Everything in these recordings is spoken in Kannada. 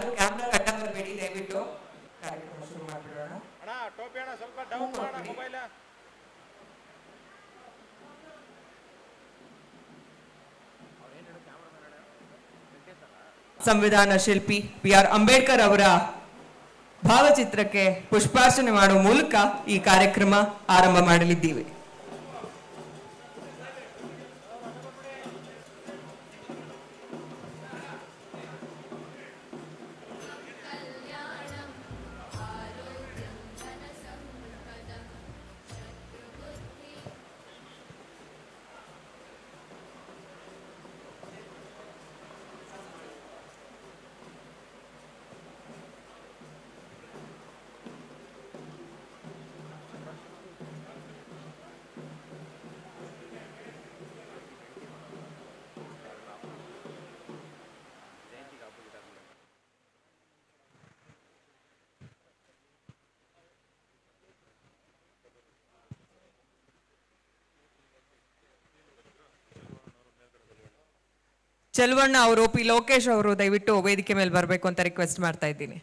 ಯಾರು ಕ್ಯಾಮ್ರಾ ಅಡ್ಡ ಬರಬೇಡಿ ದಯವಿಟ್ಟು ಕಾರ್ಯಕ್ರಮ ಶುರು ಮಾಡಿಬಿಡೋಣ. ಅಣ್ಣ ಟೋಪಿ ಅಣ್ಣ ಸ್ವಲ್ಪ ಡೌನ್ ಮಾಡೋಣ ಮೊಬೈಲ್. ಸಂವಿಧಾನ ಶಿಲ್ಪಿ BR ಅಂಬೇಡ್ಕರ್ ಅವರ ಭಾವಚಿತ್ರಕ್ಕೆ ಪುಷ್ಪಾರ್ಚನೆ ಮಾಡುವ ಮೂಲಕ ಈ ಕಾರ್ಯಕ್ರಮ ಆರಂಭ ಮಾಡಲಿದ್ದೀವಿ. ಚೆಲುವಣ್ಣ ಅವರು, ಪಿ ಲೋಕೇಶ್ ಅವರು ದಯವಿಟ್ಟು ವೇದಿಕೆ ಮೇಲೆ ಬರಬೇಕು ಅಂತ ರಿಕ್ವೆಸ್ಟ್ ಮಾಡ್ತಾ ಇದ್ದೀನಿ.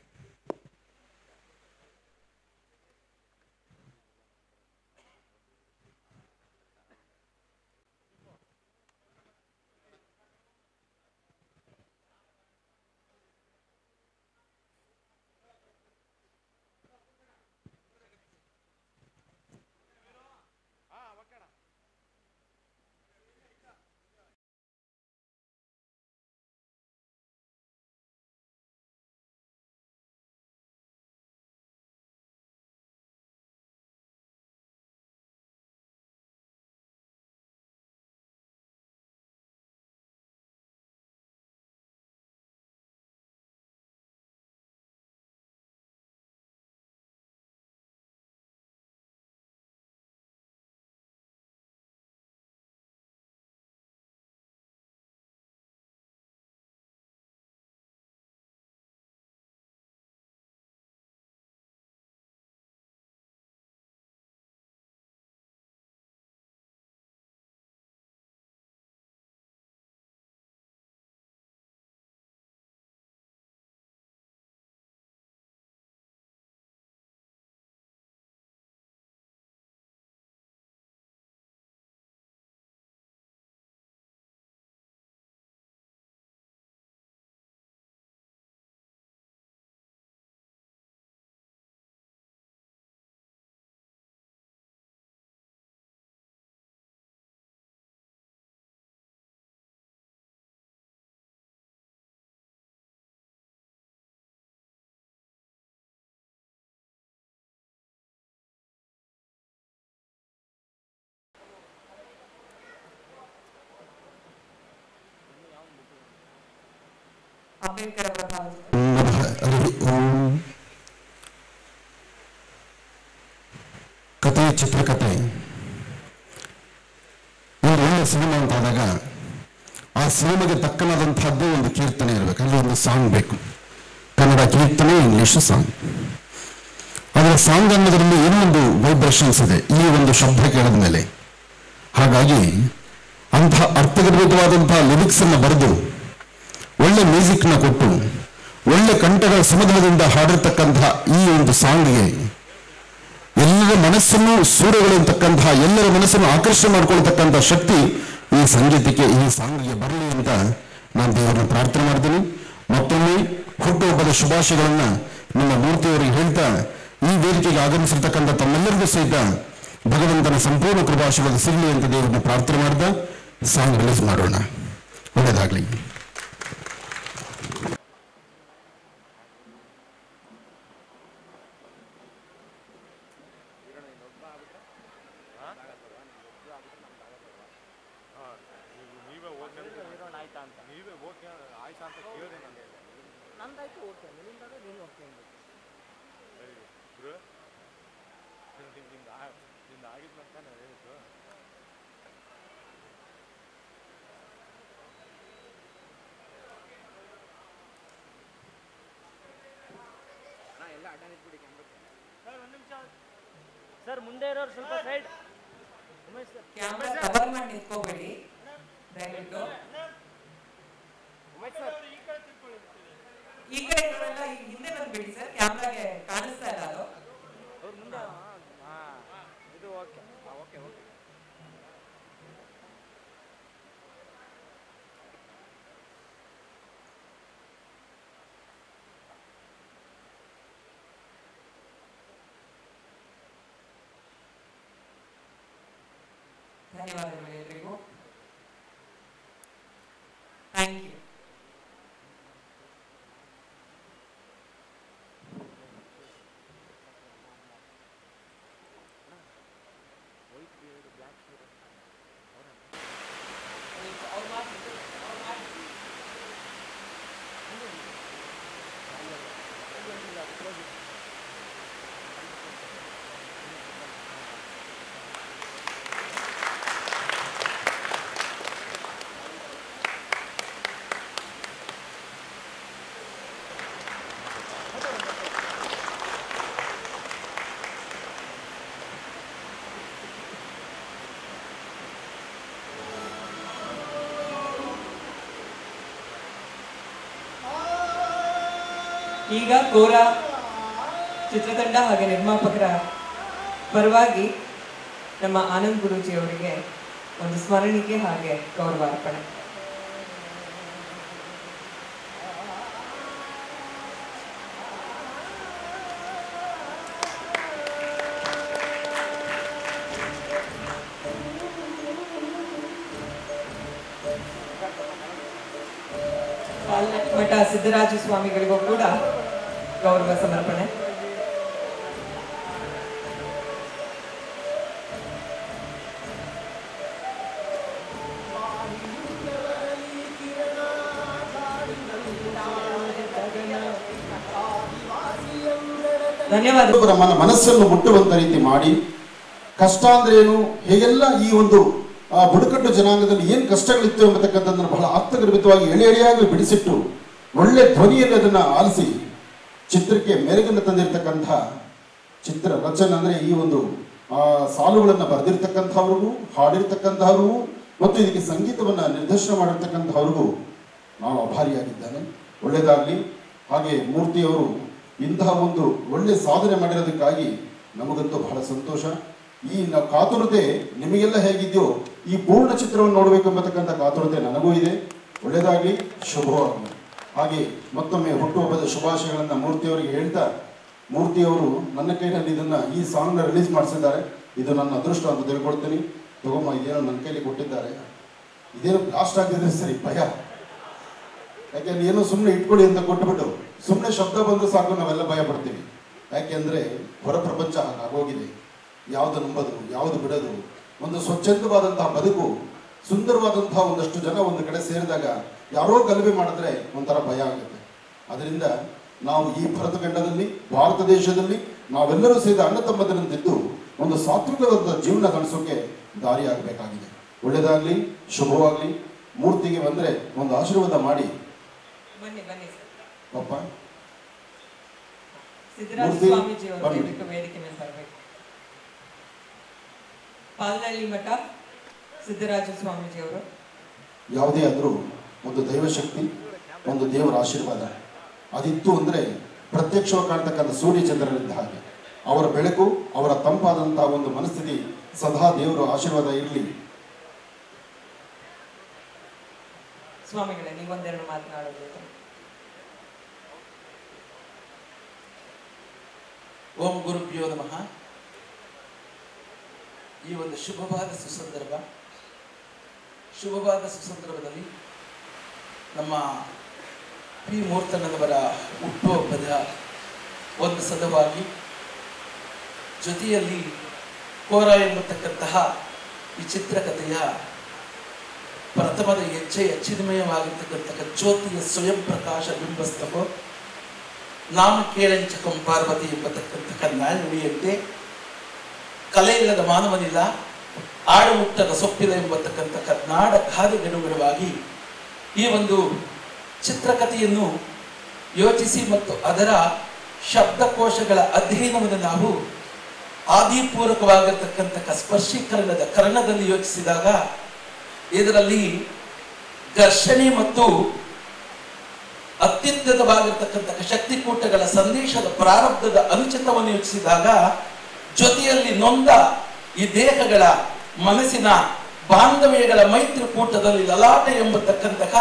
ಅಂಬೇಡ್ಕರ್ ಅವರ ಕಥೆ, ಚಿತ್ರಕಥೆ ಒಂದು ಒಳ್ಳೆ ಸಿನಿಮಾ ಅಂತಾದಾಗ ಆ ಸಿನಿಮಾಗೆ ತಕ್ಕನಾದಂತಹದ್ದೇ ಒಂದು ಕೀರ್ತನೆ ಇರಬೇಕು, ಅಲ್ಲಿ ಒಂದು ಸಾಂಗ್ ಬೇಕು. ಕನ್ನಡ ಕೀರ್ತನೆ, ಇಂಗ್ಲಿಷ್ ಸಾಂಗ್. ಅದರ ಸಾಂಗ್ ಅನ್ನೋದ್ರಲ್ಲಿ ಏನೋ ಒಂದು ವೈಬ್ರೇಷನ್ಸ್ ಇದೆ ಈ ಒಂದು ಶಬ್ದ ಕೇಳಿದ ಮೇಲೆ. ಹಾಗಾಗಿ ಅಂತಹ ಅರ್ಥಗರ್ಭಿತವಾದಂತಹ ಲಿರಿಕ್ಸ್ ಅನ್ನು ಬರೆದು ಒಳ್ಳೆ ಮ್ಯೂಸಿಕ್ನ ಕೊಟ್ಟು ಒಳ್ಳೆ ಕಂಠಗಳ ಸಮುದ್ರದಿಂದ ಹಾಡಿರ್ತಕ್ಕಂತಹ ಈ ಒಂದು ಸಾಂಗ್ಗೆ ಎಲ್ಲರ ಮನಸ್ಸನ್ನು ಸೂರ್ಯಗಳಿರ್ತಕ್ಕಂತಹ ಎಲ್ಲರ ಮನಸ್ಸನ್ನು ಆಕರ್ಷಣೆ ಮಾಡ್ಕೊಳ್ತಕ್ಕಂತಹ ಶಕ್ತಿ ಈ ಸಂಗೀತಕ್ಕೆ, ಈ ಸಾಂಗ್ಗೆ ಬರಲಿ ಅಂತ ನಾನು ದೇವರನ್ನು ಪ್ರಾರ್ಥನೆ ಮಾಡ್ತೀನಿ. ಮತ್ತೊಮ್ಮೆ ಹುಟ್ಟುಹಬ್ಬದ ಶುಭಾಶಯಗಳನ್ನ ನಿಮ್ಮ ಮೂರ್ತಿಯವರಿಗೆ ಹೇಳ್ತಾ ಈ ವೇದಿಕೆಗೆ ಆಗಮಿಸಿರ್ತಕ್ಕಂಥ ತಮ್ಮೆಲ್ಲರಿಗೂ ಸಹಿತ ಭಗವಂತನ ಸಂಪೂರ್ಣ ಕೃಪಾಶೀರ್ವಾದ ಸಿಗಲಿ ಅಂತ ದೇವರನ್ನು ಪ್ರಾರ್ಥನೆ ಮಾಡ್ತಾ ಸಾಂಗ್ ರಿಲೀಸ್ ಮಾಡೋಣ. ಒಳ್ಳೆಯದಾಗಲಿ. ಸರ್ ಮುಂದೆ ಇರೋರು ಸ್ವಲ್ಪ ಸೈಡ್ ಕ್ಯಾಮೆರಾ ಕವರ್ ಮಾಡಿ ನಿಂತ್ಕೋಬೇಡಿ ದಯವಿಟ್ಟು. ಈ ಕಡೆ ಇರೋರೆಲ್ಲ ಈಗ ಹಿಂದೆ ಬಂದ್ಬಿಡಿ ಸರ್, ಕ್ಯಾಮ್ರಾಗೆ ಕಾಣಿಸ್ತಾ ಇಲ್ಲ ಅದು. ಇದು ಓಕೆ ಓಕೆ ಓಕೆ. ಧನ್ಯವಾದಗಳು ಎಲ್ರಿಗೂ. Thank you. ಈಗ ಕೋರ ಚಿತ್ರತಂಡ ಹಾಗೆ ನಿರ್ಮಾಪಕರ ಪರವಾಗಿ ನಮ್ಮ ಆನಂದ್ ಗುರೂಜಿ ಅವರಿಗೆ ಒಂದು ಸ್ಮರಣಿಕೆ ಹಾಗೆ ಗೌರವಾರ್ಪಣೆ. ಮಠ ಸಿದ್ದರಾಜ ಸ್ವಾಮಿಗಳಿಗೂ ಕೂಡ ಗೌರವ ಸಮರ್ಪಣೆ. ಧನ್ಯವಾದ. ನಮ್ಮನ್ನ ಮನಸ್ಸನ್ನು ಮುಟ್ಟುವಂತ ರೀತಿ ಮಾಡಿ, ಕಷ್ಟ ಅಂದ್ರೆ ಏನು, ಹೇಗೆಲ್ಲ ಈ ಒಂದು ಬುಡಕಟ್ಟು ಜನಾಂಗದಲ್ಲಿ ಏನ್ ಕಷ್ಟಗಳಿತ್ತು ಎಂಬತಕ್ಕಂಥದ್ದನ್ನು ಬಹಳ ಆತ್ಮಗರ್ಭಿತವಾಗಿ ಎಳೆ ಎಳೆಯಾಗಿ ಬಿಡಿಸಿಟ್ಟು ಒಳ್ಳೆ ಧ್ವನಿಯಲ್ಲಿ ಅದನ್ನ ಆಲಿಸಿ ಚಿತ್ರಕ್ಕೆ ಮೆರುಗನ್ನು ತಂದಿರತಕ್ಕಂತಹ ಚಿತ್ರ ರಚನೆ ಅಂದ್ರೆ ಈ ಒಂದು ಸಾಲುಗಳನ್ನು ಬರೆದಿರ್ತಕ್ಕಂಥವ್ರಿಗೂ, ಹಾಡಿರ್ತಕ್ಕಂಥವ್ರಿಗೂ ಮತ್ತು ಇದಕ್ಕೆ ಸಂಗೀತವನ್ನ ನಿರ್ದೇಶನ ಮಾಡಿರ್ತಕ್ಕಂಥವ್ರಿಗೂ ನಾವು ಆಭಾರಿಯಾಗಿದ್ದಾನೆ. ಒಳ್ಳೆಯದಾಗಲಿ. ಹಾಗೆ ಮೂರ್ತಿಯವರು ಇಂತಹ ಒಂದು ಒಳ್ಳೆ ಸಾಧನೆ ಮಾಡಿರೋದಕ್ಕಾಗಿ ನಮಗಂತೂ ಬಹಳ ಸಂತೋಷ. ಈ ಕಾತುರತೆ ನಿಮಗೆಲ್ಲ ಹೇಗಿದೆಯೋ ಈ ಪೂರ್ಣ ಚಿತ್ರವನ್ನು ನೋಡಬೇಕು ಎಂಬತಕ್ಕಂಥ ಕಾತುರತೆ ನನಗೂ ಇದೆ. ಒಳ್ಳೆಯದಾಗಲಿ, ಶುಭವಾಗಲಿ. ಹಾಗೆ ಮತ್ತೊಮ್ಮೆ ಹುಟ್ಟುಹಬ್ಬದ ಶುಭಾಶಯಗಳನ್ನು ಮೂರ್ತಿಯವರಿಗೆ ಹೇಳ್ತಾ, ಮೂರ್ತಿಯವರು ನನ್ನ ಕೈನಲ್ಲಿ ಇದನ್ನ ಈ ಸಾಂಗ್ನ ರಿಲೀಸ್ ಮಾಡಿಸಿದ್ದಾರೆ. ಇದು ನನ್ನ ಅದೃಷ್ಟ ಅಂತ ತಿಳ್ಕೊಳ್ತೀನಿ. ತಗೊಂಬ, ಇದೇನೋ ನನ್ನ ಕೈಲಿ ಕೊಟ್ಟಿದ್ದಾರೆ. ಇದೇನೋ ಬ್ಲಾಸ್ಟ್ ಆಗಿದ್ರೆ ಸರಿ, ಭಯ. ಯಾಕೆಂದ್ರೆ ಏನೋ ಸುಮ್ಮನೆ ಇಟ್ಕೊಳ್ಳಿ ಅಂತ ಕೊಟ್ಟುಬಿಟ್ಟು ಸುಮ್ಮನೆ ಶಬ್ದ ಬಂದು ಸಾಕು ನಾವೆಲ್ಲ ಭಯ ಪಡ್ತೀವಿ. ಯಾಕೆಂದ್ರೆ ಹೊರ ಪ್ರಪಂಚ ಹಾಗಾಗೋಗಿದೆ. ಯಾವುದು ನಂಬೋದು, ಯಾವುದು ಬಿಡೋದು, ಒಂದು ಸ್ವಚ್ಛಂದವಾದಂತಹ ಬದುಕು, ಸುಂದರವಾದಂತಹ ಒಂದಷ್ಟು ಜನ ಒಂದು ಕಡೆ ಸೇರಿದಾಗ ಯಾರೋ ಗಲಭೆ ಮಾಡಿದ್ರೆ ಒಂಥರ ಭಯ ಆಗುತ್ತೆ. ಅದರಿಂದ ನಾವು ಈ ಭರತಖಂಡದಲ್ಲಿ, ಭಾರತ ದೇಶದಲ್ಲಿ ನಾವೆಲ್ಲರೂ ಸೇರಿದ ಅಣ್ಣ ತಮ್ಮದರಂತಿದ್ದು ಒಂದು ಸಾತ್ವಿಕವಾದ ಜೀವನ ನಡೆಸೋಕೆ ದಾರಿ ಆಗಬೇಕಾಗಿದೆ. ಒಳ್ಳೆಯದಾಗಲಿ, ಶುಭವಾಗಲಿ. ಮೂರ್ತಿಗೆ ಬಂದರೆ ಒಂದು ಆಶೀರ್ವಾದ ಮಾಡಿ. ಬನ್ನಿ ಬನ್ನಿ ಪಾಪ ಸಿದ್ದರಾಜ ಸ್ವಾಮೀಜಿ ಅವರು ವೇದಿಕೆ ಮೇಲೆ ಬರಬೇಕು. ಪಾಲ್ನಳ್ಳಿ ಮಠ ಸಿದ್ದರಾಜ ಸ್ವಾಮೀಜಿ ಅವರು ಯಾವುದೇ ಆದರೂ ಒಂದು ದೈವಶಕ್ತಿ, ಒಂದು ದೇವರ ಆಶೀರ್ವಾದ ಅದಿತ್ತು ಅಂದರೆ ಪ್ರತ್ಯಕ್ಷವಾಗಿ ಕಾಣ್ತಕ್ಕಂಥ ಸೂರ್ಯ ಚಂದ್ರರಿದ್ದ ಹಾಗೆ ಅವರ ಬೆಳಕು, ಅವರ ತಂಪಾದಂತಹ ಒಂದು ಮನಸ್ಥಿತಿ ಸದಾ ದೇವರ ಆಶೀರ್ವಾದ ಇರಲಿ. ಸ್ವಾಮಿಗಳೇ, ನೀವೊಂದೆರಡು ಮಾತನಾಡೋದು. ಓಂ ಗುರುಭ್ಯೋ ನಮಃ. ಈ ಒಂದು ಶುಭವಾದ ಸುಸಂದರ್ಭದಲ್ಲಿ ನಮ್ಮ ಪಿ ಮೂರ್ತಣ್ಣನವರ ಹುಟ್ಟುಹಬ್ಬದ ಒಂದು ಸದವಾಗಿ ಜೊತೆಯಲ್ಲಿ ಕೋರ ಎಂಬತಕ್ಕಂತಹ ಈ ಚಿತ್ರಕಥೆಯ ಪ್ರಥಮದ ಹೆಜ್ಜೆಯ ಚಿನ್ಮಯವಾಗಿರ್ತಕ್ಕಂತಹ ಜ್ಯೋತಿಯ ಸ್ವಯಂ ಪ್ರಕಾಶ ಬಿಂಬಸ್ತಕೋ ನಾಮ ಕೇಳಂಚಕಂ ಪಾರ್ವತಿ ಎಂಬತಕ್ಕಂತಹ ನುಡಿಯಂತೆ ಕಲೆ ಇಲ್ಲದ ಮಾನವನಿಲ್ಲ, ಆಡು ಮುಟ್ಟದ ಸೊಪ್ಪಿಲ್ಲ ಎಂಬತಕ್ಕಂತಹ ನಾಡ ಗಾದೆಗನುಗುಣವಾಗಿ ಈ ಒಂದು ಚಿತ್ರಕಥೆಯನ್ನು ಯೋಚಿಸಿ ಮತ್ತು ಅದರ ಶಬ್ದಕೋಶಗಳ ಅಧ್ಯಯನವನ್ನು ನಾವು ಆದಿಪೂರ್ವಕವಾಗಿರ್ತಕ್ಕಂತಹ ಸ್ಪರ್ಶೀಕರಣದ ಕರ್ಣದಲ್ಲಿ ಯೋಚಿಸಿದಾಗ ಇದರಲ್ಲಿ ಘರ್ಷಣೆ ಮತ್ತು ಅತ್ಯದ್ಭುತವಾಗಿರ್ತಕ್ಕಂಥ ಶಕ್ತಿಕೂಟಗಳ ಸಂದೇಶದ ಪ್ರಾರಬ್ಧದ ಅನುಚಿತವನ್ನು ಯೋಚಿಸಿದಾಗ ಜೊತೆಯಲ್ಲಿ ನೊಂದ ಈ ದೇಹಗಳ ಮನಸ್ಸಿನ ಬಾಂಧವ್ಯಗಳ ಮೈತ್ರಿಕೂಟದಲ್ಲಿ ಲಲಾಟೆ ಎಂಬತಕ್ಕಂತಹ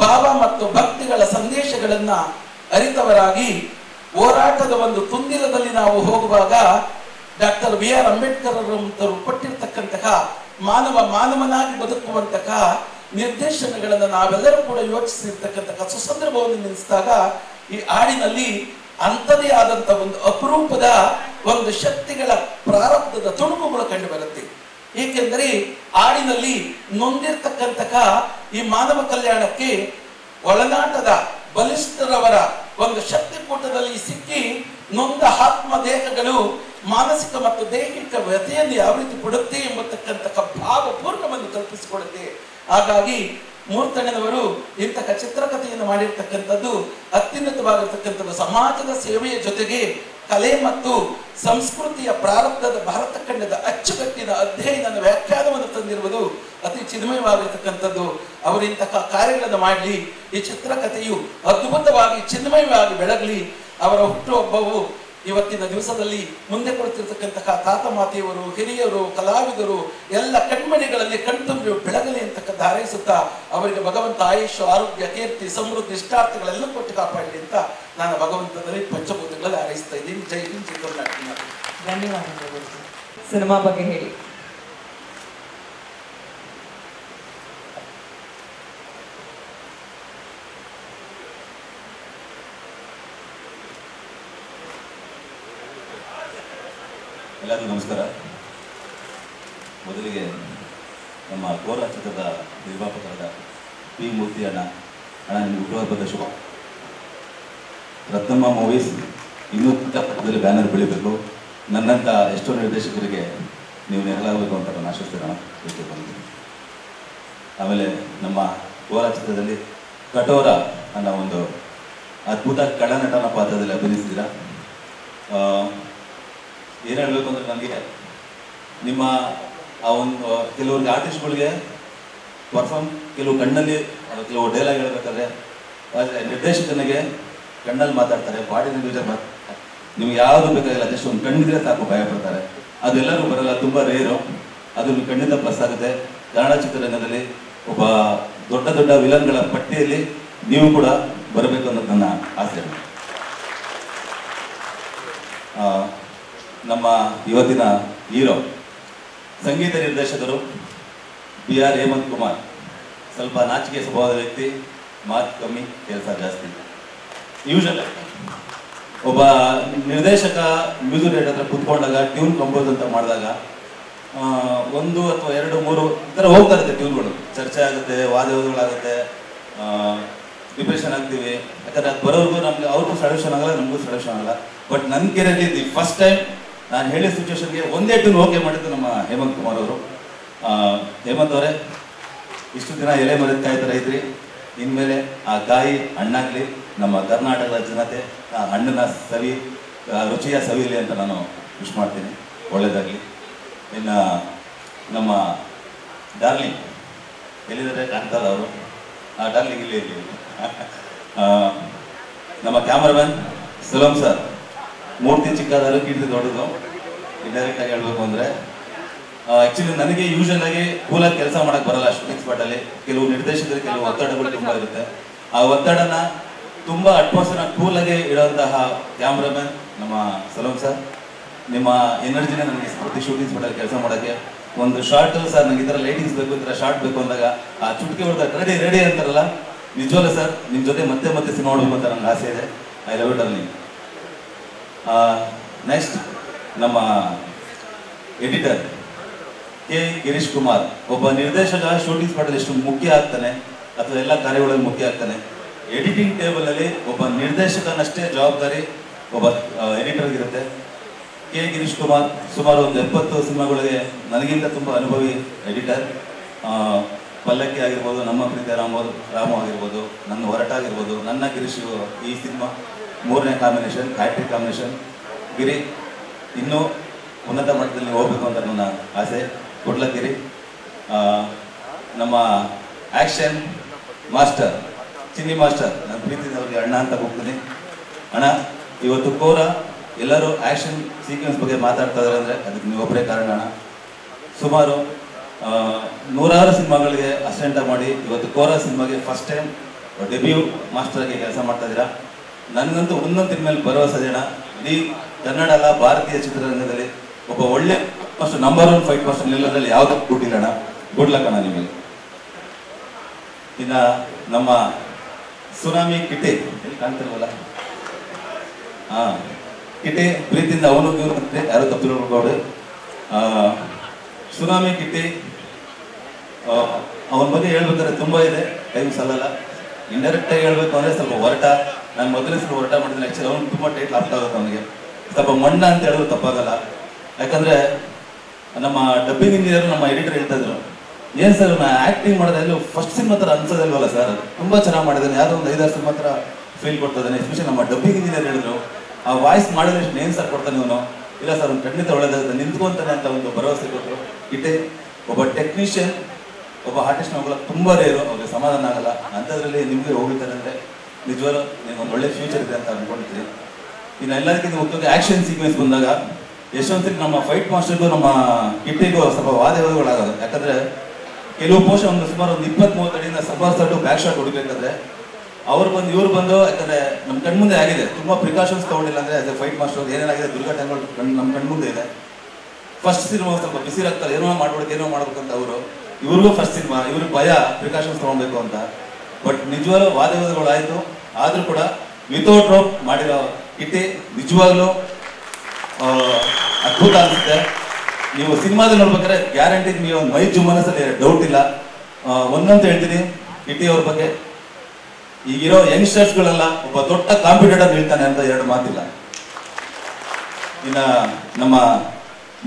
ಭಾವ ಮತ್ತು ಭಕ್ತಿಗಳ ಸಂದೇಶಗಳನ್ನ ಅರಿತವರಾಗಿ ಹೋರಾಟದ ಒಂದು ತುಂದಿರದಲ್ಲಿ ನಾವು ಹೋಗುವಾಗ ಡಾಕ್ಟರ್ BR ಅಂಬೇಡ್ಕರ್ ಅವರು ಕೊಟ್ಟಿರ್ತಕ್ಕಂತಹ ಮಾನವನಾಗಿ ಬದುಕುವಂತಹ ನಿರ್ದೇಶನಗಳನ್ನು ನಾವೆಲ್ಲರೂ ಕೂಡ ಯೋಚಿಸಿರ್ತಕ್ಕಂತಹ ಸುಸಂದರ್ಭವನ್ನು ನೆನೆಸಿದಾಗ ಈ ಹಾಡಿನಲ್ಲಿ ಅಂಥದೇ ಆದಂತಹ ಒಂದು ಅಪರೂಪದ ಒಂದು ಶಕ್ತಿಗಳ ಪ್ರಾರಬ್ಧದ ತುಣುಕುಗಳು ಕಂಡು ಬರುತ್ತೆ. ಏಕೆಂದರೆ ಹಾಡಿನಲ್ಲಿ ನೊಂದಿರ್ತಕ್ಕಂತಹ ಈ ಮಾನವ ಕಲ್ಯಾಣಕ್ಕೆ ಒಳನಾಟದ ಬಲಿಷ್ಠರವರ ಒಂದು ಶಕ್ತಿಕೂಟದಲ್ಲಿ ಸಿಕ್ಕಿ ನೊಂದ ಆತ್ಮ ದೇಹಗಳು ಮಾನಸಿಕ ಮತ್ತು ದೈಹಿಕ ವ್ಯಥೆಯನ್ನು ಯಾವ ರೀತಿ ಕೊಡುತ್ತೆ ಎಂಬತಕ್ಕಂತಹ ಭಾವಪೂರ್ಣವನ್ನು ಕಲ್ಪಿಸಿಕೊಡುತ್ತೆ. ಹಾಗಾಗಿ ಮೂರ್ತಣ್ಣನವರು ಇಂತಹ ಚಿತ್ರಕಥೆಯನ್ನು ಮಾಡಿರ್ತಕ್ಕಂಥದ್ದು ಅತ್ಯುನ್ನತವಾಗಿರ್ತಕ್ಕಂಥದ್ದು. ಸಮಾಜದ ಸೇವೆಯ ಜೊತೆಗೆ ಕಲೆ ಮತ್ತು ಸಂಸ್ಕೃತಿಯ ಪ್ರಾರಬ್ಧದ ಭಾರತ ಖಂಡದ ಅಚ್ಚುಕಟ್ಟಿನ ಅಧ್ಯಯನದ ವ್ಯಾಖ್ಯಾನವನ್ನು ತಂದಿರುವುದು ಅತಿ ಚಿನ್ಮಯವಾಗಿರ್ತಕ್ಕಂಥದ್ದು. ಅವರು ಇಂತಹ ಕಾರ್ಯಗಳನ್ನು ಮಾಡಲಿ, ಈ ಚಿತ್ರಕಥೆಯು ಅದ್ಭುತವಾಗಿ ಚಿನ್ಮಯವಾಗಿ ಬೆಳಗಲಿ. ಅವರ ಹುಟ್ಟುಹಬ್ಬವು ಇವತ್ತಿನ ದಿವಸದಲ್ಲಿ ಮುಂದೆ ಕೊಡುತ್ತಿರ್ತಕ್ಕಂತಹ ತಾತ ಮಾತೆಯವರು, ಹಿರಿಯರು, ಕಲಾವಿದರು ಎಲ್ಲ ಕಣ್ಮಣಿಗಳಲ್ಲಿ ಕಣ್ತುಂಬಿ ಬೆಳಗಲಿ ಅಂತಕ್ಕಂಥ ಹಾರೈಸುತ್ತಾ ಅವರಿಗೆ ಭಗವಂತ ಆಯುಷ್, ಆರೋಗ್ಯ, ಕೀರ್ತಿ, ಸಮೃದ್ಧಿ, ಇಷ್ಟಾರ್ಥಗಳೆಲ್ಲ ಕೊಟ್ಟು ಕಾಪಾಡಲಿ ಅಂತ ನಾನು ಭಗವಂತನಲ್ಲಿ ಪಂಚಭೂತಗಳಲ್ಲಿ ಹಾರೈಸ್ತಾ ಇದ್ದೀನಿ. ಜೈ ಹಿಂದ್, ಜೈ ಕರ್ನಾಟಕ. ಧನ್ಯವಾದಗಳು. ಸಿನಿಮಾ ಬಗ್ಗೆ ಹೇಳಿ. ಎಲ್ಲರಿಗೂ ನಮಸ್ಕಾರ. ಮೊದಲಿಗೆ ನಮ್ಮ ಕೋರ ಚಿತ್ರದ ನಿರ್ಮಾಪಕರಾದ ಪಿ ಮೂರ್ತಿ ಅಣ್ಣ ನಿಮಗೆ ಹುಟ್ಟುಹಬ್ಬದ ಶುಭ. ರತ್ನಮ್ಮ ಮೂವೀಸ್ ಇನ್ನೂ ಪಕ್ಕದಲ್ಲಿ ಬ್ಯಾನರ್ ಬೆಳಿಬೇಕು. ನನ್ನಂಥ ಎಷ್ಟೋ ನಿರ್ದೇಶಕರಿಗೆ ನೀವು ನೆರಳಾಗಬೇಕು ಅಂತ ನಾನು ಆಶಿಸ್ತೇನೆ. ಆಮೇಲೆ ನಮ್ಮ ಕೋರ ಚಿತ್ರದಲ್ಲಿ ಕಠೋರ ಅನ್ನೋ ಒಂದು ಅದ್ಭುತ ಕಳನಟನ ಪಾತ್ರದಲ್ಲಿ ಅಭಿನಯಿಸಿದ್ದೀರಾ. ಏನು ಹೇಳಬೇಕು ಅಂದರೆ ನನಗೆ ನಿಮ್ಮ ಆ ಒಂದು ಕೆಲವ್ರಿಗೆ ಆರ್ಟಿಸ್ಟ್ಗಳಿಗೆ ಪರ್ಫಾರ್ಮ್ ಕೆಲವು ಕಣ್ಣಲ್ಲಿ ಕೆಲವು ಡೈಲಾಗ್ ಹೇಳಬೇಕಾದ್ರೆ ನಿರ್ದೇಶಕನಿಗೆ ಕಣ್ಣಲ್ಲಿ ಮಾತಾಡ್ತಾರೆ, ಬಾಡಿ ಲ್ಯಾಂಗ್ವೇಜ್ ಮಾತಾಡ್ತಾರೆ. ನಿಮ್ಗೆ ಯಾವುದು ಬೇಕಾಗಿಲ್ಲ, ಜಸ್ಟ್ ಒಂದು ಕಣ್ಣಿದ್ರೆ ಸಾಕು ಭಯ ಪಡ್ತಾರೆ. ಅದೆಲ್ಲರೂ ಬರಲ್ಲ, ತುಂಬ ರೇರು. ಅದು ನಿಮ್ಗೆ ಕಣ್ಣಿಂದ ಪ್ಲಸ್ ಆಗುತ್ತೆ. ಕನ್ನಡ ಚಿತ್ರರಂಗದಲ್ಲಿ ಒಬ್ಬ ದೊಡ್ಡ ದೊಡ್ಡ ವಿಲನ್ಗಳ ಪಟ್ಟಿಯಲ್ಲಿ ನೀವು ಕೂಡ ಬರಬೇಕು ಅನ್ನೋದು ನನ್ನ ಆಸೆ. ನಮ್ಮ ಇವತ್ತಿನ ಹೀರೋ ಸಂಗೀತ ನಿರ್ದೇಶಕರು BR ಹೇಮಂತ್ ಕುಮಾರ್. ಸ್ವಲ್ಪ ನಾಚಿಕೆ ಸ್ವಭಾವದ ವ್ಯಕ್ತಿ, ಮಾತು ಕಮ್ಮಿ, ಕೆಲಸ ಜಾಸ್ತಿ. ಯೂಶಲ್ ಒಬ್ಬ ನಿರ್ದೇಶಕ ಮ್ಯೂಸಿಕ್ ಡೈರೆಕ್ಟರ್ ಹತ್ರ ಕೂತ್ಕೊಂಡಾಗ ಟ್ಯೂನ್ ಕಂಪೋಸ್ ಅಂತ ಮಾಡಿದಾಗ 1 ಅಥವಾ 2, 3 ಈ ಥರ ಹೋಗ್ತಾ ಇರುತ್ತೆ ಟ್ಯೂನ್ಗಳು. ಚರ್ಚೆ ಆಗುತ್ತೆ, ವಾದವಾದಗಳಾಗುತ್ತೆ, ಡಿಪ್ರೆಷನ್ ಆಗ್ತೀವಿ. ಯಾಕಂದ್ರೆ ಅದು ಬರೋರ್ಗು ನಮ್ಗೆ ಅವ್ರಿಗೂ ಸೊಲ್ಯೂಷನ್ ಆಗಲ್ಲ, ನಮಗೂ ಸೊಲ್ಯೂಷನ್ ಆಗಲ್ಲ. ಬಟ್ ನನ್ನ ಕೆರಿಯರ್ಲಿ ದಿ ಫಸ್ಟ್ ಟೈಮ್ ನಾನು ಹೇಳಿದ ಸಿಚುವೇಶನ್ಗೆ ಒಂದೇ ಟ್ಯೂನ್ ಓಕೆ ಮಾಡಿದ್ದು ನಮ್ಮ ಹೇಮಂತ್ ಕುಮಾರ್ ಅವರು. ಹೇಮಂತ್ ಅವರೇ, ಇಷ್ಟು ದಿನ ಎಲೆ ಮರೆದು ಕಾಯ್ತಾ ಇದ್ರಿ. ಇನ್ಮೇಲೆ ಆ ಕಾಯಿ ಹಣ್ಣಾಗ್ಲಿ, ನಮ್ಮ ಕರ್ನಾಟಕದ ಜನತೆ ಆ ಹಣ್ಣಿನ ಸವಿ ರುಚಿಯ ಸವಿಲಿ ಅಂತ ನಾನು ವಿಶ್ ಮಾಡ್ತೀನಿ. ಒಳ್ಳೇದಾಗಲಿ. ಇನ್ನು ನಮ್ಮ ಡಾರ್ಲಿಂಗ್ ಎಲ್ಲಿದ್ದಾರೆ ಕಾಣ್ತಾರೆ ಅವರು. ಆ ಡಾರ್ಲಿಂಗ್ ಇಲ್ಲಿ ನಮ್ಮ ಕ್ಯಾಮರಾಮನ್ ಸಲಂ ಸರ್. ಮೂರ್ತಿ ಚಿಕ್ಕದಾದ್ರು ಕೀರ್ತಿ ದೊಡ್ಡದು. ಇಂಡೈರೆಕ್ಟ್ ಆಗಿ ಹೇಳ್ಬೇಕು ಅಂದರೆ ಆ್ಯಕ್ಚುಲಿ ನನಗೆ ಯೂಶಲ್ ಆಗಿ ಕೂಲಾಗಿ ಕೆಲಸ ಮಾಡೋಕ್ಕೆ ಬರಲ್ಲ ಶೂಟಿಂಗ್ ಸ್ಪಾಟಲ್ಲಿ. ಕೆಲವು ನಿರ್ದೇಶಕರಿಗೆ ಕೆಲವು ಒತ್ತಡಗಳು ತುಂಬ ಇರುತ್ತೆ. ಆ ಒತ್ತಡನ ತುಂಬ ಅಟ್ಮಾಸ್ಫಿಯರ್ನ ಕೂಲಾಗಿ ಇಡುವಂತಹ ಕ್ಯಾಮ್ರಾಮನ್ ನಮ್ಮ ಸಲಂ ಸರ್. ನಿಮ್ಮ ಎನರ್ಜಿನ ನನಗೆ ಪ್ರತಿ ಶೂಟಿಂಗ್ ಸ್ಪಾಟಲ್ಲಿ ಕೆಲಸ ಮಾಡೋಕ್ಕೆ. ಒಂದು ಶಾರ್ಟ್ ಸರ್ ನನಗೆ ಈ ಥರ ಲೈಟಿಂಗ್ಸ್ ಬೇಕು, ಈ ಥರ ಶಾರ್ಟ್ ಬೇಕು ಅಂದಾಗ ಆ ಚುಟ್ಕಿ ಹೊಡೆದಾಗ ರೆಡಿ ಅಂತಾರಲ್ಲ, ನಿಜವಲ್ಲ ಸರ್, ನಿಮ್ಮ ಜೊತೆ ಮತ್ತೆ ಸಿನಿಮಾ ನೋಡಬೇಕು ಅಂತ ನನಗೆ ಆಸೆ ಇದೆ. I love it darling. Next ನಮ್ಮ ಎಡಿಟರ್ ಕೆ ಗಿರೀಶ್ ಕುಮಾರ್. ಒಬ್ಬ ನಿರ್ದೇಶಕ ಶೂಟಿಂಗ್ ಸ್ಪಾಟಲ್ಲಿ ಎಷ್ಟು ಮುಖ್ಯ ಆಗ್ತಾನೆ ಅಥವಾ ಎಲ್ಲ ಕಾರ್ಯಗಳಲ್ಲಿ ಮುಖ್ಯ ಆಗ್ತಾನೆ, ಎಡಿಟಿಂಗ್ ಟೇಬಲಲ್ಲಿ ಒಬ್ಬ ನಿರ್ದೇಶಕನಷ್ಟೇ ಜವಾಬ್ದಾರಿ ಒಬ್ಬ ಎಡಿಟರ್ಗಿರುತ್ತೆ. ಕೆ ಗಿರೀಶ್ ಕುಮಾರ್ ಸುಮಾರು ಒಂದು 70 ಸಿನಿಮಾಗಳಿಗೆ ನನಗಿಂತ ತುಂಬ ಅನುಭವಿ ಎಡಿಟರ್. ಪಲ್ಲಕ್ಕಿ ಆಗಿರ್ಬೋದು, ನಮ್ಮ ಪ್ರೀತಿ ರಾಮು ಆಗಿರ್ಬೋದು, ನನ್ನ ಹೊರಟ ಆಗಿರ್ಬೋದು, ನನ್ನ ಗಿರೀಶ್ ಈ ಸಿನಿಮಾ 3ನೇ ಕಾಂಬಿನೇಷನ್, ಹ್ಯಾಟ್ರಿಕ್ ಕಾಂಬಿನೇಷನ್. ಗಿರಿ ಇನ್ನೂ ಉನ್ನತ ಮಟ್ಟದಲ್ಲಿ ಹೋಗಬೇಕು ಅಂತ ನನ್ನ ಆಸೆ. ಕೊಡ್ಲಗಿರಿ. ನಮ್ಮ ಆ್ಯಕ್ಷನ್ ಮಾಸ್ಟರ್ ಚಿನ್ನಿ ಮಾಸ್ಟರ್, ನನ್ನ ಪ್ರೀತಿಯಿಂದ ಅವ್ರಿಗೆ ಅಣ್ಣ ಅಂತ ಹೋಗ್ತೀನಿ. ಅಣ್ಣ, ಇವತ್ತು ಕೋರ ಎಲ್ಲರೂ ಆ್ಯಕ್ಷನ್ ಸೀಕ್ವೆನ್ಸ್ ಬಗ್ಗೆ ಮಾತಾಡ್ತಾ ಇದ್ದಾರೆ ಅಂದರೆ ಅದಕ್ಕೆ ನೀವೊಬ್ಬರೇ ಕಾರಣ ಅಣ್ಣ. ಸುಮಾರು 100 ಸಿನಿಮಾಗಳಿಗೆ ಅಸಿಸ್ಟೆಂಟ್ ಮಾಡಿ ಇವತ್ತು ಕೋರ ಸಿನಿಮಾಗೆ ಫಸ್ಟ್ ಟೈಮ್ ಡೆಬ್ಯೂ ಮಾಸ್ಟರ್ ಆಗಿ ಕೆಲಸ ಮಾಡ್ತಾ ಇದ್ದೀರಾ. ನನಗಂತೂ ಒಂದೊಂದು ತಿಂಗಳ ಮೇಲೆ ಭರವಸೆ ಇದೆ ಅಣ್ಣ. ಇಡೀ ಕನ್ನಡ ಅಲ್ಲ, ಭಾರತೀಯ ಚಿತ್ರರಂಗದಲ್ಲಿ ಒಬ್ಬ ಒಳ್ಳೆ ಮಾಸ್ಟರ್, ನಂಬರ್ 1 ಫೈಟ್ ಮಾಸ್ಟರ್ ನಿಲ್ಲೋದ್ರಲ್ಲಿ ಯಾವುದಕ್ಕೂ ಕೊಟ್ಟಿಲ್ಲ ಅಣ್ಣ. ಗುಡ್ ಲಕ್ ಅಣ್ಣ ನಿಮಗೆ. ಇನ್ನು ನಮ್ಮ ಸುನಾಮಿ ಕಿಟೆ ಎಲ್ಲಿ ಕಾಣ್ತಿಲ್ವಲ್ಲ, ಕಿಟೆ ಪ್ರೀತಿಯಿಂದ ಅವನು ಇವರು ಅಂದ್ರೆ ಯಾರು ತಪ್ಪು ತಿಳ್ಕೊಬೇಡಿ. ಸುನಾಮಿ ಕಿಟೆ ಅವನ ಬಗ್ಗೆ ಹೇಳ್ಬೇಕಾದ್ರೆ ತುಂಬ ಇದೆ, ಟೈಮ್ ಸಲ್ಲಲ್ಲ. ಇಂಡೈರೆಕ್ಟ್ ಆಗಿ ಹೇಳ್ಬೇಕು ಅಂದ್ರೆ ಸ್ವಲ್ಪ ಹೊರಟ, ನಾನು ಮೊದಲೇ ಸ್ವಲ್ಪ ಹೊರಟ ಮಾಡಿದ್ರೆ ಆ್ಯಕ್ಚುಲಿ ಅವ್ನು ತುಂಬ ಟೈಟ್ಲ್ ಅರ್ಥ ಆಗುತ್ತೆ ಅವನಿಗೆ. ಸ್ವಲ್ಪ ಮಣ್ಣ ಅಂತ ಹೇಳಿದ್ರು ತಪ್ಪಾಗಲ್ಲ. ಯಾಕಂದ್ರೆ ನಮ್ಮ ಡಬ್ಬಿಂಗ್ ಇಂಜಿನಿಯರ್ ನಮ್ಮ ಎಡಿಟರ್ ಹೇಳ್ತಾ ಇದ್ರು, ಏನ್ ಸರ್ ನಾ ಆಕ್ಟಿಂಗ್ ಮಾಡೋದ್ರಲ್ಲಿ ಫಸ್ಟ್ ಸಿನಿಮಾ ಥರ ಅನ್ಸೋದಲ್ವಲ್ಲ ಸರ್, ತುಂಬಾ ಚೆನ್ನಾಗಿ ಮಾಡಿದ್ದಾನೆ, ಯಾವುದೋ ಒಂದು 5-6 ಸಿನಿಮಾ ಥರ ಫೀಲ್ ಕೊಡ್ತಾನೆ. ಎಸ್ಪೆಷಲಿ ನಮ್ಮ ಡಬ್ಬಿಂಗ್ ಇಂಜಿನಿಯರ್ ಹೇಳಿದ್ರು, ಆ ವಾಯ್ಸ್ ಮಾಡಿದ್ರೆ ಎಷ್ಟು ನೇಮ್ ಸರ್ ಕೊಡ್ತಾನೆ ಇವನು. ಇಲ್ಲ ಸರ್ ಅವ್ನು ಖಂಡಿತ ಒಳ್ಳೇದಾಗುತ್ತೆ, ನಿಂತ್ಕೊಂತಾನೆ ಅಂತ ಒಂದು ಭರವಸೆ ಕೊಟ್ಟರು. ಇಟ್ಟೆ ಒಬ್ಬ ಟೆಕ್ನಿಷಿಯನ್, ಒಬ್ಬ ಆರ್ಟಿಸ್ಟ್ ಹೋಗ್ಲಕ್ಕೆ ತುಂಬಾ ರೇರು, ಅವ್ರಿಗೆ ಸಮಾಧಾನ ಆಗಲ್ಲ. ಅಂಥದ್ರಲ್ಲಿ ನಿಮಗೆ ಹೋಗ್ತಾರೆ ಅಂದರೆ ನಿಜವಾಗ್ಲೂ ನಿಮ್ಗೊಂದು ಒಳ್ಳೆ ಫ್ಯೂಚರ್ ಇದೆ ಅಂತ ಅನ್ಕೊಂಡಿರ್ತೀನಿ. ಇನ್ನು ಎಲ್ಲದಕ್ಕಿಂತ ಮುಖ್ಯವಾಗಿ ಆ್ಯಕ್ಷನ್ ಸೀಕ್ವೆನ್ಸ್ ಬಂದಾಗ ಎಷ್ಟೊಂದ್ಸರಿ ನಮ್ಮ ಫೈಟ್ ಮಾಸ್ಟರ್ಗೂ ನಮ್ಮ ಕಿಟ್ಟಿಗೂ ಸ್ವಲ್ಪ ವಾದವಾದಗಳಾಗೋದು. ಯಾಕಂದರೆ ಕೆಲವು ಪೋಷ ಒಂದು ಸುಮಾರು ಒಂದು 20-30 ಅಡಿಯಿಂದ ಸಬ್ಬಾರ್ಸಟ್ಟು ಬ್ಯಾಕ್ ಶಾಟ್ ಹೊಡಿಬೇಕಾದ್ರೆ ಅವ್ರು ಬಂದು ಇವ್ರು ಬಂದು, ಯಾಕಂದರೆ ನಮ್ಮ ಕಣ್ಮುಂದೆ ಆಗಿದೆ, ತುಂಬ ಪ್ರಿಕಾಷನ್ಸ್ ತೊಗೊಂಡಿಲ್ಲ ಅಂದರೆ ಆಸ್ ಎ ಫೈಟ್ ಮಾಸ್ಟರ್ ಏನೇನಾಗಿದೆ ದುರ್ಘಟನೆಗಳು ನಮ್ಮ ಕಣ್ಮುಂದೆ ಇದೆ. ಫಸ್ಟ್ ಸಿನಿಮಾ ಸ್ವಲ್ಪ ಬಿಸಿ ಆಗ್ತಾರೆ, ಏನೋ ಮಾಡ್ಬೇಕಂತ ಅವರು, ಇವ್ರಿಗೂ ಫಸ್ಟ್ ಸಿನಿಮಾ, ಇವ್ರಿಗೆ ಭಯ ಪ್ರಿಕಾಷನ್ಸ್ ತೊಗೊಳ್ಬೇಕು ಅಂತ. ಬಟ್ ನಿಜವಾಗ್ಲೂ ವಾದವಾದಗಳಾಯಿತು. ಆದರೂ ಕೂಡ ವಿತೌಟ್ ರೋಪ್ ಮಾಡಿರೋ ಕಿಟ್ಟಿ ನಿಜವಾಗ್ಲೂ ಅದ್ಭುತ ಅನಿಸುತ್ತೆ. ನೀವು ಸಿನಿಮಾದಲ್ಲಿ ನೋಡ್ಬೇಕಾದ್ರೆ ಗ್ಯಾರಂಟಿ ನೀವು ಒಂದು ಮೈ ಮನಸ್ಸಲ್ಲಿ ಡೌಟ್ ಇಲ್ಲ. ಒಂದಂತ ಹೇಳ್ತೀನಿ ಕಿಟ್ಟಿ ಅವ್ರ ಬಗ್ಗೆ, ಈಗಿರೋ ಯಂಗ್ಸ್ಟರ್ಸ್ಗಳೆಲ್ಲ ಒಬ್ಬ ದೊಡ್ಡ ಕಾಂಪಿಟೇಟರ್ ನಿಲ್ತಾನೆ ಅಂತ 2 ಮಾತಿಲ್ಲ. ಇನ್ನು ನಮ್ಮ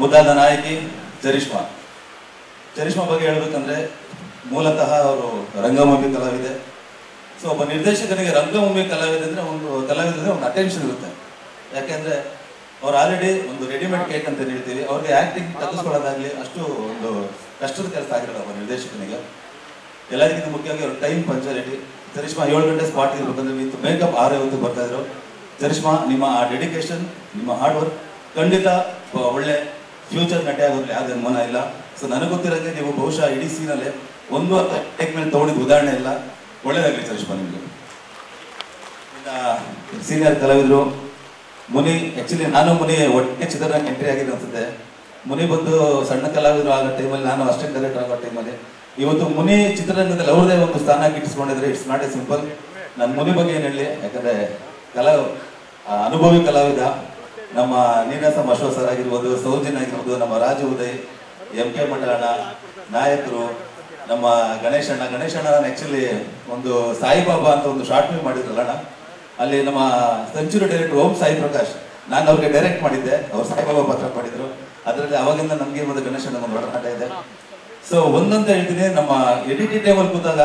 ಮುದ್ದಾದ ನಾಯಕಿ ಚರಿಷ್ಮಾ ಬಗ್ಗೆ ಹೇಳ್ಬೇಕಂದ್ರೆ ಮೂಲತಃ ಅವರು ರಂಗಭೂಮಿ ಕಲಾವಿದೆ. ಸೊ ಒಬ್ಬ ನಿರ್ದೇಶಕನಿಗೆ ರಂಗಭೂಮಿ ಕಲಾವಿದ ಅಂದ್ರೆ ಒಂದು ಅಟೆನ್ಷನ್ ಇರುತ್ತೆ. ಯಾಕೆಂದ್ರೆ ಅವ್ರು ಆಲ್ರೆಡಿ ಒಂದು ರೆಡಿಮೇಡ್ ಕೇಕ್ ಅಂತ ಹೇಳ್ತೀವಿ, ಅವ್ರಿಗೆ ಆಕ್ಟಿಂಗ್ ತೆಗೆಸ್ಕೊಳ್ಳೋದಾಗ್ಲಿ ಅಷ್ಟು ಒಂದು ಕಷ್ಟದ ಕೆಲಸ ಆಗಿರಲ್ಲ ಒಬ್ಬ ನಿರ್ದೇಶಕನಿಗೆ. ಎಲ್ಲರಿಗಿಂತ ಮುಖ್ಯವಾಗಿ ಅವ್ರ ಟೈಮ್ ಪಂಚುಯಾಲಿಟಿ. ಚರಿಷ್ಮಾ 7 ಗಂಟೆ ಸ್ಪಾಟ್ ಇರ್ಬೇಕಂದ್ರೆ ವಿತ್ ಮೇಕಪ್ 6:50 ಬರ್ತಾ ಇದ್ರು. ಚರಿಷ್ಮಾ, ನಿಮ್ಮ ಆ ಡೆಡಿಕೇಶನ್, ನಿಮ್ಮ ಹಾರ್ಡ್ ವರ್ಕ್ ಖಂಡಿತ ಒಳ್ಳೆ ಫ್ಯೂಚರ್ ನಟಿ ಆಗೋದ್ರಲ್ಲಿ ಯಾವುದೇ ಅನುಮಾನ ಇಲ್ಲ. ಸೊ ನನಗೆ ಗೊತ್ತಿರೋಂಗೆ ನೀವು ಬಹುಶಃ ಇಡೀ ಸೀನಲ್ಲಿ ಒಂದು ಟೇಕ್ ಮೇಲೆ ತೊಗೊಂಡಿದ್ದು ಉದಾಹರಣೆ ಇಲ್ಲ. ಒಳ್ಳೇದಾಗಲಿ ಚರಿಷ್ಮಾ ನಿಮಗೆ. ಇನ್ನು ಸೀನಿಯರ್ ಕಲಾವಿದರು ಮುನಿ, ಆ್ಯಕ್ಚುಲಿ ನಾನು ಮುನಿ ಒಟ್ಟಿಗೆ ಚಿತ್ರರಂಗ ಎಂಟ್ರಿ ಆಗಿದೆ ಅನ್ಸುತ್ತೆ. ಮುನಿ ಬಂದು ಸಣ್ಣ ಕಲಾವಿದರು ಆಗೋ ಟೈಮಲ್ಲಿ, ನಾನು ಅಸಿಸ್ಟೆಂಟ್ ಡೈರೆಕ್ಟರ್ ಆಗೋ ಟೈಮಲ್ಲಿ. ಇವತ್ತು ಮುನಿ ಚಿತ್ರರಂಗದಲ್ಲಿ ಅವ್ರದೇ ಒಂದು ಸ್ಥಾನ ಗಿಟ್ಟಿಸ್ಕೊಂಡಿದ್ರೆ ಇಟ್ಸ್ ನಾಟ್ ಎ ಸಿಂಪಲ್. ನಾನು ಮುನಿ ಬಗ್ಗೆ ಏನು ಹೇಳಿ, ಯಾಕಂದರೆ ಅನುಭವಿ ಕಲಾವಿದ. ನಮ್ಮ ನೀನಾಸಂ ಅಶ್ವಥ್ ಸರ್ ಆಗಿರ್ಬೋದು, ಸೌಜನ್ ಆಗಿರ್ಬೋದು, ನಮ್ಮ ರಾಜು ಉದಯ್, MK ಮಂಡಲಣ್ಣ, ನಾಯಕರು, ನಮ್ಮ ಗಣೇಶಣ್ಣ ನಾನು ಆ್ಯಕ್ಚುಲಿ ಒಂದು ಸಾಯಿಬಾಬಾ ಅಂತ ಒಂದು ಶಾರ್ಟ್ ಫಿಲ್ಮ್ ಮಾಡಿದ್ರಲ್ಲಣ್ಣ, ಅಲ್ಲಿ ನಮ್ಮ ಸೆಂಚುರಿ ಡೈರೆಕ್ಟರ್ ಓಂ ಸಾಯಿ ಪ್ರಕಾಶ್, ನಾನು ಅವ್ರಿಗೆ ಡೈರೆಕ್ಟ್ ಮಾಡಿದ್ದೆ, ಅವ್ರು ಸಾಯಿಬಾಬಾ ಪಾತ್ರ ಮಾಡಿದ್ರು. ಅದರಲ್ಲಿ ಅವಾಗಿಂದ ನಮಗೆ ಒಂದು ಗಣೇಶಣ್ಣ ಒಂದು ಒಡನಾಟ ಇದೆ. ಸೊ ಒಂದಂತ ಹೇಳ್ತೀನಿ, ನಮ್ಮ ಎಡಿಟಿಂಗ್ ಟೇಬಲ್ ಕೂತಾಗ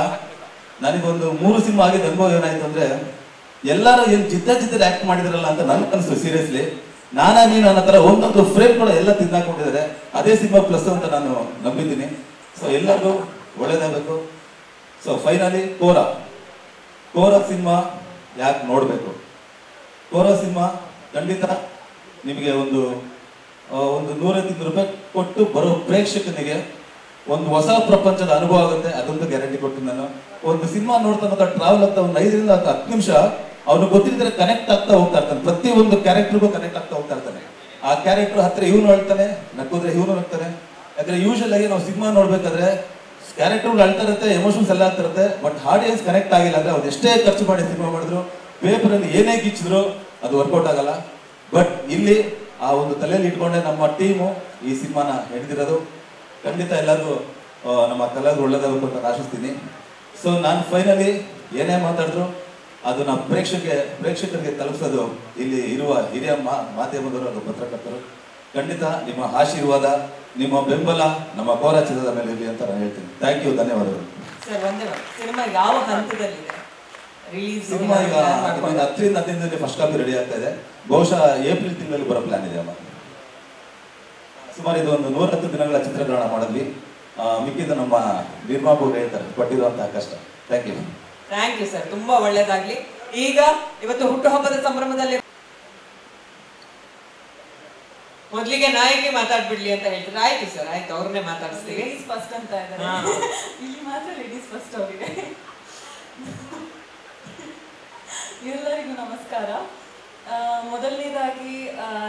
ನನಗೊಂದು 3 ಸಿನಿಮಾ ಆಗಿದ್ದ ಅನುಭವ ಏನಾಯ್ತು ಅಂದ್ರೆ, ಎಲ್ಲರೂ ಏನು ಜಿದ್ದಲ್ಲಿ ಆಕ್ಟ್ ಮಾಡಿದ್ರಲ್ಲ ಅಂತ ನನ್ಗೆ ಅನಿಸ್ತು. ಸೀರಿಯಸ್ಲಿ ನಾನಾಗಿ ನನ್ನ ಹತ್ರ ಒಂದೊಂದು ಫ್ರೇಮ್ ಕೂಡ ಎಲ್ಲ ತಿಂದಾಕೊಂಡಿದ್ದಾರೆ. ಅದೇ ಸಿನಿಮಾ ಪ್ಲಸ್ ಅಂತ ನಾನು ನಂಬಿದ್ದೀನಿ. ಸೊ ಎಲ್ಲರಿಗೂ ಒಳ್ಳೇದಾಗಬೇಕು. ಸೊ ಫೈನಲಿ ಕೋರ ಸಿನಿಮಾ ಯಾಕೆ ನೋಡಬೇಕು? ಕೋರ ಸಿನಿಮಾ ಖಂಡಿತ ನಿಮಗೆ ಒಂದು 100 ರೂಪಾಯಿ ಕೊಟ್ಟು ಬರೋ ಪ್ರೇಕ್ಷಕನಿಗೆ ಒಂದು ಹೊಸ ಪ್ರಪಂಚದ ಅನುಭವ ಆಗುತ್ತೆ. ಅದೊಂದು ಗ್ಯಾರಂಟಿ ಕೊಡ್ತೀನಿ ನಾನು. ಒಂದು ಸಿನಿಮಾ ನೋಡ್ತಾ ಟ್ರಾವೆಲ್ ಆಗ್ತಾ ಒಂದು 5ರಿಂದ 10 ನಿಮಿಷ ಅವ್ನು ಗೊತ್ತಿದ್ರೆ ಕನೆಕ್ಟ್ ಆಗ್ತಾ ಹೋಗ್ತಾ ಇರ್ತಾನೆ. ಪ್ರತಿಯೊಂದು ಕ್ಯಾರೆಕ್ಟರ್ಗೂ ಕನೆಕ್ಟ್ ಆಗ್ತಾ ಹೋಗ್ತಾ ಇರ್ತಾನೆ. ಆ ಕ್ಯಾರೆಕ್ಟರ್ ಹತ್ರ ಇವನು ಹೇಳ್ತಾನೆ, ನಕ್ಕೋದ್ರೆ ಇವನು ನಗ್ತಾನೆ. ಯಾಕಂದ್ರೆ ಯೂಶಲ್ ಆಗಿ ನಾವು ಸಿನಿಮಾ ನೋಡ್ಬೇಕಾದ್ರೆ ಕ್ಯಾರೆಕ್ಟರ್ಗಳು ಅಳ್ತಾ ಇರುತ್ತೆ, ಎಮೋಷನ್ಸ್ ಎಲ್ಲ ಆಗ್ತಿರುತ್ತೆ. ಬಟ್ ಆಡಿಯನ್ಸ್ ಕನೆಕ್ಟ್ ಆಗಿಲ್ಲ ಅಂದ್ರೆ ಅವ್ರು ಎಷ್ಟೇ ಖರ್ಚು ಮಾಡಿ ಸಿನಿಮಾ ಮಾಡಿದ್ರು, ಪೇಪರಲ್ಲಿ ಏನೇ ಗಿಚ್ಚಿದ್ರು ಅದು ವರ್ಕೌಟ್ ಆಗಲ್ಲ. ಬಟ್ ಇಲ್ಲಿ ಆ ಒಂದು ತಲೆಯಲ್ಲಿ ಇಟ್ಕೊಂಡೆ ನಮ್ಮ ಟೀಮು ಈ ಸಿನಿಮಾನ ಹಿಡಿದಿರೋದು. ಖಂಡಿತ ಎಲ್ಲರಿಗೂ ನಮ್ಮ ಕಲಾವಿದರು ಒಳ್ಳೆದಾಗಬೇಕು ಅಂತ ಆಶಿಸ್ತೀನಿ. ಸೊ ನಾನು ಫೈನಲಿ ಏನೇ ಮಾತಾಡಿದ್ರು ಅದು ನಮ್ಮ ಪ್ರೇಕ್ಷಕರಿಗೆ ತಲುಪಿಸೋದು ಇಲ್ಲಿ ಇರುವ ಹಿರಿಯ ಮಾಧ್ಯಮದವರು, ಅದು ಪತ್ರಕರ್ತರು. ಖಂಡಿತ ನಿಮ್ಮ ಆಶೀರ್ವಾದ, ನಿಮ್ಮ ಬೆಂಬಲ ನಮ್ಮ ಕೋರ ಚಿತ್ರದ ಮೇಲೆ ಇರಲಿ ಅಂತ ನಾನು ಹೇಳ್ತೀನಿ. ಥ್ಯಾಂಕ್ ಯು, ಧನ್ಯವಾದಗಳು. ಸಿನಿಮಾ ಯಾವ ಹಂತದಲ್ಲಿದೆ? ಸಿನಿಮಾ ಈಗ 10ರಿಂದ 15 ಫಸ್ಟ್ ಕಾಪಿ ರೆಡಿ ಆಗ್ತಾ ಇದೆ. ಬಹುಶಃ ಏಪ್ರಿಲ್ ತಿಂಗಳಲ್ಲಿ ಬರೋ ಪ್ಲಾನ್ ಇದೆ ಅಮ್ಮ. ಸುಮಾರು ಇದು ಒಂದು 110 ದಿನಗಳ ಚಿತ್ರಗ್ರಹಣ ಮಾಡಿದ್ವಿ. ಮಿಕ್ಕಿದ ನಮ್ಮ ನಿರ್ಮಾಪಕರು ಹೇಳ್ತಾರೆ, ಕೊಟ್ಟಿರುವಂತಹ ಕಷ್ಟ. Thank you. Thank you sir, ತುಂಬಾ ಒಳ್ಳೇದಾಗ್ಲಿ. ಈಗ ಇವತ್ತು ಹುಟ್ಟುಹಬ್ಬದ ಸಂಭ್ರಮದಲ್ಲಿ ಮೊದಲಿಗೆ ನಾಯಕಿ ಮಾತಾಡ್ಬಿಡ್ಲಿ ಅಂತ ಹೇಳ್ತಾರೆ. ಆಯ್ತು ಸರ್, ಆಯ್ತು, ಅವ್ರನ್ನೇ ಮಾತಾಡಿಸ್ತೀವಿ. ಫಸ್ಟ್ ಅಂತ ಇದ್ದಾರೆ ಇಲ್ಲಿ ಮಾತ್ರ ಲೇಡೀಸ್ ಫಸ್ಟ್ ಅವರಿಗೆ. ಎಲ್ಲರಿಗೂ ನಮಸ್ಕಾರ. ಮೊದಲನೇದಾಗಿ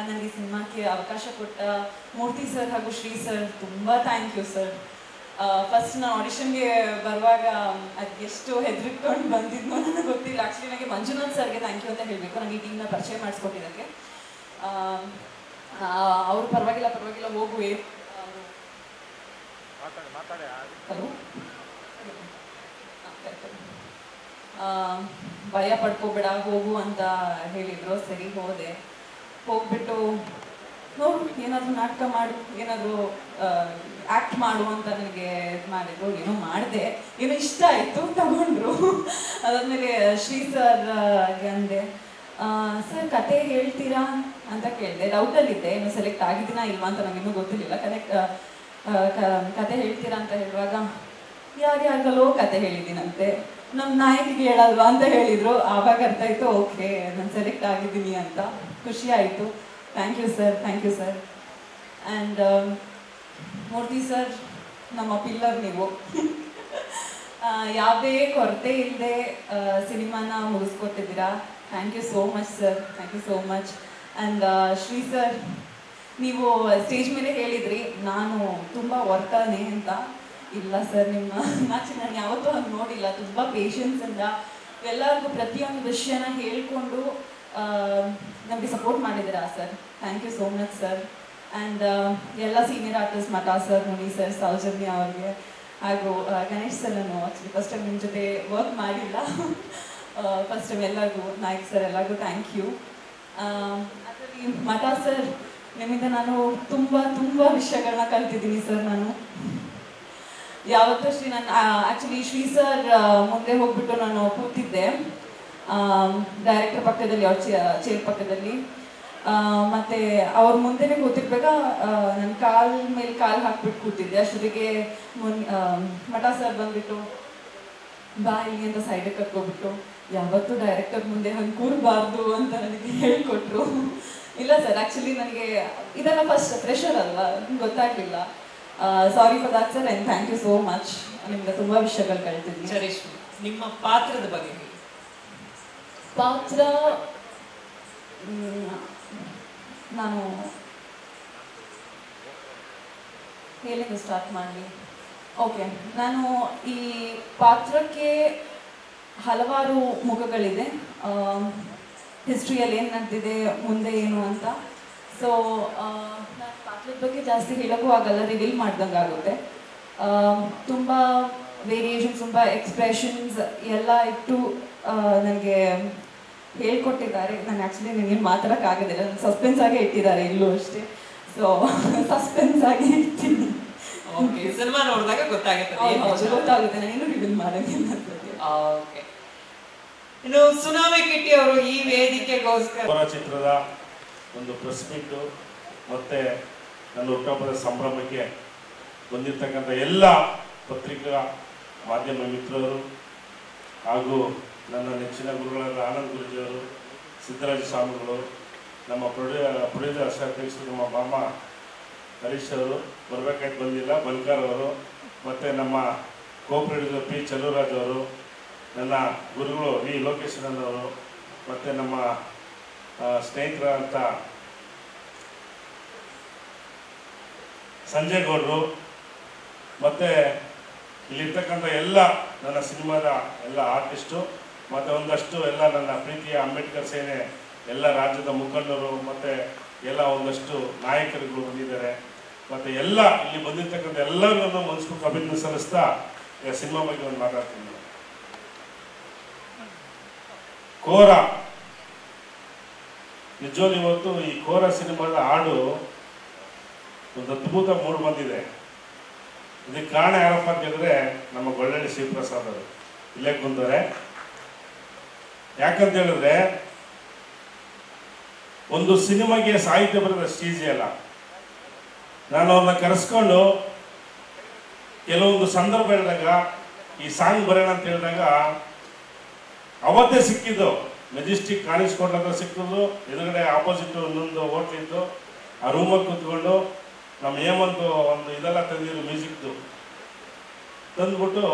ನನಗೆ ಸಿನಿಮಾಕ್ಕೆ ಅವಕಾಶ ಕೊಟ್ಟ ಮೂರ್ತಿ ಸರ್ ಹಾಗೂ ಶ್ರೀ ಸರ್ ತುಂಬಾ ಥ್ಯಾಂಕ್ ಯು ಸರ್. ಫಸ್ಟ್ ನಾನು ಆಡಿಷನ್ಗೆ ಬರುವಾಗ ಅದೆಷ್ಟು ಹೆದರಿಕೊಂಡು ಬಂದಿದ್ನೋ ನನಗೆ ಗೊತ್ತಿಲ್ಲ. ಆ್ಯಕ್ಚುಲಿ ನನಗೆ ಮಂಜುನಾಥ್ ಸರ್ಗೆ ಥ್ಯಾಂಕ್ ಯು ಅಂತ ಹೇಳಬೇಕು, ನನಗೆ ಈ ಟೀಮ್ನ ಪರಿಚಯ ಮಾಡಿಸ್ಕೊಟ್ಟಿದ್ದಕ್ಕೆ. ಅವರು ಪರವಾಗಿಲ್ಲ ಹೋಗು. ಹಲೋ, ಭಯ ಪಡ್ಕೋಬೇಡ ಹೋಗು ಅಂತ ಹೇಳಿದ್ರು. ಸರಿ ಹೋದೆ. ಹೋಗ್ಬಿಟ್ಟು ನೋಡು ಏನಾದರೂ ನಾಟಕ ಮಾಡು, ಏನಾದರೂ ಆ್ಯಕ್ಟ್ ಮಾಡು ಅಂತ ನನಗೆ ಇದು ಮಾಡಿದ್ರು. ಏನೋ ಮಾಡಿದೆ, ಏನೋ ಇಷ್ಟ ಆಯಿತು, ತಗೊಂಡ್ರು. ಅದಾದಮೇಲೆ ಶ್ರೀ ಸರ್ಗೆ ಅಂದೆ, ಸರ್ ಕತೆ ಹೇಳ್ತೀರಾ ಅಂತ ಕೇಳಿದೆ. ಡೌಟಲ್ಲಿದ್ದೆ, ಏನು ಸೆಲೆಕ್ಟ್ ಆಗಿದ್ದೀನಾ ಇಲ್ವಾ ಅಂತ ನನಗಿನ್ನೂ ಗೊತ್ತಿರಲಿಲ್ಲ. ಕತೆ ಹೇಳ್ತೀರಾ ಅಂತ ಹೇಳುವಾಗ ಯಾರ್ಯಾರಿಗಲ್ಲೋ ಕತೆ ಹೇಳಿದ್ದೀನಂತೆ, ನಮ್ಮ ನಾಯಕಿಗೆ ಹೇಳಲ್ವಾ ಅಂತ ಹೇಳಿದರು. ಆವಾಗ ಅರ್ಥ ಆಯಿತು, ಓಕೆ ನಾನು ಸೆಲೆಕ್ಟ್ ಆಗಿದ್ದೀನಿ ಅಂತ. ಖುಷಿ ಆಯಿತು. Thank you sir. And Murthy sir, ನಮ್ಮ ಪಿಲ್ಲರ್ ನೀವು. ಯಾವುದೇ ಕೊರತೆ ಇಲ್ಲದೆ ಸಿನಿಮಾನ ಮುಗಿಸ್ಕೊತಿದ್ದೀರಾ. Thank you so much sir, thank you so much. And Shri sir, ನೀವು ಸ್ಟೇಜ್ ಮೇಲೆ ಹೇಳಿದ್ರಿ ನಾನು ತುಂಬ ವರ್ತಾನೆ ಅಂತ. ಇಲ್ಲ ಸರ್, ನಿಮ್ಮ ನಾನು ಯಾವತ್ತೂ ಹಂಗೆ ನೋಡಿಲ್ಲ. ತುಂಬ ಪೇಷನ್ಸಿಂದ ಎಲ್ಲರಿಗೂ ಪ್ರತಿಯೊಂದು ವಿಷಯನ ಹೇಳ್ಕೊಂಡು ನಮಗೆ ಸಪೋರ್ಟ್ ಮಾಡಿದ್ದೀರಾ sir. Thank you so much sir. And ಎಲ್ಲ senior artist Mata sir, Muni sir, Soujanya ಅವ್ರಿಗೆ, ಹಾಗೂ ಗಣೇಶ್ ಸರ್. ನಾನು ಆ್ಯಕ್ಚುಲಿ ಫಸ್ಟ್ ಟೈಮ್ ನಿಮ್ಮ ಜೊತೆ ವರ್ಕ್ ಮಾಡಿಲ್ಲ. ಫಸ್ಟ್ ಟೈಮ್ ಎಲ್ಲರಿಗೂ, ನಾಯಕ್ ಸರ್ ಎಲ್ಲರಿಗೂ ಥ್ಯಾಂಕ್ ಯು. ಅದರಲ್ಲಿ ಮಠ ಸರ್, ನಿಮ್ಮಿಂದ ನಾನು ತುಂಬ ವಿಷಯಗಳನ್ನ ಕಲ್ತಿದ್ದೀನಿ ಸರ್. ನಾನು ಯಾವತ್ತೂ ಅಷ್ಟೇ ನಾನು ಆ್ಯಕ್ಚುಲಿ ಶ್ರೀ ಸರ್ ಮುಂದೆ ಹೋಗ್ಬಿಟ್ಟು ನಾನು ಕೂತಿದ್ದೆ ಡೈರೆಕ್ಟರ್ ಪಕ್ಕದಲ್ಲಿ, ಅವ್ರ ಚೇರ್ ಪಕ್ಕದಲ್ಲಿ. ಮತ್ತು ಅವ್ರ ಮುಂದೆನೇ ಕೂತಿರ್ಬೇಕ ನನ್ನ ಕಾಲ್ ಮೇಲೆ ಕಾಲು ಹಾಕ್ಬಿಟ್ಟು ಕೂತಿದ್ದೆ. ಅಷ್ಟೊತ್ತಿಗೆ ಮಠ ಸರ್ ಬಂದ್ಬಿಟ್ಟು ಬಾ ಇಲ್ಲಿ ಅಂತ ಸೈಡಿಗೆ ಕರ್ಕೊಬಿಟ್ಟು, ಯಾವತ್ತೂ ಡೈರೆಕ್ಟರ್ ಮುಂದೆ ಹಂಗೆ ಕೂರಬಾರ್ದು ಅಂತ ನನಗೆ ಹೇಳ್ಕೊಟ್ರು. ಇಲ್ಲ ಸರ್, ಆ್ಯಕ್ಚುಲಿ ನನಗೆ ಇದೆಲ್ಲ ಫಸ್ಟ್ ಫ್ರೆಷರ್ ಅಲ್ವಾ, ಗೊತ್ತಾಗಲಿಲ್ಲ. Sorry for that sir, and thank you so much. ನಿಮ್ಗೆ ತುಂಬ ವಿಷಯಗಳು ಕಳ್ತಿದ್ವಿ. ಚರೇಶ್ಮಿ, ನಿಮ್ಮ ಪಾತ್ರದ ಬಗ್ಗೆ ಹೇಳಿ. ಪಾತ್ರ ನಾನು ಎಲ್ಲಿಂದ ಸ್ಟಾರ್ಟ್ ಮಾಡಲಿ? ಓಕೆ, ನಾನು ಈ ಪಾತ್ರಕ್ಕೆ ಹಲವಾರು ಮುಖಗಳಿದೆ. ಹಿಸ್ಟ್ರಿಯಲ್ಲಿ ಏನು ನಡೆದಿದೆ, ಮುಂದೆ ಏನು ಅಂತ. ಸೊ ನಾನು ಪಾತ್ರದ ಬಗ್ಗೆ ಜಾಸ್ತಿ ಹೇಳೋಕ್ಕೂ ಆಗಲ್ಲ, ರಿವೀಲ್ ಮಾಡ್ದಂಗೆ ಆಗುತ್ತೆ. ತುಂಬ ವೇರಿಯೇಷನ್ಸ್, ತುಂಬ ಎಕ್ಸ್ಪ್ರೆಷನ್ಸ್ ಎಲ್ಲ ಇಟ್ಟು ನನಗೆ ಹೇಳ್ಕೊಟ್ಟಿದ್ದಾರೆ. ನಾನು ಆ್ಯಕ್ಚುಲಿ ನನಗೇನು ಮಾತಾಡೋಕ್ಕಾಗೋದಿಲ್ಲ, ನನ್ನ ಸಸ್ಪೆನ್ಸ್ ಆಗೇ ಇಟ್ಟಿದ್ದಾರೆ ಇಲ್ಲೂ ಅಷ್ಟೇ. ಸೊ ಸಸ್ಪೆನ್ಸ್ ಆಗಿ ಇರ್ತೀನಿ. ಓಕೆ, ಸಿನಿಮಾ ನೋಡಿದಾಗ ಗೊತ್ತಾಗುತ್ತೆ. ನಾನು ಇನ್ನೂ ರಿವೀಲ್ ಮಾಡೋದಿಲ್ಲ. ಓಕೆ, ಇನ್ನು ಸುನಾಮಿ ಕಿಟ್ಟಿ ಅವರು ಈ ವೇದಿಕೆಗೋಸ್ಕರ ಚಿತ್ರದ ಒಂದು ಪ್ರೆಸ್ ಮೀಟು ಮತ್ತು ನನ್ನ ಹುಟ್ಟುಹಬ್ಬದ ಸಂಭ್ರಮಕ್ಕೆ ಬಂದಿರತಕ್ಕಂಥ ಎಲ್ಲ ಪತ್ರಿಕಾ ಮಾಧ್ಯಮ ಮಿತ್ರರು ಹಾಗೂ ನನ್ನ ನೆಚ್ಚಿನ ಗುರುಗಳಾದ ಆನಂದ್ ಗುರುಜಿಯವರು, ಸಿದ್ದರಾಜ ಸ್ವಾಮಿಗಳು, ನಮ್ಮ ಪ್ರೊಡ್ಯೂಸರ್ ಅಧ್ಯಕ್ಷರು ನಮ್ಮ ಮಾಮ ಹರೀಶ್ ಅವರು ಬರಬೇಕಾಯ್ತು, ಬಂದಿಲ್ಲ, ಬಲ್ಕಾರ್ ಅವರು, ಮತ್ತು ನಮ್ಮ ಕೋ ಪ್ರೊಡ್ಯೂಸರ್ ಪಿ ಚಲುರಾಜ್ ಅವರು, ನನ್ನ ಗುರುಗಳು ವಿ ಲೋಕೇಶನವರು, ಮತ್ತು ನಮ್ಮ ಸ್ನೇಹಿತರಂಥ ಸಂಜಯ್ ಗೌಡರು, ಮತ್ತು ಇಲ್ಲಿರ್ತಕ್ಕಂಥ ಎಲ್ಲ ನನ್ನ ಸಿನಿಮಾದ ಎಲ್ಲ ಆರ್ಟಿಸ್ಟು, ಮತ್ತು ಒಂದಷ್ಟು ಎಲ್ಲ ನನ್ನ ಪ್ರೀತಿಯ ಅಂಬೇಡ್ಕರ್ ಸೇನೆ ಎಲ್ಲ ರಾಜ್ಯದ ಮುಖಂಡರು, ಮತ್ತು ಎಲ್ಲ ಒಂದಷ್ಟು ನಾಯಕರುಗಳು ಬಂದಿದ್ದಾರೆ. ಮತ್ತು ಎಲ್ಲ ಇಲ್ಲಿ ಬಂದಿರ್ತಕ್ಕಂಥ ಎಲ್ಲರಿಗೂ ಮನಸ್ಸು ಅಭಿನಂದನೆ ಸಲ್ಲಿಸ್ತಾ ಈಗ ಸಿನಿಮಾ ಬಗ್ಗೆ ಒಂದು ಮಾತಾಡ್ತೀನಿ. ಕೋರ, ನಿಜವಾಗ್ಲೂ ಇವತ್ತು ಈ ಕೋರ ಸಿನಿಮಾದ ಹಾಡು ಒಂದು ಅದ್ಭುತ ಮೂಡ್ ಬಂದಿದೆ. ಇದಕ್ಕೆ ಕಾರಣ ಯಾರಪ್ಪ ಅಂತ ಹೇಳಿದ್ರೆ ನಮ್ಮ ಗೊಳ್ಳಳ್ಳಿ ಶಿವಪ್ರಸಾದ್ ಅವರು ಇಲ್ಲೇ ಕುಂತಾರೆ. ಯಾಕಂತ ಹೇಳಿದ್ರೆ ಒಂದು ಸಿನಿಮಾಗೆ ಸಾಹಿತ್ಯ ಬರೋದು ಅಷ್ಟು ಈಸಿ ಅಲ್ಲ. ನಾನು ಅವ್ರನ್ನ ಕರೆಸ್ಕೊಂಡು ಕೆಲವೊಂದು ಸಂದರ್ಭ ಹೇಳಿದಾಗ ಈ ಸಾಂಗ್ ಬರೋಣ ಅಂತ ಹೇಳಿದಾಗ ಅವತ್ತೇ ಸಿಕ್ಕಿದ್ದು. ಮೆಜೆಸ್ಟಿಕ್ ಕಾಣಿಸ್ಕೊಂಡಂತ ಸಿಕ್ಕಿದ್ದು, ಎದುರುಗಡೆ ಆಪೋಸಿಟ್ ಇನ್ನೊಂದು ಹೋಟ್ಲ್ ಇತ್ತು. ಆ ರೂಮಲ್ಲಿ ಕೂತ್ಕೊಂಡು ನಮ್ಮ ಹೇಮಂತ್ ಒಂದು ಇದೆಲ್ಲ ತಂದಿದ್ರು, ಮ್ಯೂಸಿಕ್ದು ತಂದ್ಬಿಟ್ಟು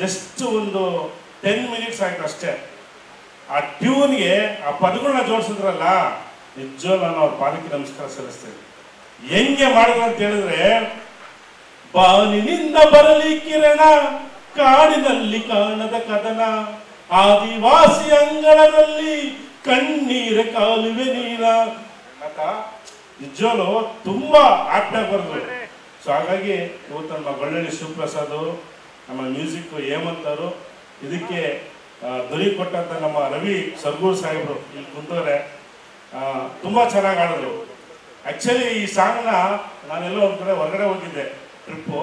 ಜಸ್ಟ್ ಒಂದು 10 ಮಿನಿಟ್ಸ್ ಆಯ್ತು ಅಷ್ಟೇ. ಆ ಟ್ಯೂನ್ಗೆ ಆ ಪದಗಳನ್ನ ಜೋಡಿಸಿದ್ರಲ್ಲ, ನಿಜವೂ ನಾನು ಅವ್ರ ಪಾದಕ್ಕೆ ನಮಸ್ಕಾರ ಸಲ್ಲಿಸ್ತೇನೆ. ಹೆಂಗೆ ಮಾಡಿದ್ರು ಅಂತ ಹೇಳಿದ್ರೆ, ಬಾನಿನಿಂದ ಬರಲಿ ಕಿರಣ, ಕಾಡಿನಲ್ಲಿ ಕಾಣದ ಕದನ, ಆದಿವಾಸಿ ಅಂಗಳದಲ್ಲಿ ಕಣ್ಣೀರ ಕಾಲುವೆ ನೀರ ಅಂತ ನಿಜವೂ ತುಂಬಾ ಆಪ್ಟಾಗಿ ಬರೆದ್ರು. ಸೊ ಹಾಗಾಗಿ ಇವತ್ತು ನಮ್ಮ ಬಳ್ಳಳ್ಳಿ ಶಿವಪ್ರಸಾದ್, ನಮ್ಮ ಮ್ಯೂಸಿಕ್ ಹೇಮಂತ್ ಅವರು, ಇದಕ್ಕೆ ಧ್ವನಿ ಕೊಟ್ಟಂತ ನಮ್ಮ ರವಿ ಸರ್ಗೂರ್ ಸಾಹೇಬರು ಇಲ್ಲಿ ಕುಂತವ್ರೆ, ತುಂಬ ಚೆನ್ನಾಗಿ ಆಡಿದ್ರು. ಆ್ಯಕ್ಚುಲಿ ಈ ಸಾಂಗ್ನ ನಾನೆಲ್ಲೋ ಒಂದು ಕಡೆ ಹೊರಗಡೆ ಹೋಗಿದ್ದೆ ಟ್ರಿಪ್ಪು.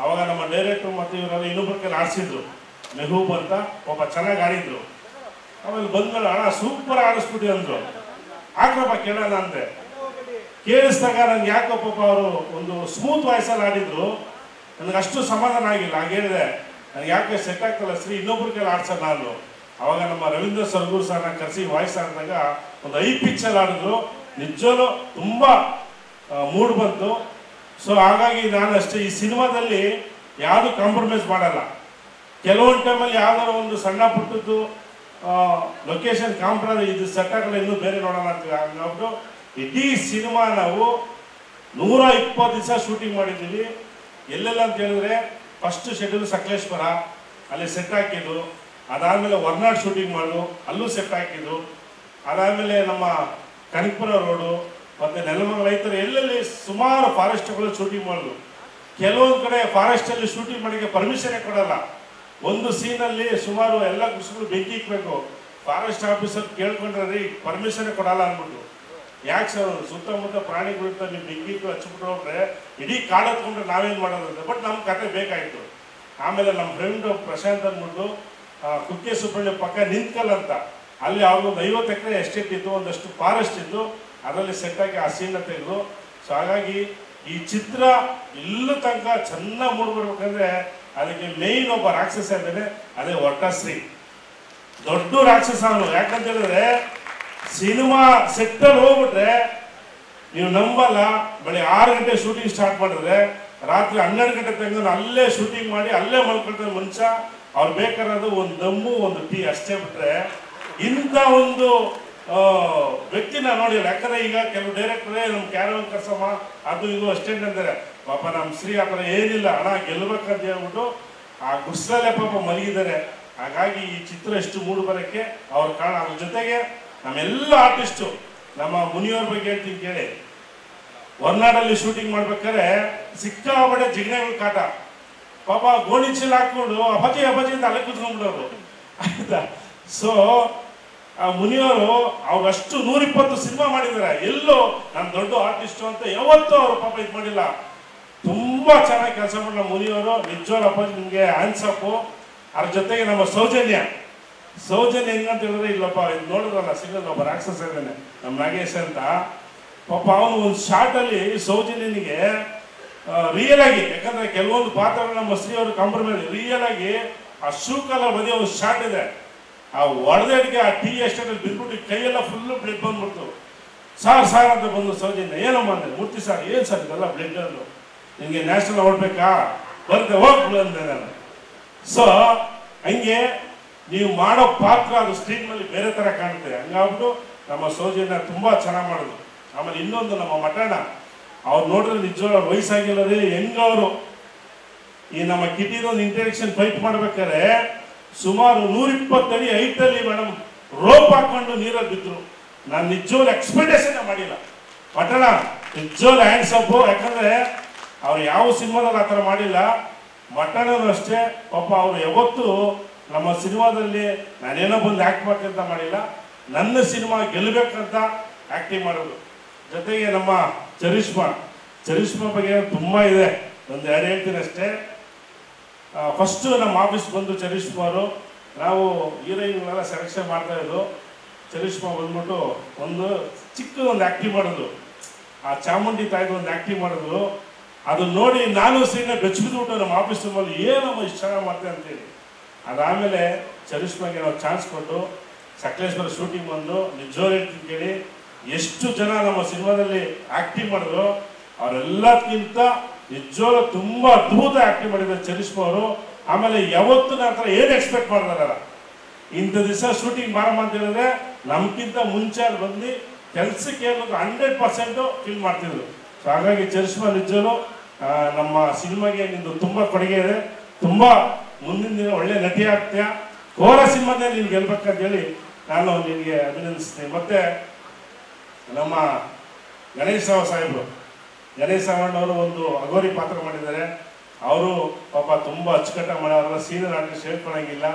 ಅವಾಗ ನಮ್ಮ ಡೈರೆಕ್ಟ್ರು ಮತ್ತು ಇವರೆಲ್ಲ ಇನ್ನೊಬ್ಬರ ಕೈಲಿ ಆಡಿಸಿದ್ರು, ಮೆಹಬೂಬ್ ಅಂತ, ಪಾಪ ಚೆನ್ನಾಗಿ ಆಡಿದ್ರು. ಆಮೇಲೆ ಬಂದ್ಮೇಲೆ ಅಣ್ಣ ಸೂಪರ್ ಆಡಿಸ್ಬಿಟ್ಟು ಅಂದರು. ಹಾಕ್ರಪ್ಪ ಕೇಳೋಣ ಅಂದೆ. ಕೇಳಿಸಿದಾಗ ನನಗೆ ಯಾಕೋ ಪಾಪ ಅವರು ಒಂದು ಸ್ಮೂತ್ ವಾಯ್ಸಲ್ಲಿ ಆಡಿದ್ರು, ನನಗೆ ಅಷ್ಟು ಸಮಾಧಾನ ಆಗಿಲ್ಲ. ಹಾಗೆ ಹೇಳಿದೆ, ನನಗೆ ಯಾಕೆ ಸೆಟ್ ಆಗ್ತಲ್ಲ ಶ್ರೀ, ಇನ್ನೊಬ್ರ ಕೈಲಿ ಆಡ್ಸೋಣ ನಾನು. ಅವಾಗ ನಮ್ಮ ರವೀಂದ್ರ ಸರ್ಗೂರ್ ಸರ್ನ ಕರೆಸಿ ವಾಯ್ಸ್ ಆಡಿದಾಗ ಒಂದು 5 ಪಿಚ್ಚಲ್ಲಿ ಆಡಿದ್ರು. ನಿಜವೂ ತುಂಬ ಮೂಡ್ ಬಂತು. ಸೊ ಹಾಗಾಗಿ ನಾನು ಅಷ್ಟೇ ಈ ಸಿನಿಮಾದಲ್ಲಿ ಯಾವುದು ಕಾಂಪ್ರಮೈಸ್ ಮಾಡಲ್ಲ. ಕೆಲವೊಂದು ಟೈಮಲ್ಲಿ ಯಾವ್ದಾದ್ರು ಒಂದು ಸಣ್ಣ ಪುಟ್ಟದ್ದು ಲೊಕೇಶನ್ ಕಾಂಪ್ರಮೈಸ್, ಇದು ಸೆಟ್ ಆಗಲ್ಲ, ಇನ್ನೂ ಬೇರೆ ನೋಡೋಣ ಅಂತ ಹಂಗಾಗ್ಬಿಟ್ಟು ಇಡೀ ಸಿನಿಮಾ ನಾವು 120 ದಿವಸ ಶೂಟಿಂಗ್ ಮಾಡಿದ್ದೀವಿ. ಎಲ್ಲೆಲ್ಲ ಅಂತ ಹೇಳಿದ್ರೆ, ಫಸ್ಟ್ ಶೆಡ್ಯೂಲ್ ಸಕಲೇಶ್ವರ, ಅಲ್ಲಿ ಸೆಟ್ ಹಾಕಿದ್ದು. ಅದಾದಮೇಲೆ ಹೊರನಾಡು ಶೂಟಿಂಗ್ ಮಾಡೋದು, ಅಲ್ಲೂ ಸೆಟ್ ಹಾಕಿದ್ದು. ಅದಾದಮೇಲೆ ನಮ್ಮ ಕನಕಪುರ ರೋಡು ಮತ್ತು ನೆಲಮಂಗಲ ಈ ಥರ ಎಲ್ಲೆಲ್ಲಿ ಸುಮಾರು ಫಾರೆಸ್ಟ್ಗಳು ಶೂಟಿಂಗ್ ಮಾಡೋದು. ಕೆಲವೊಂದು ಕಡೆ ಫಾರೆಸ್ಟಲ್ಲಿ ಶೂಟಿಂಗ್ ಮಾಡೋಕ್ಕೆ ಪರ್ಮಿಷನ್ನೇ ಕೊಡಲ್ಲ. ಒಂದು ಸೀನಲ್ಲಿ ಸುಮಾರು ಎಲ್ಲ ಗುಡಿಸಲು ಬೆಂಕಿ ಇಕ್ಬೇಕು. ಫಾರೆಸ್ಟ್ ಆಫೀಸರ್ ಕೇಳ್ಕೊಂಡ್ರೆ ರೀ ಪರ್ಮಿಷನ್ನೇ ಕೊಡಲ್ಲ ಅಂದ್ಬಿಟ್ಟು. ಯಾಕೆ ಸರ್, ಸುತ್ತಮುತ್ತ ಪ್ರಾಣಿಗಳಿರ್ತಾರೆ, ನೀವು ಬೆಂಕಿ ಹಚ್ಚಿಬಿಟ್ಟು ಹೋಗ್ರೆ ಇಡೀ ಕಾಡು ಹತ್ಕೊಂಡ್ರೆ ನಾವೇನು ಮಾಡೋದಂತ. ಬಟ್ ನಮ್ಮ ಕತೆ ಬೇಕಾಯಿತು. ಆಮೇಲೆ ನಮ್ಮ ಫ್ರೆಂಡ್ ಪ್ರಶಾಂತ್ ಅಂದ್ಬಿಟ್ಟು ಕುಕ್ಕೆ ಸುಬ್ರಹ್ಮಣ್ಯ ಪಕ್ಕ ನಿಂತ್ಕಲ್ ಅಂತ, ಅಲ್ಲಿ ಅವ್ರಿಗೊಂದು 50 ಎಕರೆ ಎಸ್ಟೇಟ್ ಇತ್ತು, ಒಂದಷ್ಟು ಫಾರೆಸ್ಟ್ ಇತ್ತು, ಅದರಲ್ಲಿ ಸೆಟ್ ಆಗಿ ಆ ಸೀನ ತೆಗೆದು. ಸೊ ಹಾಗಾಗಿ ಈ ಚಿತ್ರ ಇಲ್ಲೂ ತನಕ ಚೆನ್ನಾಗಿ ಮೂಡ್ಬರ್ಬೇಕಂದ್ರೆ ಅದಕ್ಕೆ ಮೇಯ್ನ್ ಒಬ್ಬ ರಾಕ್ಷಸ ಇದ್ದಾನೆ, ಅದೇ ವಟಶ್ರೀ. ದೊಡ್ಡ ರಾಕ್ಷಸ ಅವನು. ಯಾಕಂತ ಹೇಳಿದ್ರೆ, ಸಿನಿಮಾ ಸೆಟ್ಟಲ್ಲಿ ಹೋಗ್ಬಿಟ್ರೆ ನೀವು ನಂಬಲ್ಲ, ಬೆಳಗ್ಗೆ 6 ಗಂಟೆ ಶೂಟಿಂಗ್ ಸ್ಟಾರ್ಟ್ ಮಾಡಿದ್ರೆ ರಾತ್ರಿ 12 ಗಂಟೆ ತನಕ ಅಲ್ಲೇ ಶೂಟಿಂಗ್ ಮಾಡಿ ಅಲ್ಲೇ ಮಲ್ಕೊಳ್ತಾರೆ ಮನುಷ್ಯ. ಅವ್ರು ಬೇಕಾರೋದು ಒಂದು ದಮ್ಮು, ಒಂದು ಟೀ ಅಷ್ಟೇ ಬಿಟ್ರೆ ಇಂಥ ಒಂದು ವ್ಯಕ್ತಿನ ನೋಡಿಲ್ಲ. ಯಾಕಂದ್ರೆ ಈಗ ಕೆಲವು ಡೈರೆಕ್ಟರೇ ನಮ್ಮ ಕ್ಯಾರವನ್ ಕರ್ಸಮ್ಮ ಅದು ಇದು ಅಷ್ಟೇಂಟ್ ಅಂತಾರೆ. ಪಾಪ ನಮ್ಮ ಶ್ರೀ ಆ ಥರ ಏನಿಲ್ಲ, ಹಣ ಗೆಲ್ಬೇಕಂತ ಹೇಳ್ಬಿಟ್ಟು ಆ ಗುಡ್ಸಲಲ್ಲೇ ಪಾಪ ಮಲಗಿದ್ದಾರೆ. ಹಾಗಾಗಿ ಈ ಚಿತ್ರ ಎಷ್ಟು ಮೂಡು ಬರೋಕ್ಕೆ ಅವ್ರ ಕಾರಣ. ಅದ್ರ ಜೊತೆಗೆ ನಮ್ಮೆಲ್ಲ ಆರ್ಟಿಸ್ಟು, ನಮ್ಮ ಮುನಿಯವ್ರ ಬಗ್ಗೆ ಹೇಳ್ತೀನಿ ಕೇಳಿ. ಹೊರನಾಡಲ್ಲಿ ಶೂಟಿಂಗ್ ಮಾಡ್ಬೇಕಾದ್ರೆ ಸಿಕ್ಕಾಪಟ್ಟೆ ಜಿಗಣೆಗಳ ಕಾಟ. ಪಾಪ ಗೋಣಿ ಚೀಲ ಹಾಕೊಂಡು ಅಪಚಿ ಅಂತ ಅಲ್ಲೇ ಕೂತ್ಕೊಂಡ್ಬಿಡೋರು, ಆಯ್ತಾ. ಸೊ ಆ ಮುನಿಯವರು ಅವ್ರಷ್ಟು 120 ಸಿನಿಮಾ ಮಾಡಿದ್ದಾರೆ. ಎಲ್ಲೋ ನಾನು ದೊಡ್ಡ ಆರ್ಟಿಸ್ಟು ಅಂತ ಯಾವತ್ತೂ ಅವರು ಪಾಪ ಇದು ಮಾಡಿಲ್ಲ. ತುಂಬಾ ಚೆನ್ನಾಗಿ ಕೆಲಸ ಮಾಡಿ ನಮ್ಮ ಮುನಿಯವರು. ನಿಜವಾಗ್ಲೂ ಅಪ್ಪಾಜಿ ನಿಮಗೆ ಆನ್ಸಪ್ಪು. ಅದ್ರ ಜೊತೆಗೆ ನಮ್ಮ ಸೌಜನ್ಯ ಹೆಂಗಂತ ಹೇಳಿದ್ರೆ, ಇಲ್ಲಪ್ಪ ಇದು ನೋಡಿದ್ರಲ್ಲ ಸಿಗೋದು ಒಬ್ಬ ರಾಕ್ಷಸ ಇದ್ದಾನೆ ನಮ್ಮ ನಾಗೇಶ್ ಅಂತ. ಪಾಪ ಅವನು ಒಂದು ಶಾರ್ಟಲ್ಲಿ ಸೌಜನ್ಯನಿಗೆ ರಿಯಲ್ ಆಗಿ, ಯಾಕಂದ್ರೆ ಕೆಲವೊಂದು ಪಾತ್ರಗಳು ನಮ್ಮ ಶ್ರೀ ಅವರು ಕಾಂಪ್ರಮೈಸ್, ರಿಯಲ್ ಆಗಿ ಆ ಶೂ ಕಲರ್ ಬದಿ ಒಂದು ಶಾರ್ಟ್ ಇದೆ. ಆ ಒಡೆದೇಟಿಗೆ ಆ ಟೀ ಎಸ್ಟೇಟಲ್ಲಿ ಬಿದ್ಬಿಟ್ಟು ಕೈಯೆಲ್ಲ ಫುಲ್ಲು ಬ್ಲಡ್ ಬಂದ್ಬಿಡ್ತು. ಸಾರ್ ಅಂತ ಬಂದು ಸೌಜನ್ಯ, ಏನಮ್ಮ ಅಂದೆ. ಮೂರ್ತಿ ಸರ್, ಏನು ಸರ್ ಇದೆಲ್ಲ ಬ್ಲಡ್ ಅನ್ನು, ನಿಮಗೆ ನ್ಯಾಷನಲ್ ಹೊಡ್ಬೇಕಾ, ಬರುತ್ತೆ ಹೋಗ್ಬಿಡು ಅಂದೆ ನಾನು. ಸೊ ಹಂಗೆ ನೀವು ಮಾಡೋ ಪಾತ್ರ ಅದು ಸ್ಕ್ರೀನ್ ಮೇಲೆ ಬೇರೆ ಥರ ಕಾಣುತ್ತೆ. ಹಂಗಾಗ್ಬಿಟ್ಟು ನಮ್ಮ ಸೌಜನ್ಯ ತುಂಬ ಚೆನ್ನಾಗಿ ಮಾಡೋದು. ಆಮೇಲೆ ಇನ್ನೊಂದು ನಮ್ಮ ಮಠಣ್ಣ, ಅವ್ರು ನೋಡಿದ್ರೆ ನಿಜವಾಗ್ಲೂ ವಯಸ್ಸಾಗಿಲ್ಲದೆ ಹೆಂಗವರು ಈ ನಮ್ಮ ಕಿಟಿದೊಂದು ಇಂಟೆರೆಕ್ಷನ್ ಫೈಟ್ ಮಾಡ್ಬೇಕಾದ್ರೆ ಸುಮಾರು 120 ಅಡಿ ಹೈಟಲ್ಲಿ ಮೇಡಮ್ ರೋಪ್ ಹಾಕೊಂಡು ನೀರಲ್ಲಿ ಬಿದ್ದರು. ನಾನು ನಿಜವಾಗ್ಲೂ ಎಕ್ಸ್ಪೆಕ್ಟೇಷನ್ ಮಾಡಿಲ್ಲ. ಮಠಣ್ಣ ನಿಜವಾಗ್ಲೂ ಹ್ಯಾಂಡ್ಸ್ ಅಪ್. ಯಾಕಂದ್ರೆ ಅವ್ರು ಯಾವ ಸಿನಿಮಾದಲ್ಲಿ ಆ ಥರ ಮಾಡಿಲ್ಲ. ಮಠಣ್ಣನು ಅಷ್ಟೇ ಪಾಪ ಅವರು ಯಾವತ್ತೂ ನಮ್ಮ ಸಿನಿಮಾದಲ್ಲಿ ನಾನೇನೋ ಬಂದು ಆ್ಯಕ್ಟ್ ಮಾಡ್ಕಂತ ಮಾಡಿಲ್ಲ, ನನ್ನ ಸಿನಿಮಾ ಗೆಲ್ಲಬೇಕಂತ ಆ್ಯಕ್ಟಿಂಗ್ ಮಾಡೋದು. ಜೊತೆಗೆ ನಮ್ಮ ಚರಿಷ್ಮಾ ಬಗ್ಗೆ ತುಂಬ ಇದೆ, ಒಂದು 2 ಹೇಳ್ತೀನಿ ಅಷ್ಟೇ. ಫಸ್ಟು ನಮ್ಮ ಆಫೀಸ್ ಬಂದು ಚರಿಷ್ಮಾ ಅವರು, ನಾವು ಹೀರೋಯಿನ್ಗಳೆಲ್ಲ ಸೆಲೆಕ್ಷನ್ ಮಾಡ್ತಾ ಇದ್ದು, ಚರಿಷ್ಮಾ ಬಂದ್ಬಿಟ್ಟು ಒಂದು ಚಿಕ್ಕದೊಂದು ಆ್ಯಕ್ಟಿಂಗ್ ಮಾಡೋದು, ಆ ಚಾಮುಂಡಿ ತಾಯಿದು ಒಂದು ಆ್ಯಕ್ಟಿಂಗ್ ಮಾಡೋದು. ಅದು ನೋಡಿ ನಾನು ಸೀನ ಬೆಚ್ಚಿಬಿದ್ಬಿಟ್ಟು ನಮ್ಮ ಆಫೀಸ್ ರೂಮಲ್ಲಿ ಏನಮ್ಮ ಇಷ್ಟು ಚೆನ್ನಾಗಿ ಮಾಡ್ತೇನೆ ಅಂತೇಳಿ. ಅದಾದಮೇಲೆ ಚರಿಷ್ಮಾಗೆ ನಾವು ಚಾನ್ಸ್ ಕೊಟ್ಟು ಸಕಲೇಶ್ವರ ಶೂಟಿಂಗ್ ಬಂದು ನಿಜವಾಗ್ಲೂ ಕೇಳಿ ಎಷ್ಟು ಜನ ನಮ್ಮ ಸಿನಿಮಾದಲ್ಲಿ ಆಕ್ಟಿಂಗ್ ಮಾಡಿದ್ರು ಅವರೆಲ್ಲಕ್ಕಿಂತ ನಿಜವಾಗ್ಲೂ ತುಂಬಾ ಅದ್ಭುತ ಆಕ್ಟಿಂಗ್ ಮಾಡಿದ್ದಾರೆ ಚರಿಷ್ಮಾ ಅವರು. ಆಮೇಲೆ ಯಾವತ್ತೂ ನನ್ನ ಹತ್ರ ಏನು ಎಕ್ಸ್ಪೆಕ್ಟ್ ಮಾಡ್ತಾರಲ್ಲ, ಇಂಥ ದಿವಸ ಶೂಟಿಂಗ್ ಮಾಡಮ್ಮ ಅಂತ ಹೇಳಿದ್ರೆ ನಮ್ಗಿಂತ ಮುಂಚೆ ಬಂದು ಕೆಲಸಕ್ಕೆ 100% ಫಿಲ್ ಮಾಡ್ತಿದ್ರು. ಸೊ ಹಾಗಾಗಿ ಚರಿಷ್ಮಾ ನಿಜವಾಗ್ಲೂ ನಮ್ಮ ಸಿನಿಮಾಗೆ ನಿಂದು ತುಂಬಾ ಕೊಡುಗೆ ಇದೆ. ತುಂಬಾ ಮುಂದಿನ ದಿನ ಒಳ್ಳೆ ನಟಿ ಆಗ್ತೀಯ. ಕೋರ ಸಿನಿಮಾದಲ್ಲಿ ನೀನು ಗೆಲ್ಬೇಕಂತ ಹೇಳಿ ನಾನು ನಿನಗೆ ಅಭಿನಂದಿಸ್ತೀನಿ. ಮತ್ತೆ ನಮ್ಮ ಗಣೇಶ್ ರಾವ್ ಸಾಹೇಬರು, ಗಣೇಶ್ ರಾವಣ್ಣವರು ಒಂದು ಅಗೋರಿ ಪಾತ್ರ ಮಾಡಿದ್ದಾರೆ. ಅವರು ಪಾಪ ತುಂಬಾ ಅಚ್ಚುಕಟ್ಟಾಗಿ ಮಾಡೋರಲ್ಲ, ಸೀನಿಯರ್ ಆರ್ಟಿಸ್ಟ್ ಹೇಳ್ಕೊಳಂಗಿಲ್ಲ.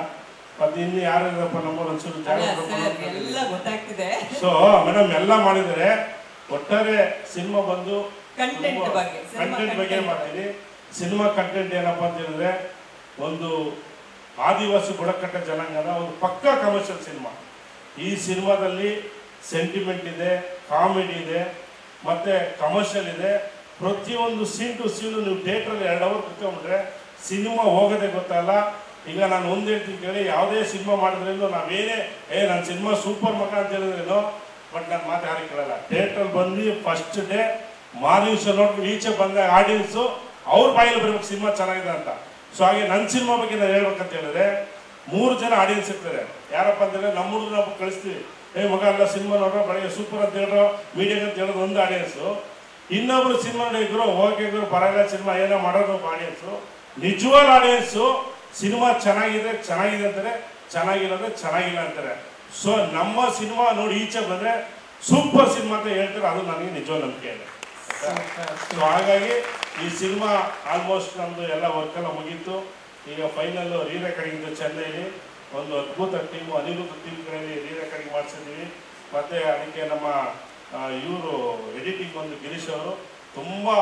ಮತ್ತೆ ಇನ್ನು ಯಾರಿಲ್ಲಪ್ಪ ನಮ್ಮವ್ರು ಒಂಚೂರು ಗೊತ್ತಾಗ್ತಿದೆ. ಸೊ ಮೇಡಮ್ ಎಲ್ಲ ಮಾಡಿದ್ದಾರೆ. ಒಟ್ಟಾರೆ ಸಿನಿಮಾ ಬಂದು ಕಂಟೆಂಟ್ ಬಗ್ಗೆ ಮಾಡ್ತೀನಿ. ಸಿನಿಮಾ ಕಂಟೆಂಟ್ ಏನಪ್ಪಾ ಅಂತ ಹೇಳಿದ್ರೆ, ಒಂದು ಆದಿವಾಸಿ ಬುಡಕಟ್ಟ ಜನಾಂಗದ ಒಂದು ಪಕ್ಕಾ ಕಮರ್ಷಿಯಲ್ ಸಿನಿಮಾ. ಈ ಸಿನಿಮಾದಲ್ಲಿ ಸೆಂಟಿಮೆಂಟ್ ಇದೆ, ಕಾಮಿಡಿ ಇದೆ, ಮತ್ತೆ ಕಮರ್ಷಿಯಲ್ ಇದೆ. ಪ್ರತಿಯೊಂದು ಸೀನ್ ಟು ಸೀನು ನೀವು ಥಿಯೇಟ್ರಲ್ಲಿ 2 ಅವರ್ ಕುತ್ಕೊಂಡ್ಬಿಟ್ರೆ ಸಿನಿಮಾ ಹೋಗೋದೇ ಗೊತ್ತಲ್ಲ. ಈಗ ನಾನು ಒಂದು ಹೇಳ್ತೀನಿ ಕೇಳಿ, ಯಾವುದೇ ಸಿನಿಮಾ ಮಾಡಿದ್ರೇನು ನಾವೇನೇ ನನ್ನ ಸಿನಿಮಾ ಸೂಪರ್ ಮಗ ಅಂತ ಹೇಳಿದ್ರೇನೋ, ಬಟ್ ನಾನು ಮಾತು ಯಾರಿಗೆ ಕೇಳಲ್ಲ. ಥಿಯೇಟ್ರಲ್ಲಿ ಬಂದು ಫಸ್ಟ್ ಡೇ ಮಾರ್ನಿಂಗ್ ಶೋ ನೋಡ್ಕೊಂಡು ಈಚೆ ಬಂದಾಗ ಆಡಿಯನ್ಸು ಅವ್ರ ಬಾಯಲ್ಲಿ ಬರ್ಬೇಕು ಸಿನಿಮಾ ಚೆನ್ನಾಗಿದೆ ಅಂತ. ಸೊ ಹಾಗೆ ನನ್ನ ಸಿನಿಮಾ ಬಗ್ಗೆ ನಾನು ಹೇಳ್ಬೇಕಂತ ಹೇಳಿದ್ರೆ 3 ಜನ ಆಡಿಯನ್ಸ್ ಇರ್ತಾರೆ. ಯಾರಪ್ಪ ಅಂತಂದ್ರೆ ನಮ್ಮ ಹುಡುಗರು ನಾವು ಕಳಿಸ್ತೀವಿ, ಮಗ ಎಲ್ಲ ಸಿನಿಮಾ ನೋಡ್ರೋ ಬೆಳಗ್ಗೆ ಸೂಪರ್ ಅಂತ ಹೇಳ್ರೋ ಮೀಡಿಯಾ ಅಂತ ಹೇಳೋದು ಒಂದು ಆಡಿಯನ್ಸು. ಇನ್ನೊಬ್ರು ಸಿನಿಮಾ ನೋಡಿದ್ರು ಓಕೆ ಬರಲ್ಲ ಸಿನಿಮಾ ಏನೋ ಮಾಡೋದು ಆಡಿಯನ್ಸು. ನಿಜವಾದ ಆಡಿಯನ್ಸು ಸಿನಿಮಾ ಚೆನ್ನಾಗಿದೆ ಅಂತಾರೆ, ಚೆನ್ನಾಗಿರೋದ್ರೆ ಚೆನ್ನಾಗಿಲ್ಲ ಅಂತಾರೆ. ಸೊ ನಮ್ಮ ಸಿನಿಮಾ ನೋಡಿ ಈಚೆ ಬಂದ್ರೆ ಸೂಪರ್ ಸಿನಿಮಾ ಅಂತ ಹೇಳ್ತಾರೆ, ಅದು ನನಗೆ ನಿಜವಾದ ನಂಬಿಕೆ ಇದೆ. ಸೊ ಹಾಗಾಗಿ ಈ ಸಿನಿಮಾ ಆಲ್ಮೋಸ್ಟ್ ನಮ್ದು ಎಲ್ಲ ವರ್ಕೆಲ್ಲ ಮುಗೀತು. ಈಗ ಫೈನಲ್ ರೀ ರೆಕಾರ್ಡಿಂಗ್ ಚೆನ್ನೈಲಿ ಒಂದು ಅದ್ಭುತ ಟೀಮು, ಅನಿರುದ್ಧ ಟೀಮ್ ಕಡೆಯಲ್ಲಿ ರೀ ರೆಕಾರ್ಡಿಂಗ್ ಮಾಡಿಸಿದ್ದೀವಿ. ಮತ್ತೆ ಅದಕ್ಕೆ ನಮ್ಮ ಇವರು ಎಡಿಟಿಂಗ್ ಒಂದು ಗಿರೀಶ್ ಅವರು ತುಂಬಾ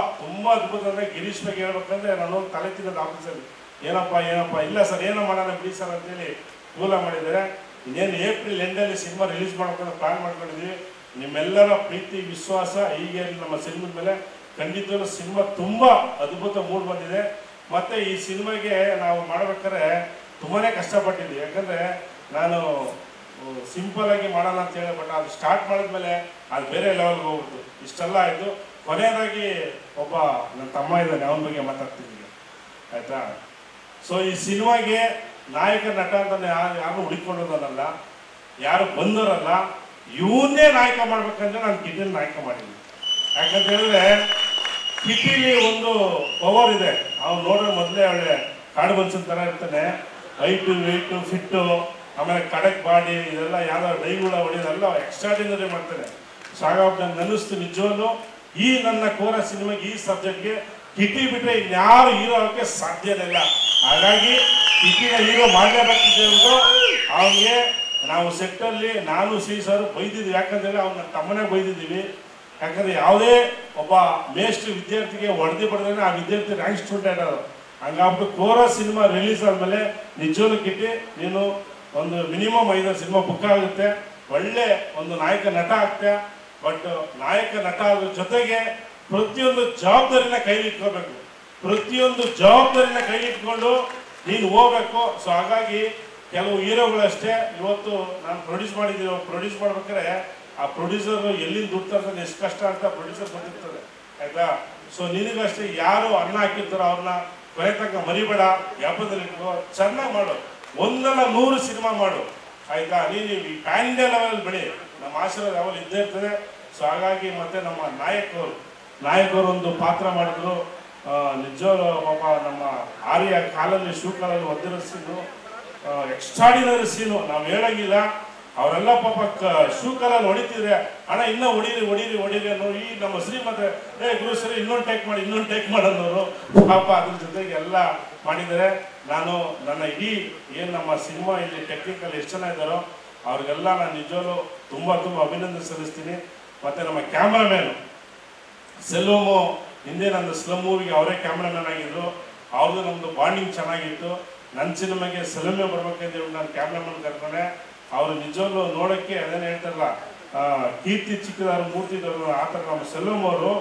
ಅದ್ಭುತ. ಅಂದರೆ ಗಿರೀಶ್ ಬಗ್ಗೆ ಹೇಳ್ಬೇಕಂದ್ರೆ ನಾನು ತಲೆ ತಿನ್ನೋದು ಆಫೀಸಲ್ಲಿ ಏನಪ್ಪ ಇಲ್ಲ ಸರ್ ಏನೋ ಮಾಡೋಣ ಬಿಡಿ ಸರ್ ಅಂತೇಳಿ ಕೂಲ ಮಾಡಿದ್ದಾರೆ. ಇನ್ನೇನು ಏಪ್ರಿಲ್ ಎಂಡಲ್ಲಿ ಸಿನಿಮಾ ರಿಲೀಸ್ ಮಾಡ್ಕೊಂಡು ಪ್ಲಾನ್ ಮಾಡ್ಕೊಂಡಿದ್ದೀವಿ. ನಿಮ್ಮೆಲ್ಲರ ಪ್ರೀತಿ ವಿಶ್ವಾಸ ಹೀಗೆ ನಮ್ಮ ಸಿನಿಮಾದ ಮೇಲೆ ಖಂಡಿತವಾಗ್ಲೂ ಸಿನಿಮಾ ತುಂಬಾ ಅದ್ಭುತ ಮೂಡ್ ಬಂದಿದೆ. ಮತ್ತೆ ಈ ಸಿನಿಮಾಗೆ ನಾವು ಮಾಡ್ಬೇಕಾದ್ರೆ ತುಂಬಾನೇ ಕಷ್ಟಪಟ್ಟಿದ್ವಿ. ಯಾಕಂದ್ರೆ ನಾನು ಸಿಂಪಲ್ ಆಗಿ ಮಾಡೋಣ ಅಂತ ಹೇಳಿ, ಬಟ್ ಅದು ಸ್ಟಾರ್ಟ್ ಮಾಡಿದ್ಮೇಲೆ ಅದು ಬೇರೆ ಲೆವೆಲ್ಗೆ ಹೋಗ್ಬಿಟ್ಟು ಇಷ್ಟೆಲ್ಲ ಆಯಿತು. ಕೊನೆಯದಾಗಿ ಒಬ್ಬ ನನ್ನ ತಮ್ಮ ಇದ್ದಾನೆ, ಅವನ ಬಗ್ಗೆ ಮಾತಾಡ್ತಿದ್ದೀನಿ ಆಯ್ತಾ. ಸೊ ಈ ಸಿನಿಮಾಗೆ ನಾಯಕ ನಟ ಅಂತ ಯಾರು ಹುಡುಕೊಂಡೋದಲ್ಲ, ಯಾರು ಬಂದವರಲ್ಲ, ಇವನ್ನೇ ನಾಯಕ ಮಾಡ್ಬೇಕಂದ್ರೆ ನಾನು ಕಿಟಿಲ್ ನಾಯಕ ಮಾಡಿದ್ದೀನಿ. ಯಾಕಂತ ಹೇಳಿದ್ರೆ ಕಿಟಿಲಿ ಒಂದು ಪವರ್ ಇದೆ. ಅವ್ನು ನೋಡ್ರೆ ಮೊದಲೇ ಒಳ್ಳೆ ಕಾಡು ಮನ್ಸನ್ ಥರ ಇರ್ತಾನೆ, ಹೈಟು ವೆಯ್ಟು ಫಿಟ್ಟು, ಆಮೇಲೆ ಕಡಕ್ ಬಾಡಿ, ಇದೆಲ್ಲ ಯಾವ್ದೋ ಡೈಗುಳ ಹೊಡೆಯೋದೆಲ್ಲ ಎಕ್ಸ್ಟ್ರಾಡಿನರಿ ಮಾಡ್ತಾನೆ. ಸೊ ಹಾಗಾಗಿ ನಂಗೆ ಅನ್ನಿಸ್ತು ನಿಜವಾಗ್ಲೂ ಈ ನನ್ನ ಕೋರ ಸಿನಿಮಾಗೆ ಈ ಸಬ್ಜೆಕ್ಟ್ಗೆ ಕಿಟಿ ಬಿಟ್ಟರೆ ಇನ್ಯಾರು ಹೀರೋ ಆಗೋಕ್ಕೆ ಸಾಧ್ಯನೇ ಇಲ್ಲ. ಹಾಗಾಗಿ ಕಿಟಿನ ಹೀರೋ ಮಾಡಲೇಬೇಕಿದೆ ಅಂತ ಅವನಿಗೆ ನಾವು ಸೆಟ್ಟಲ್ಲಿ ನಾನು ಸರ್ ಬೈದಿದ್ವಿ. ಯಾಕಂದ್ರೆ ಅವ್ನ ತಮ್ಮನೇ ಬೈದಿದ್ದೀವಿ. ಯಾಕಂದ್ರೆ ಯಾವುದೇ ಒಬ್ಬ ಮೇಷ್ಟ್ರು ವಿದ್ಯಾರ್ಥಿಗೆ ಹೊಡೆದಿ ಪಡೆದ್ರೆ ಆ ವಿದ್ಯಾರ್ಥಿ ರ್ಯಾಂಕ್ ಸ್ಟೂಡೆಂಟ್ ಇರೋದು. ಹಂಗಾಗ್ಬಿಟ್ಟು ಕೋರ ಸಿನಿಮಾ ರಿಲೀಸ್ ಆದಮೇಲೆ ನಿಜವಾಗ್ಲೂ ಕಿಟ್ಟಿ ನೀನು ಒಂದು ಮಿನಿಮಮ್ 5 ಸಿನಿಮಾ ಬುಕ್ ಆಗುತ್ತೆ, ಒಳ್ಳೆ ಒಂದು ನಾಯಕ ನಟ ಆಗ್ತೆ. ಬಟ್ ನಾಯಕ ನಟ ಆದ್ರ ಜೊತೆಗೆ ಪ್ರತಿಯೊಂದು ಜವಾಬ್ದಾರಿನ ಕೈಲಿಟ್ಕೋಬೇಕು, ಪ್ರತಿಯೊಂದು ಜವಾಬ್ದಾರಿನ ಕೈಲಿಟ್ಕೊಂಡು ನೀನು ಹೋಗ್ಬೇಕು. ಸೊ ಹಾಗಾಗಿ ಕೆಲವು ಹೀರೋಗಳಷ್ಟೇ ಇವತ್ತು ನಾನು ಪ್ರೊಡ್ಯೂಸ್ ಮಾಡ್ಬೇಕಾದ್ರೆ ಆ ಪ್ರೊಡ್ಯೂಸರ್ ಎಲ್ಲಿಂದ ದುಡ್ಡು ತರ್ತಾನೆ, ಎಷ್ಟು ಕಷ್ಟ ಅಂತ ಪ್ರೊಡ್ಯೂಸರ್ ಗೊತ್ತಿರ್ತದೆ ಆಯ್ತಾ. ಸೊ ನಿನಗಷ್ಟೇ ಯಾರು ಅನ್ನ ಹಾಕಿರ್ತಾರೋ ಅವ್ರನ್ನ ಕೊನೆ ತನಕ ಮರಿಬೇಡ, ವ್ಯಾಪಾರದಲ್ಲಿ ಇಟ್ಕೋ, ಚೆನ್ನಾಗಿ ಮಾಡು, 100 ಸಿನಿಮಾ ಮಾಡು ಆಯ್ತಾ. ನೀನು ಈ ಪ್ಯಾನ್ ಇಂಡಿಯಾ ಲೆವೆಲ್ ಬೆಳಿ, ನಮ್ಮ ಆಶೀರ್ವಾದ ಯಾವಾಗ ಇದ್ದೇ ಇರ್ತದೆ. ಸೊ ಹಾಗಾಗಿ ಮತ್ತೆ ನಮ್ಮ ನಾಯಕರು ಒಂದು ಪಾತ್ರ ಮಾಡಿದ್ರು. ನಿಜವಾಗ್ಲೂ ಪಾಪ ನಮ್ಮ ಆರ್ಯ ಕಾಲಲ್ಲಿ ಶೂ ಕಾಲಲ್ಲಿ ಒದ್ದಿರೋ ಸೀನು ಎಕ್ಸ್ಟ್ರಾಡಿನರಿ ಸೀನು, ನಾವು ಹೇಳಂಗಿಲ್ಲ. ಅವರೆಲ್ಲ ಪಾಪ ಶೂ ಕಾಲಲ್ಲಿ ಹೊಡಿತಿದ್ರೆ ಅಣ್ಣ ಇನ್ನೂ ಹೊಡೀರಿ ಅನ್ನೋ ಈ ನಮ್ಮ ಶ್ರೀಮಂತ ಗುರು ಸರಿ ಇನ್ನೊಂದು ಟೇಕ್ ಮಾಡೋರು ಪಾಪ ಅದ್ರ ಜೊತೆಗೆ ಎಲ್ಲ ಮಾಡಿದ್ದಾರೆ. ನಾನು ನನ್ನ ಇಡೀ ಏನು ನಮ್ಮ ಸಿನಿಮಾ ಇಲ್ಲಿ ಟೆಕ್ನಿಕಲ್ ಎಷ್ಟು ಜನ ಇದ್ದಾರೋ ಅವ್ರಿಗೆಲ್ಲ ನಾನು ನಿಜವಾಗ್ಲೂ ತುಂಬ ಅಭಿನಂದನೆ ಸಲ್ಲಿಸ್ತೀನಿ. ಮತ್ತು ನಮ್ಮ ಕ್ಯಾಮ್ರಾಮ್ಯಾನು ಸೆಲ್ವಮು, ಹಿಂದೆ ನನ್ನ ಸ್ಲಮ್ ಮೂವಿಗೆ ಅವರೇ ಕ್ಯಾಮ್ರಾಮ್ಯಾನ್ ಆಗಿದ್ರು. ಅವ್ರದ್ದು ನಮ್ಮದು ಬಾಂಡಿಂಗ್ ಚೆನ್ನಾಗಿತ್ತು. ನನ್ನ ಸಿನಿಮಾಗೆ ಸೆಲ್ವಮೆ ಬರ್ಬೇಕಂತ ನಾನು ಕ್ಯಾಮ್ರಾಮನ್ ಕರ್ಕೊಂಡೆ. ಅವರು ನಿಜವಾಗ್ಲೂ ನೋಡೋಕ್ಕೆ ಅದೇನು ಹೇಳ್ತಾರಲ್ಲ, ಕೀರ್ತಿ ಚಿಕ್ಕದಾರು ಮೂರ್ತಿ ಆ ಥರ ನಮ್ಮ ಸೆಲ್ವಮ್ ಅವರು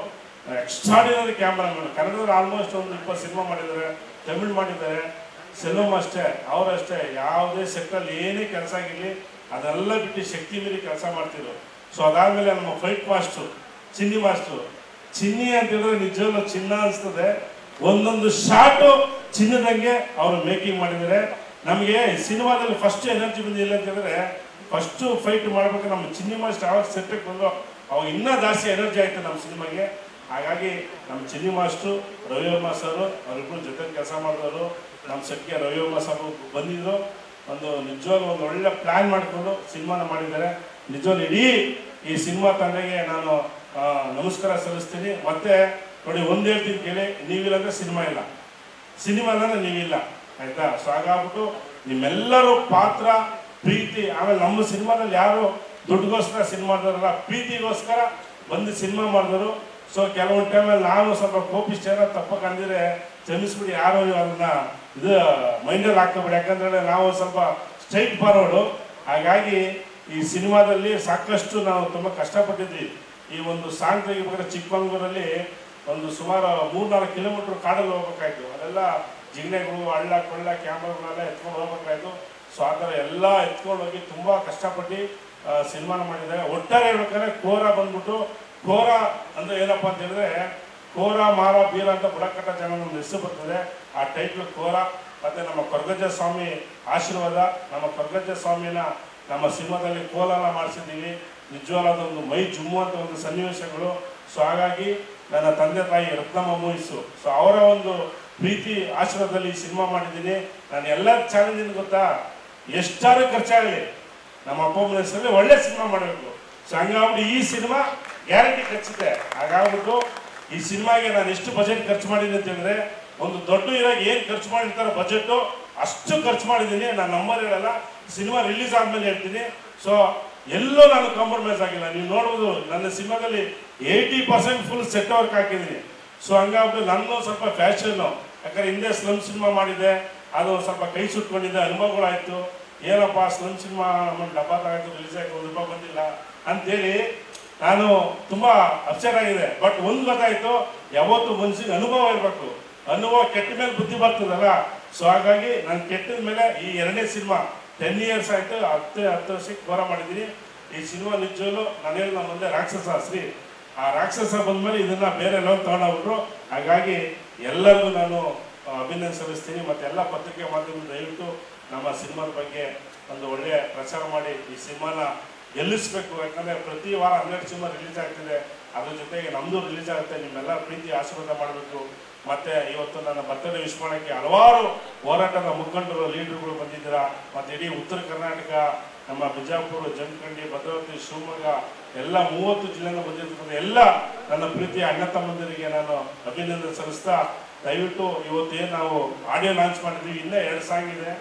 ಎಕ್ಸ್ಟ್ರಾಡಿನರಿ ಕ್ಯಾಮ್ರಾಮನ್. ಕನ್ನಡದಲ್ಲಿ ಆಲ್ಮೋಸ್ಟ್ ಒಂದು 20 ಸಿನಿಮಾ ಮಾಡಿದ್ದಾರೆ, ತಮಿಳ್ ಮಾಡಿದ್ದಾರೆ. ಸೆಲ್ವಮ್ ಅಷ್ಟೇ, ಅವರಷ್ಟೇ ಯಾವುದೇ ಸೆಕ್ಟರ್ ಏನೇ ಕೆಲಸ ಆಗಿರಲಿ ಅದೆಲ್ಲ ಬಿಟ್ಟು ಶಕ್ತಿ ಮೀರಿ ಕೆಲಸ ಮಾಡ್ತಿದ್ರು. ಸೊ ಅದಾದಮೇಲೆ ನಮ್ಮ ಫೈಟ್ ಮಾಸ್ಟ್ರು ಚಿನ್ನಿ ಮಾಸ್ಟ್ರು, ಚಿನ್ನಿ ಅಂತ ಹೇಳಿದ್ರೆ ನಿಜವೂ ಚಿನ್ನ ಅನಿಸ್ತದೆ. ಒಂದೊಂದು ಶಾಟು ಚಿನ್ನದಂಗೆ ಅವರು ಮೇಕಿಂಗ್ ಮಾಡಿದ್ದಾರೆ. ನಮಗೆ ಸಿನಿಮಾದಲ್ಲಿ ಫಸ್ಟ್ ಎನರ್ಜಿ ಬಂದಿಲ್ಲ ಅಂತ ಹೇಳಿದ್ರೆ, ಫಸ್ಟು ಫೈಟ್ ಮಾಡ್ಬೇಕು ನಮ್ಮ ಚಿನ್ನಿ ಮಾಸ್ಟರ್ ಯಾವಾಗ ಸೆಟ್ಟಕ್ಕೆ ಬಂದ್ರು ಅವಾಗ ಇನ್ನೂ ಜಾಸ್ತಿ ಎನರ್ಜಿ ಆಯಿತು ನಮ್ಮ ಸಿನಿಮಾಗೆ. ಹಾಗಾಗಿ ನಮ್ಮ ಚಿನ್ನಿ ಮಾಸ್ಟ್ರು ರವಿವರ್ಮ ಸರ್ ಅವರಿಬ್ಬರು ಜೊತೆ ಕೆಲಸ ಮಾಡಿದವರು. ನಮ್ಮ ಸೆಟ್ಗೆ ರವಿವರ್ಮ ಸರ್ ಬಂದಿದ್ರು, ಒಂದು ನಿಜವಾಗ್ಲೂ ಒಂದು ಒಳ್ಳೆ ಪ್ಲ್ಯಾನ್ ಮಾಡಿಕೊಂಡು ಸಿನಿಮಾನ ಮಾಡಿದ್ದಾರೆ. ನಿಜವಾಗ್ಲೂ ಇಡೀ ಈ ಸಿನಿಮಾ ತಂಡಕ್ಕೆ ನಾನು ನಮಸ್ಕಾರ ಸಲ್ಲಿಸ್ತೀನಿ. ಮತ್ತೆ ನೋಡಿ, ಒಂದು ಹೇಳ್ತೀನಿ ಕೇಳಿ, ನೀವಿಲ್ಲ ಅಂದರೆ ಸಿನಿಮಾ ಇಲ್ಲ, ಸಿನಿಮಾ ಇಲ್ಲಾಂದ್ರೆ ನೀವಿಲ್ಲ, ಆಯ್ತಾ? ಸೊ ಹಾಗಾಗ್ಬಿಟ್ಟು ನಿಮ್ಮೆಲ್ಲರೂ ಪಾತ್ರ ಪ್ರೀತಿ, ಆಮೇಲೆ ನಮ್ಮ ಸಿನಿಮಾದಲ್ಲಿ ಯಾರು ದುಡ್ಡುಗೋಸ್ಕರ ಸಿನಿಮಾ ಮಾಡಿದಾರಲ್ಲ, ಪ್ರೀತಿಗೋಸ್ಕರ ಬಂದು ಸಿನಿಮಾ ಮಾಡಿದ್ರು. ಸೊ ಕೆಲವೊಂದು ಟೈಮಲ್ಲಿ ನಾನು ಸ್ವಲ್ಪ ಕೋಪಿಷ್ಟ ಏನೋ ತಪ್ಪಕ್ಕೆ ಅಂದಿದ್ರೆ ಕ್ಷಮಿಸ್ಬಿಡಿ, ಯಾರು ಅದನ್ನ ಇದು ಮೈಂಡಲ್ಲಿ ಹಾಕೋಬಿಡಿ. ಯಾಕಂದ್ರೆ ನಾವು ಸ್ವಲ್ಪ ಸ್ಟ್ರೈಟ್ ಫಾರ್ವರ್ಡು. ಹಾಗಾಗಿ ಈ ಸಿನಿಮಾದಲ್ಲಿ ಸಾಕಷ್ಟು ನಾವು ತುಂಬ ಕಷ್ಟಪಟ್ಟಿದ್ವಿ. ಈ ಒಂದು ಸಾಂಗ್ ತೆಗಿಬೇಕಾದ್ರೆ ಚಿಕ್ಕಮಂಗ್ಳೂರಲ್ಲಿ ಒಂದು ಸುಮಾರು 3-4 ಕಿಲೋಮೀಟ್ರ್ ಕಾಡಲ್ಲಿ ಹೋಗ್ಬೇಕಾಯ್ತು. ಅದೆಲ್ಲ ಜಿಗಣೆಗಳು, ಹಳ್ಳ ಕೊಳ್ಳ, ಕ್ಯಾಮ್ರಾಗಳೆಲ್ಲ ಎತ್ಕೊಂಡು ಹೋಗ್ಬೇಕಾಯ್ತು. ಸೊ ಆ ಥರ ಎಲ್ಲ ಎತ್ಕೊಂಡು ಹೋಗಿ ತುಂಬ ಕಷ್ಟಪಟ್ಟು ಸಿನಿಮಾನ ಮಾಡಿದ್ದಾರೆ. ಒಟ್ಟಾರೆ ಹೇಳ್ಬೇಕಾದ್ರೆ ಕೋರ ಬಂದ್ಬಿಟ್ಟು, ಕೋರ ಅಂದರೆ ಏನಪ್ಪ ಅಂತ ಹೇಳಿದ್ರೆ, ಕೋರ ಮಾರ ಬೀರ ಅಂತ ಬುಡಕಟ್ಟ ಜನ ನಮ್ಮ ಹೆಸರು ಬರ್ತದೆ. ಆ ಟೈಟ್ಲು ಕೋರ. ಮತ್ತು ನಮ್ಮ ಕೊರಗಜ್ಜ ಸ್ವಾಮಿ ಆಶೀರ್ವಾದ, ನಮ್ಮ ಕೊರಗಜ್ಜ ಸ್ವಾಮಿನ ನಮ್ಮ ಸಿನಿಮಾದಲ್ಲಿ ಕೋಲಾರ ಮಾಡಿಸಿದ್ದೀವಿ. ನಿಜವಾದ ಒಂದು ಮೈ ಜುಮ್ಮುವಂಥ ಒಂದು ಸನ್ನಿವೇಶಗಳು. ಸೊ ಹಾಗಾಗಿ ನನ್ನ ತಂದೆ ತಾಯಿ ರತ್ನಮ್ಮ ಮೂಯಿಸು, ಸೊ ಅವರ ಒಂದು ಪ್ರೀತಿ ಆಶೀರ್ವಾದದಲ್ಲಿ ಈ ಸಿನಿಮಾ ಮಾಡಿದ್ದೀನಿ. ನಾನು ಎಲ್ಲ ಚಾಲೆಂಜಿನ ಗೊತ್ತಾ, ಎಷ್ಟಾದ್ರೂ ಖರ್ಚಾಗಲಿ ನಮ್ಮ ಅಪ್ಪ ಅಮ್ಮನ ಹೆಸರಲ್ಲಿ ಒಳ್ಳೆ ಸಿನಿಮಾ ಮಾಡಬೇಕು. ಸೊ ಹಂಗಾಗ್ಬಿಟ್ಟು ಈ ಸಿನಿಮಾ ಗ್ಯಾರಂಟಿ ಖರ್ಚಿದೆ. ಹಾಗಾಗ್ಬಿಟ್ಟು ಈ ಸಿನಿಮಾಗೆ ನಾನು ಎಷ್ಟು ಬಜೆಟ್ ಖರ್ಚು ಮಾಡಿದ್ದೀನಿ ಅಂತ ಹೇಳಿದ್ರೆ, ಒಂದು ದೊಡ್ಡ ಇರಾಗ ಏನು ಖರ್ಚು ಮಾಡಿರ್ತಾರೋ ಬಜೆಟ್ಟು ಅಷ್ಟು ಖರ್ಚು ಮಾಡಿದ್ದೀನಿ. ನಾನು ನಂಬರ್ ಹೇಳಲ್ಲ, ಸಿನಿಮಾ ರಿಲೀಸ್ ಆದ್ಮೇಲೆ ಹೇಳ್ತೀನಿ. ಸೊ ಎಲ್ಲೂ ನಾನು ಕಾಂಪ್ರಮೈಸ್ ಆಗಿಲ್ಲ. ನೀವು ನೋಡ್ಬೋದು ನನ್ನ ಸಿನಿಮಾದಲ್ಲಿ 80% ಫುಲ್ ಸೆಟ್ ವರ್ಕ್ ಹಾಕಿದ್ದೀನಿ. ಸೊ ಹಂಗಾಗ್ಬಿಟ್ಟು ನನ್ನ ಸ್ವಲ್ಪ ಫ್ಯಾಷನ್ನು, ಯಾಕಂದ್ರೆ ಹಿಂದೆ ಸ್ಲಮ್ ಸಿನಿಮಾ ಮಾಡಿದ್ದೆ, ಅದು ಸ್ವಲ್ಪ ಕೈ ಸುಟ್ಕೊಂಡಿದ್ದೆ, ಅನುಭವಗಳಾಯಿತು. ಏನಪ್ಪ ಸ್ಲಮ್ ಸಿನಿಮಾ ನಮ್ಮ ಡಬ್ಬ ತಗಾಯ್ತು, ರಿಲೀಸ್ ಆಗಿ ₹1 ಬಂದಿಲ್ಲ ಅಂತೇಳಿ ನಾನು ತುಂಬ ಅಪ್ಸೆಟ್ ಆಗಿದೆ. ಬಟ್ ಒಂದು ಗೊತ್ತಾಯಿತು, ಯಾವತ್ತು ಮನುಷ್ಯನಿಗೆ ಅನುಭವ ಇರಬೇಕು. ಅನುಭವ ಕೆಟ್ಟ ಮೇಲೆ ಬುದ್ಧಿ ಬರ್ತದಲ್ಲ. ಸೊ ಹಾಗಾಗಿ ನಾನು ಕೆಟ್ಟದ ಮೇಲೆ ಈ 2ನೇ ಸಿನಿಮಾ 10 ಇಯರ್ಸ್ ಆಯಿತು, 10 ವರ್ಷಕ್ಕೆ ಕೋರ ಮಾಡಿದ್ದೀನಿ. ಈ ಸಿನಿಮಾ ನಿಜವೂ ನಾನು ಹೇಳಿ ನಮ್ಮ ಮುಂದೆ ರಾಕ್ಷಸ ಶ್ರೀ, ಆ ರಾಕ್ಷಸ ಬಂದಮೇಲೆ ಇದನ್ನು ಬೇರೆ ಎಲ್ಲೋ ತಗೊಂಡೋಗ್ಬಿಟ್ರು. ಹಾಗಾಗಿ ಎಲ್ಲರಿಗೂ ನಾನು ಅಭಿನಂದನೆ ಸಲ್ಲಿಸ್ತೀನಿ. ಮತ್ತು ಎಲ್ಲ ಪತ್ರಿಕೆ ಮಾಧ್ಯಮ ದಯವಿಟ್ಟು ನಮ್ಮ ಸಿನಿಮಾದ ಬಗ್ಗೆ ಒಂದು ಒಳ್ಳೆಯ ಪ್ರಚಾರ ಮಾಡಿ ಈ ಸಿನಿಮಾನ ಗೆಲ್ಲಿಸಬೇಕು. ಯಾಕಂದರೆ ಪ್ರತಿ ವಾರ 12 ಸಿನಿಮಾ ರಿಲೀಸ್ ಆಗ್ತಿದೆ, ಅದ್ರ ಜೊತೆಗೆ ನಮ್ಮದು ರಿಲೀಸ್ ಆಗುತ್ತೆ. ನಿಮ್ಮೆಲ್ಲ ಪ್ರೀತಿ ಆಶೀರ್ವಾದ ಮಾಡಬೇಕು. ಮತ್ತು ಇವತ್ತು ನನ್ನ ಬರ್ತಡೇ ವಿಶ್ ಮಾಡೋಕ್ಕೆ ಹಲವಾರು ಹೋರಾಟದ ಮುಖಂಡರು, ಲೀಡರ್ಗಳು ಬಂದಿದ್ದೀರಾ. ಮತ್ತು ಇಡೀ ಉತ್ತರ ಕರ್ನಾಟಕ, ನಮ್ಮ ಬಿಜಾಪುರ, ಜಮಖಂಡಿ, ಭದ್ರಾವತಿ, ಶಿವಮೊಗ್ಗ ಎಲ್ಲ 30 ಜಿಲ್ಲೆಯಿಂದ ಬಂದಿರ್ತಕ್ಕಂಥ ಎಲ್ಲ ನನ್ನ ಪ್ರೀತಿಯ ಅಣ್ಣ ತಮ್ಮಂದಿರಿಗೆ ನಾನು ಅಭಿನಂದನೆ ಸಲ್ಲಿಸ್ತಾ, ದಯವಿಟ್ಟು ಇವತ್ತೇನು ನಾವು ಆಡಿಯೋ ಲಾಂಚ್ ಮಾಡಿದ್ವಿ, ಇನ್ನೂ 2 ಸಾಂಗ್ ಇದೆ,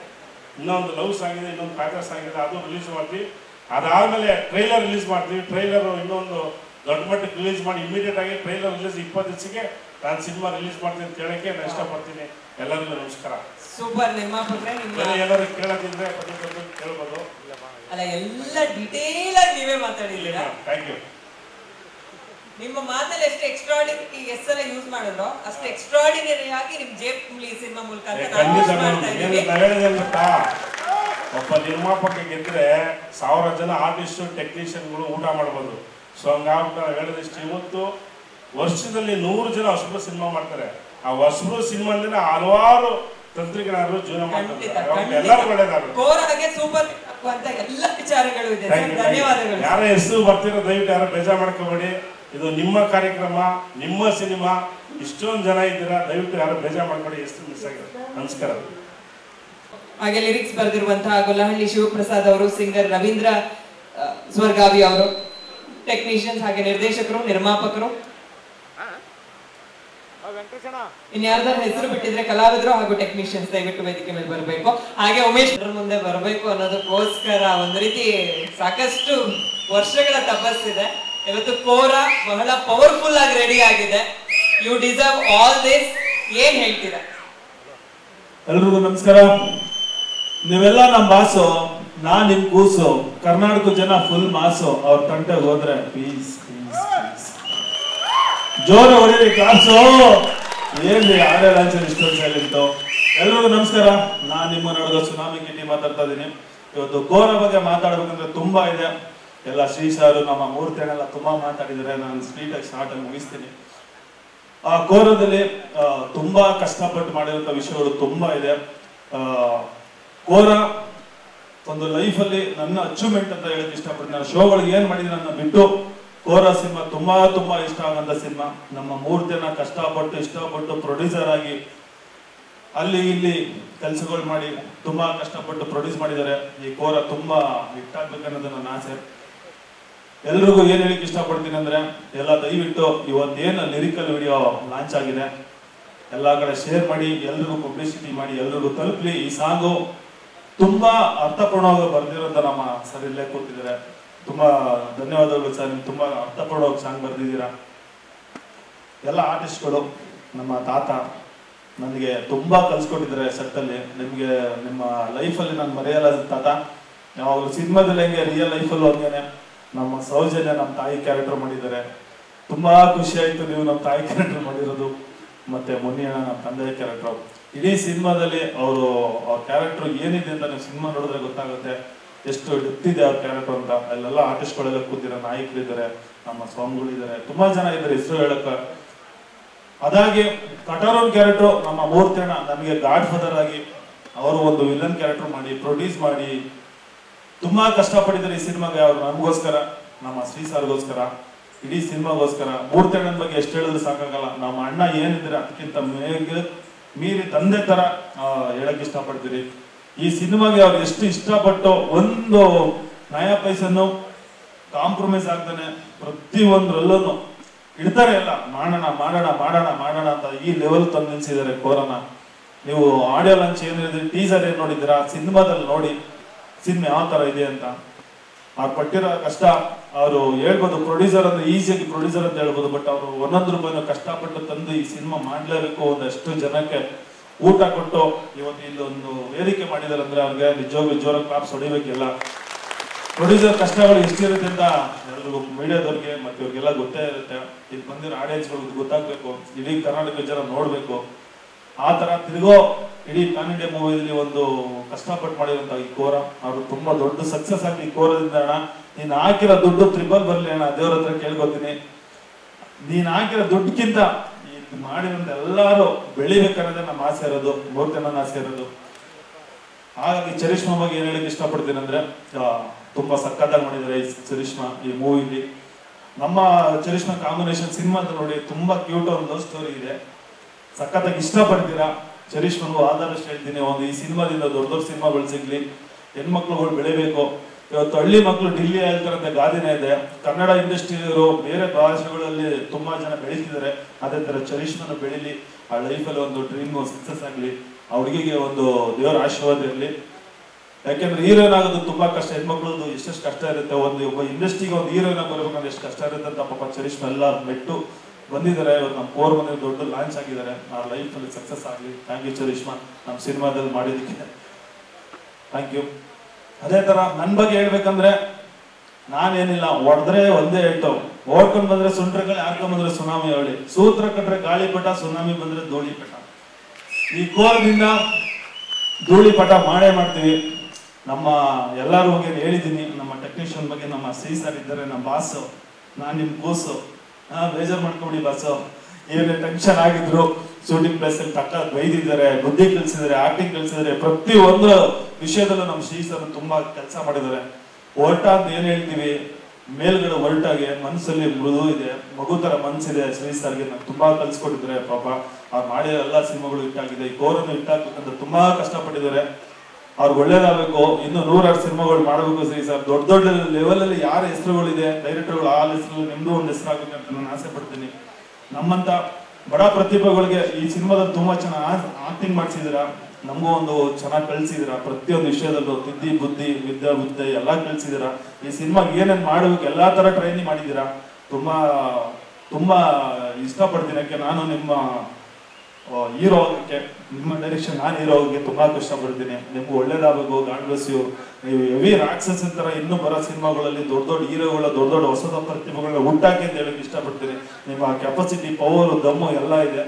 ಇನ್ನೊಂದು ಲವ್ ಸಾಂಗ್ ಇದೆ, ಇನ್ನೊಂದು ಪ್ಯಾಟರ್ ಸಾಂಗ್ ಇದೆ, ಅದು ರಿಲೀಸ್ ಮಾಡ್ತೀವಿ. ಅದಾದಮೇಲೆ ಟ್ರೈಲರ್ ರಿಲೀಸ್ ಮಾಡ್ತೀವಿ. ಟ್ರೈಲರು ಇನ್ನೊಂದು ದೊಡ್ಡ ಮಟ್ಟಕ್ಕೆ ರಿಲೀಸ್ ಮಾಡಿ ಇಮಿಡಿಯೇಟ್ ಆಗಿ ಟ್ರೈಲರ್ ರಿಲೀಸ್ 20 ದಿವಸಕ್ಕೆ ನಾನು ಸಿನಿಮಾ ರಿಲೀಸ್ ಮಾಡ್ತೀನಿ ಅಂತ ಹೇಳಕ್ಕೆ ನಾನು ಇಷ್ಟಪಡ್ತೀನಿ. ಎಲ್ಲರಿಗೂ ನಮಸ್ಕಾರ. ಸೂಪರ್. ನಿರ್ಮಾಪಕರೇ, ಏನಾದ್ರು ಕೇಳೋದಿದ್ರೆ ಕೇಳ್ಬೋದು. ಅಲ್ಲ, ಎಲ್ಲ ಡೀಟೇಲ್ ಆಗಿ ನೀವೇ ಮಾತಾಡಿದ್ದೀರಾ. Thank you. ನಿಮ್ಮ ಮಾತಲ್ಲಿ ಎಷ್ಟು ಎಕ್ಸ್ಟ್ರಾರ್ಡಿನರಿ ಎಸ್ ಎಲ್ಲ ಯೂಸ್ ಮಾಡಿದ್ರು, ಅಷ್ಟು ಎಕ್ಸ್ಟ್ರಾರ್ಡಿನರಿ ಆಗಿ ನಿಮ್ ಜೇಬ್ ತುಂಬಲಿ ಸಿನಿಮಾ ಮೂಲಕ ಗೊತ್ತಾ. ಒಬ್ಬ ನಿರ್ಮಾಪಕ ಗೆದ್ರೆ 1000 ಜನ ಆರ್ಟಿಸ್ಟ್ ಟೆಕ್ನಿಷಿಯನ್ಗಳು ಊಟ ಮಾಡ್ಬೋದು. ಸೊ ಹಂಗಾಗ್ಬಿಟ್ಟು ನಾವು ಹೇಳಿದಷ್ಟು ಇವತ್ತು ವರ್ಷದಲ್ಲಿ 100 ಜನ ಹೊಸಬ್ರು ಸಿನಿಮಾ ಮಾಡ್ತಾರೆ. ಆ ಹೊಸಬ್ರು ಸಿನಿಮಾದಿಂದ ಹಲವಾರು ತಂತ್ರಜ್ಞರು ಜೀವನ ಮಾಡ್ತಾರೆ. ಎಲ್ಲರೂ ಒಳ್ಳೇದಾಗುತ್ತೆ. ಸೂಪರ್ ಅಂತ ಎಲ್ಲ ವಿಚಾರಗಳು ಇದೆ. ಧನ್ಯವಾದಗಳು. ಯಾರ ಹೆಸರು ಬರ್ತಿರೋ ದಯವಿಟ್ಟು ಯಾರು ಬೇಜಾರು ಮಾಡ್ಕೋಬೇಡಿ. ಇದು ನಿಮ್ಮ ಕಾರ್ಯಕ್ರಮ, ನಿಮ್ಮ ಸಿನಿಮಾ. ಇಷ್ಟೊಂದು ಜನ ಇದ್ದೀರಾ, ದಯವಿಟ್ಟು ಯಾರು ಬೇಜಾರು ಮಾಡ್ಬೇಡಿ. ಹೆಸರು ಮಿಸ್ ಆಗಿದೆ. ನಮಸ್ಕಾರ. ಹಾಗೆ ಲಿರಿಕ್ಸ್ ಬರೆದಿರುವಂತಹ ಗೊಲ್ಲಹಳ್ಳಿ ಶಿವಪ್ರಸಾದ್ ಅವರು, ಸಿಂಗರ್ ರವೀಂದ್ರ ಸ್ವರ್ಗಾವಿ ಅವರು, ಟೆಕ್ನಿಷಿಯನ್ಸ್ ಹಾಗೆ ನಿರ್ದೇಶಕರು, ನಿರ್ಮಾಪಕರು. ಇನ್ಯಾರ್ದಾರ ಹೆಸರು ಬಿಟ್ಟಿದ್ರೆ ಕಲಾವಿದರು ಹಾಗೂ ಟೆಕ್ನಿಷಿಯನ್ಸ್ ದಯವಿಟ್ಟು ವೇದಿಕೆ ಮೇಲೆ ಬರಬೇಕು. ಹಾಗೆ ಉಮೇಶ್ ಮುಂದೆ ಬರಬೇಕು ಅನ್ನೋದಕ್ಕೋಸ್ಕರ ಒಂದು ರೀತಿ ಸಾಕಷ್ಟು ವರ್ಷಗಳ ತಪಸ್ಸಿದೆ. ಇವತ್ತು ಕೋರ ಬಹಳ ಪವರ್ಫುಲ್ ಆಗಿ ರೆಡಿ ಆಗಿದೆ. You deserve all this. ಏನ್ ಹೇಳ್ತೀರಾ? ಎಲ್ರಿಗೂ ನಮಸ್ಕಾರ. ನೀವೆಲ್ಲ ನಮ್ಮ ಬಾಸು, ನಾನ್ ನಿಮ್ ಕೂಸು. ಕರ್ನಾಟಕ ಜನ ಫುಲ್ ಮಾಸು. ಅವ್ರ ತಂಟೆಗೆ ಹೋದ್ರೆ ಪ್ಲೀಸ್ ಜೋರು ಹೊಡಿರಿ ಕ್ಲಾಸು. ಏನ್ರಿ ಆಡೋ ಲಾಂಚಲ್ಲಿ ಇಷ್ಟೊಂದು ಸೈಲೆಂಟು. ಎಲ್ರಿಗೂ ನಮಸ್ಕಾರ. ನಾನು ನಿಮ್ಮ ನಡುವ ಸುನಾಮಿ ಕಿಟಿ ಮಾತಾಡ್ತಾ ಇದ್ದೀನಿ. ಇವತ್ತು ಕೋರ ಬಗ್ಗೆ ಮಾತಾಡ್ಬೇಕಂದ್ರೆ ತುಂಬಾ ಇದೆ. ಎಲ್ಲ ಶ್ರೀ ಸಾರು ನಮ್ಮ ಮೂರ್ತಿಯನ್ನೆಲ್ಲ ತುಂಬಾ ಮಾತಾಡಿದರೆ ನಾನು ಸ್ಪೀಟಾಗಿ ಸ್ಟಾರ್ಟ್ ಆಗಿ ಮುಗಿಸ್ತೀನಿ. ಆ ಕೋರದಲ್ಲಿ ತುಂಬಾ ಕಷ್ಟಪಟ್ಟು ಮಾಡಿರುವಂತ ವಿಷಯಗಳು ತುಂಬಾ ಇದೆ. ಕೋರ ಒಂದು ಲೈಫಲ್ಲಿ ನನ್ನ ಅಚೀವ್ಮೆಂಟ್ ಅಂತ ಹೇಳಕ್ ಇಷ್ಟಪಡ್ತೀನಿ. ನಾನು ಶೋಗಳಿಗೆ ಏನ್ ಮಾಡಿದ್ದೀನಿ ನನ್ನ ಬಿಟ್ಟು ಕೋರ ಸಿನಿಮಾ ತುಂಬಾ ತುಂಬಾ ಇಷ್ಟ ಆಗಂತ ಸಿನಿಮಾ. ನಮ್ಮ ಮೂರ್ತಿಯನ್ನ ಕಷ್ಟಪಟ್ಟು ಇಷ್ಟಪಟ್ಟು ಪ್ರೊಡ್ಯೂಸರ್ ಆಗಿ ಅಲ್ಲಿ ಇಲ್ಲಿ ಕೆಲಸಗಳು ಮಾಡಿ ತುಂಬಾ ಕಷ್ಟಪಟ್ಟು ಪ್ರೊಡ್ಯೂಸ್ ಮಾಡಿದ್ದಾರೆ. ಈ ಕೋರ ತುಂಬಾ ಹಿಟ್ಟಾಗ್ಬೇಕನ್ನೋದು ನನ್ನ ಆಸೆ. ಎಲ್ರಿಗೂ ಏನ್ ಹೇಳಿಕ್ ಇಷ್ಟಪಡ್ತೀನಿ ಅಂದ್ರೆ, ಎಲ್ಲ ದಯವಿಟ್ಟು ಇವತ್ತೇನು ಲಿರಿಕಲ್ ವಿಡಿಯೋ ಲಾಂಚ್ ಆಗಿದೆ ಎಲ್ಲಾ ಕಡೆ ಶೇರ್ ಮಾಡಿ, ಎಲ್ರಿಗೂ ಪಬ್ಲಿಸಿಟಿ ಮಾಡಿ, ಎಲ್ರಿಗೂ ತಲುಪಲಿ. ಈ ಸಾಂಗು ತುಂಬಾ ಅರ್ಥಪೂರ್ಣವಾಗಿ ಬರ್ದಿರೋಂತ ನಮ್ಮ ಸರ್ ಇಲ್ಲೇ ಕೂತಿದ್ದಾರೆ. ತುಂಬಾ ಧನ್ಯವಾದಗಳು ಸರ್, ನಿಮ್ಗೆ ತುಂಬಾ ಅರ್ಥಪೂರ್ಣವಾಗಿ ಸಾಂಗ್ ಬರ್ದಿದ್ದೀರಾ. ಎಲ್ಲ ಆರ್ಟಿಸ್ಟ್ಗಳು, ನಮ್ಮ ತಾತ ನನಗೆ ತುಂಬಾ ಕಲ್ಸ್ಕೊಟ್ಟಿದ್ದಾರೆ ಸೆಟ್ಟಲ್ಲಿ. ನಿಮ್ಗೆ ನಿಮ್ಮ ಲೈಫಲ್ಲಿ ನಾನು ಮರೆಯಲ್ಲ ತಾತ. ಯಾವಾಗ ಸಿನಿಮಾದಲ್ಲಿ ಹೆಂಗೆ ರಿಯಲ್ ಲೈಫಲ್ಲೂ ಹಂಗೇನೆ ನಮ್ಮ ಸೌಜನ್ಯ ನಮ್ಮ ತಾಯಿ ಕ್ಯಾರೆಕ್ಟರ್ ಮಾಡಿದ್ದಾರೆ. ತುಂಬಾ ಖುಷಿ ಆಯ್ತು ನೀವು ನಮ್ಮ ತಾಯಿ ಕ್ಯಾರೆಕ್ಟರ್ ಮಾಡಿರೋದು. ಮತ್ತೆ ಮುನಿಯಣ್ಣ ನಮ್ಮ ತಂದೆಯ ಕ್ಯಾರೆಕ್ಟರ್. ಇಡೀ ಸಿನಿಮಾದಲ್ಲಿ ಅವ್ರ ಕ್ಯಾರೆಕ್ಟರ್ ಏನಿದೆ ಅಂತ ನೀವು ಸಿನಿಮಾ ನೋಡಿದ್ರೆ ಗೊತ್ತಾಗುತ್ತೆ ಎಷ್ಟು ಡೆಪ್ತ್ ಇದೆ ಅವ್ರ ಕ್ಯಾರೆಕ್ಟರ್ ಅಂತ. ಅಲ್ಲೆಲ್ಲ ಆರ್ಟಿಸ್ಟ್ಗಳೆಲ್ಲ ಕೂತಿರೋ ನಾಯಕರಿದ್ದಾರೆ, ನಮ್ಮ ಸ್ವಾಮಿಗಳಿದ್ದಾರೆ, ತುಂಬಾ ಜನ ಇದ್ದಾರೆ ಹೆಸರು ಹೇಳಕ್ಕ. ಅದಾಗಿ ಕಟಾರೋನ್ ಕ್ಯಾರೆಕ್ಟರ್ ನಮ್ಮ ಮೂರ್ತಿಯಣ್ಣ ನನಗೆ ಗಾಡ್ ಫಾದರ್ ಆಗಿ ಅವರು ಒಂದು ವಿಲನ್ ಕ್ಯಾರೆಕ್ಟರ್ ಮಾಡಿ ಪ್ರೊಡ್ಯೂಸ್ ಮಾಡಿ ತುಂಬಾ ಕಷ್ಟಪಟ್ಟಿದ್ದಾರೆ ಈ ಸಿನಿಮಾಗೆ. ಅವ್ರು ನಮಗೋಸ್ಕರ, ನಮ್ಮ ಶ್ರೀ ಸಾರ್ಗೋಸ್ಕರ, ಇಡೀ ಸಿನಿಮಾಗೋಸ್ಕರ. ಮೂರ್ತಿಯಣ್ಣನ ಬಗ್ಗೆ ಎಷ್ಟು ಹೇಳಿದ್ರು ಸಾಕಾಗಲ್ಲ. ನಮ್ಮ ಅಣ್ಣ ಏನಿದ್ರೆ ಅದಕ್ಕಿಂತ ಮೀರಿ ತಂದೆ ತರ ಹೇಳಕ್ ಇಷ್ಟಪಡ್ತೀರಿ. ಈ ಸಿನಿಮಾಗೆ ಅವ್ರು ಎಷ್ಟು ಇಷ್ಟಪಟ್ಟು ಒಂದು ನಯಾ ಪೈಸನ್ನು ಕಾಂಪ್ರಮೈಸ್ ಆಗ್ತಾನೆ ಪ್ರತಿ ಒಂದ್ರಲ್ಲೂ ಇಡ್ತಾರೆ. ಎಲ್ಲ ಮಾಡೋಣ ಮಾಡೋಣ ಮಾಡೋಣ ಮಾಡೋಣ ಅಂತ ಈ ಲೆವೆಲ್ ತಂದು ನಿಲ್ಸಿದ್ದಾರೆ ಕೋರನ. ನೀವು ಆಡಿಯೋ ಲಾಂಚ್ ಏನಿದೆ, ಟೀಸರ್ ಏನ್ ನೋಡಿದ್ದೀರಾ, ಸಿನಿಮಾದಲ್ಲಿ ನೋಡಿ ಸಿನಿಮಾ ಯಾವ ತರ ಇದೆ ಅಂತ. ಅವ್ರು ಪಟ್ಟಿರೋ ಕಷ್ಟ ಅವರು ಹೇಳ್ಬೋದು. ಪ್ರೊಡ್ಯೂಸರ್ ಅಂದ್ರೆ ಈಸಿಯಾಗಿ ಪ್ರೊಡ್ಯೂಸರ್ ಅಂತ ಹೇಳ್ಬೋದು, ಬಟ್ ಅವರು ಒಂದೊಂದು ರೂಪಾಯಿನ ಕಷ್ಟಪಟ್ಟು ತಂದು ಈ ಸಿನಿಮಾ ಮಾಡ್ಲೇಬೇಕು, ಒಂದಷ್ಟು ಜನಕ್ಕೆ ಊಟ ಕೊಟ್ಟು ಇವತ್ತು ಇಲ್ಲೊಂದು ವೇದಿಕೆ ಮಾಡಿದಾರೆ ಅಂದ್ರೆ ಅವ್ರಿಗೆ ನಿಜವಾಗ್ಲೂ ಜೋರ ಕ್ಲಾಪ್ಸ್ ಹೊಡಿಬೇಕಿಲ್ಲ. ಪ್ರೊಡ್ಯೂಸರ್ ಕಷ್ಟಗಳು ಎಷ್ಟಿರುತ್ತೆ ಅಂತ ಎಲ್ರಿಗೂ ಮೀಡಿಯಾದವ್ರಿಗೆ ಮತ್ತೆ ಇವ್ರಿಗೆಲ್ಲ ಗೊತ್ತೇ ಇರುತ್ತೆ. ಇಲ್ಲಿ ಬಂದಿರೋ ಆಡಿಯನ್ಸ್ಗಳಿಗೆ ಗೊತ್ತಾಗ್ಬೇಕು, ಇಡೀ ಕರ್ನಾಟಕ ಜನ ನೋಡ್ಬೇಕು. ಆ ತರ ತಿರ್ಗೋ ಇಡೀ ಪ್ಯಾನ್ ಇಂಡಿಯಾ ಮೂವಿಯಲ್ಲಿ ಒಂದು ಕಷ್ಟಪಟ್ಟು ಮಾಡಿರುವಂತ ಈ ಕೋರ ಅವರು ತುಂಬಾ ದೊಡ್ಡ ಸಕ್ಸಸ್ ಆಗಿ ಈ ಕೋರದಿಂದ ಅಣ್ಣ ನೀನ್ ಹಾಕಿರೋ ದುಡ್ಡು ಟ್ರಿಬಲ್ ಬರ್ಲಿ ಅಣ್ಣ, ದೇವ್ರ ಹತ್ರ ಕೇಳ್ಕೊತೀನಿ. ನೀನ್ ಹಾಕಿರೋ ದುಡ್ಡುಕ್ಕಿಂತ ಮಾಡಿರುವಂತ ಎಲ್ಲಾರು ಬೆಳಿಬೇಕನ್ನೋದೇ ನಮ್ಮ ಆಸೆ ಇರೋದು, ಮೂರ್ತಿಯನ್ನ ಆಸೆ ಇರೋದು. ಹಾಗಾಗಿ ಚರಿಷ್ಮಾ ಬಗ್ಗೆ ಏನ್ ಹೇಳಕ್ ಇಷ್ಟಪಡ್ತೀನಿ ಅಂದ್ರೆ, ತುಂಬಾ ಸಕ್ಕತ್ತಾಗಿ ಮಾಡಿದ್ದಾರೆ ಈ ಚರಿಷ್ಮಾ ಈ ಮೂವಿಲಿ. ನಮ್ಮ ಚರಿಷ್ಮಾ ಕಾಂಬಿನೇಷನ್ ಸಿನಿಮಾದ ನೋಡಿ ತುಂಬಾ ಕ್ಯೂಟ್ ಒಂದು ಲವ್ ಸ್ಟೋರಿ ಇದೆ. ಸಖತ್ತಾಗಿ ಇಷ್ಟಪಡ್ತೀರಾ. ಚರಿಷ್ಮನ್ಗೂ ಆದಷ್ಟು ಹೇಳ್ತೀನಿ, ಒಂದು ಈ ಸಿನಿಮಾದಿಂದ ದೊಡ್ಡ ದೊಡ್ಡ ಸಿನಿಮಾಗಳು ಸಿಗ್ಲಿ, ಹೆಣ್ಮಕ್ಳುಗಳು ಬೆಳಿಬೇಕು. ಇವತ್ತು ಹಳ್ಳಿ ಮಕ್ಕಳು ಡಿಲ್ಲಿ ಹೇಳ್ತಾರಂತೆ ಗಾದಿನೇ ಇದೆ. ಕನ್ನಡ ಇಂಡಸ್ಟ್ರಿಯವರು ಬೇರೆ ಭಾಷೆಗಳಲ್ಲಿ ತುಂಬಾ ಜನ ಬೆಳೀತಿದ್ದಾರೆ. ಅದೇ ತರ ಚರಿಷ್ಮನು ಬೆಳೀಲಿ, ಆ ಲೈಫಲ್ಲಿ ಒಂದು ಡ್ರೀಮ್ ಸಕ್ಸಸ್ ಆಗ್ಲಿ, ಆ ಹುಡುಗಿಗೆ ಒಂದು ದೇವರ ಆಶೀರ್ವಾದ ಇರಲಿ. ಯಾಕೆಂದ್ರೆ ಹೀರೋಯಿನ್ ಆಗೋದು ತುಂಬಾ ಕಷ್ಟ. ಹೆಣ್ಮಕ್ಳದ್ದು ಎಷ್ಟೆಷ್ಟು ಕಷ್ಟ ಇರುತ್ತೆ. ಒಬ್ಬ ಇಂಡಸ್ಟ್ರಿಗೆ ಒಂದು ಹೀರೋಯಿನ್ ಆಗಿ ಬರ್ಬೇಕಂದ್ರೆ ಎಷ್ಟು ಕಷ್ಟ ಇರುತ್ತೆ ಅಂತ ಪಾಪ ಚರಿಷ್ಮಾ ಎಲ್ಲ ಮೆಟ್ಟು ಬಂದಿದ್ದಾರೆ. ಇವತ್ತು ನಮ್ಮ ಕೋರ್ ಬಂದಿದ್ದು ದೊಡ್ಡ ಲಾಂಚ್ ಆಗಿದ್ದಾರೆ. ಆ ಲೈಫಲ್ಲಿ ಸಕ್ಸಸ್ ಆಗಲಿ. ಥ್ಯಾಂಕ್ ಯು ಚರಿಷ್ಮಾ, ನಮ್ಮ ಸಿನಿಮಾದಲ್ಲಿ ಮಾಡಿದ್ದಕ್ಕೆ ಥ್ಯಾಂಕ್ ಯು. ಅದೇ ತರ ನನ್ನ ಬಗ್ಗೆ ಹೇಳ್ಬೇಕಂದ್ರೆ, ನಾನೇನಿಲ್ಲ, ಹೊಡೆದ್ರೆ ಒಂದೇ ಏಟು, ಓಡ್ಕೊಂಡ್ ಬಂದ್ರೆ ಸುಂಟ್ರಗಳು, ಹಾರ್ಕೊಂಡ್ ಬಂದ್ರೆ ಸುನಾಮಿ ಅವಳಿ, ಸೂತ್ರ ಕಟ್ರೆ ಗಾಳಿಪಟ, ಸುನಾಮಿ ಬಂದ್ರೆ ಧೂಳಿಪಟ. ಈ ಕೋರದಿಂದ ಧೂಳಿಪಟ ಮಾಡೇ ಮಾಡ್ತೀವಿ. ನಮ್ಮ ಎಲ್ಲರ ಬಗ್ಗೆ ಹೇಳಿದ್ದೀನಿ. ನಮ್ಮ ಟೆಕ್ನಿಷಿಯನ್ ಬಗ್ಗೆ ನಮ್ಮ ಶ್ರೀ ಸರ್ ಇದ್ದಾರೆ, ನಮ್ಮ ಬಾಸು, ನಾನ್ ನಿಮ್ ಕೂಸು. ಬೇಜಾರ್ ಮಾಡ್ಕೊಬಿಡಿ ಬಾಸು, ಏನೇ ಟೆನ್ಷನ್ ಆಗಿದ್ರು ಶೂಟಿಂಗ್ ಪ್ಲೇಸ್ ಅಲ್ಲಿ ತಕ್ಕ ಬೈದಿದ್ದಾರೆ, ಬುದ್ಧಿ ಕಲಿಸಿದ್ದಾರೆ, ಆಕ್ಟಿಂಗ್ ಕಲಿಸಿದ್ದಾರೆ. ಪ್ರತಿ ಒಂದು ವಿಷಯದಲ್ಲೂ ನಮ್ಮ ಶ್ರೀ ಸರ್ ತುಂಬಾ ಕೆಲಸ ಮಾಡಿದ್ದಾರೆ. ಹೊರಟ ಅಂತ ಏನ್ ಹೇಳ್ತೀವಿ, ಮೇಲ್ಗಡೆ ಹೊರಟಾಗೆ ಮನಸ್ಸಲ್ಲಿ ಮೃದು ಇದೆ, ಮಗು ತರ ಮನ್ಸಿದೆ. ಶ್ರೀ ಸರ್ಗೆ ನಂಗೆ ತುಂಬಾ ಕಲ್ಸ್ಕೊಟ್ಟಿದ್ದಾರೆ. ಪಾಪ ಅವ್ರು ಮಾಡಿರೋ ಎಲ್ಲಾ ಸಿನಿಮಾಗಳು ಹಿಟ್ಟಾಗಿದೆ. ಈ ಕೋರನ್ನು ಹಿಟ್ಟಾಕ್ಬೇಕಂತ ತುಂಬಾ ಕಷ್ಟಪಟ್ಟಿದ್ದಾರೆ. ಅವ್ರಿಗೆ ಒಳ್ಳೇದಾಗಬೇಕು. ಇನ್ನು 100 ಸಿನಿಮಾಗಳು ಮಾಡಬೇಕು ಶ್ರೀ ಸರ್. ದೊಡ್ಡ ದೊಡ್ಡ ಲೆವೆಲ್ ಅಲ್ಲಿ ಯಾರ ಹೆಸರುಗಳಿದೆ ಡೈರೆಕ್ಟರ್ಗಳು, ಆ ಹೆಸರಲ್ಲಿ ನಿಮ್ದು ಒಂದು ಹೆಸರಾಗಬೇಕಂತ ನಾನು ಆಸೆ ಪಡ್ತೀನಿ. ನಮ್ಮಂತ ಬಡ ಪ್ರತಿಭೆಗಳಿಗೆ ಈ ಸಿನಿಮಾದಲ್ಲಿ ತುಂಬಾ ಚೆನ್ನಾಗಿ ಆಕ್ಟಿಂಗ್ ಮಾಡಿಸಿದಿರ, ನಮಗೂ ಒಂದು ಚೆನ್ನಾಗಿ ಕಳ್ಸಿದಿರ. ಪ್ರತಿಯೊಂದು ವಿಷಯದಲ್ಲೂ ತಿದ್ದಿ ಬುದ್ಧಿ ವಿದ್ಯೆ ಎಲ್ಲಾ ಕಳ್ಸಿದಿರ. ಈ ಸಿನಿಮಾಗೆ ಏನೇನ್ ಮಾಡ್ಬೇಕು ಎಲ್ಲಾ ತರ ಟ್ರೈನಿಂಗ್ ಮಾಡಿದೀರಾ. ತುಂಬಾ ತುಂಬಾ ಇಷ್ಟಪಡ್ತೀನಿ. ಯಾಕೆ ನಾನು ನಿಮ್ಮ ಹೀರೋ ಆಗೋಕ್ಕೆ, ನಿಮ್ಮ ಡೈರೆಕ್ಷನ್ ನಾನು ಹೀರೋ ಆಗೋಕ್ಕೆ ತುಂಬಾ ಕಷ್ಟಪಡ್ತೀನಿ. ನಿಮ್ಗೆ ಒಳ್ಳೇದಾಗಬೇಕು. God bless you. ನೀವು ಹೆವಿ ರಾಕ್ಷಸ ತರ ಇನ್ನೂ ಬರೋ ಸಿನಿಮಾಗಳಲ್ಲಿ ದೊಡ್ಡ ದೊಡ್ಡ ಹೀರೋಗಳ, ದೊಡ್ಡ ದೊಡ್ಡ ಹೊಸ ಪ್ರತಿಭೆಗಳನ್ನ ಹುಟ್ಟಾಕಿ ಅಂತ ಹೇಳಕ್ ಇಷ್ಟಪಡ್ತೀನಿ. ನಿಮ್ಮ ಕೆಪಾಸಿಟಿ, ಪವರ್, ದಮ್ಮು ಎಲ್ಲ ಇದೆ.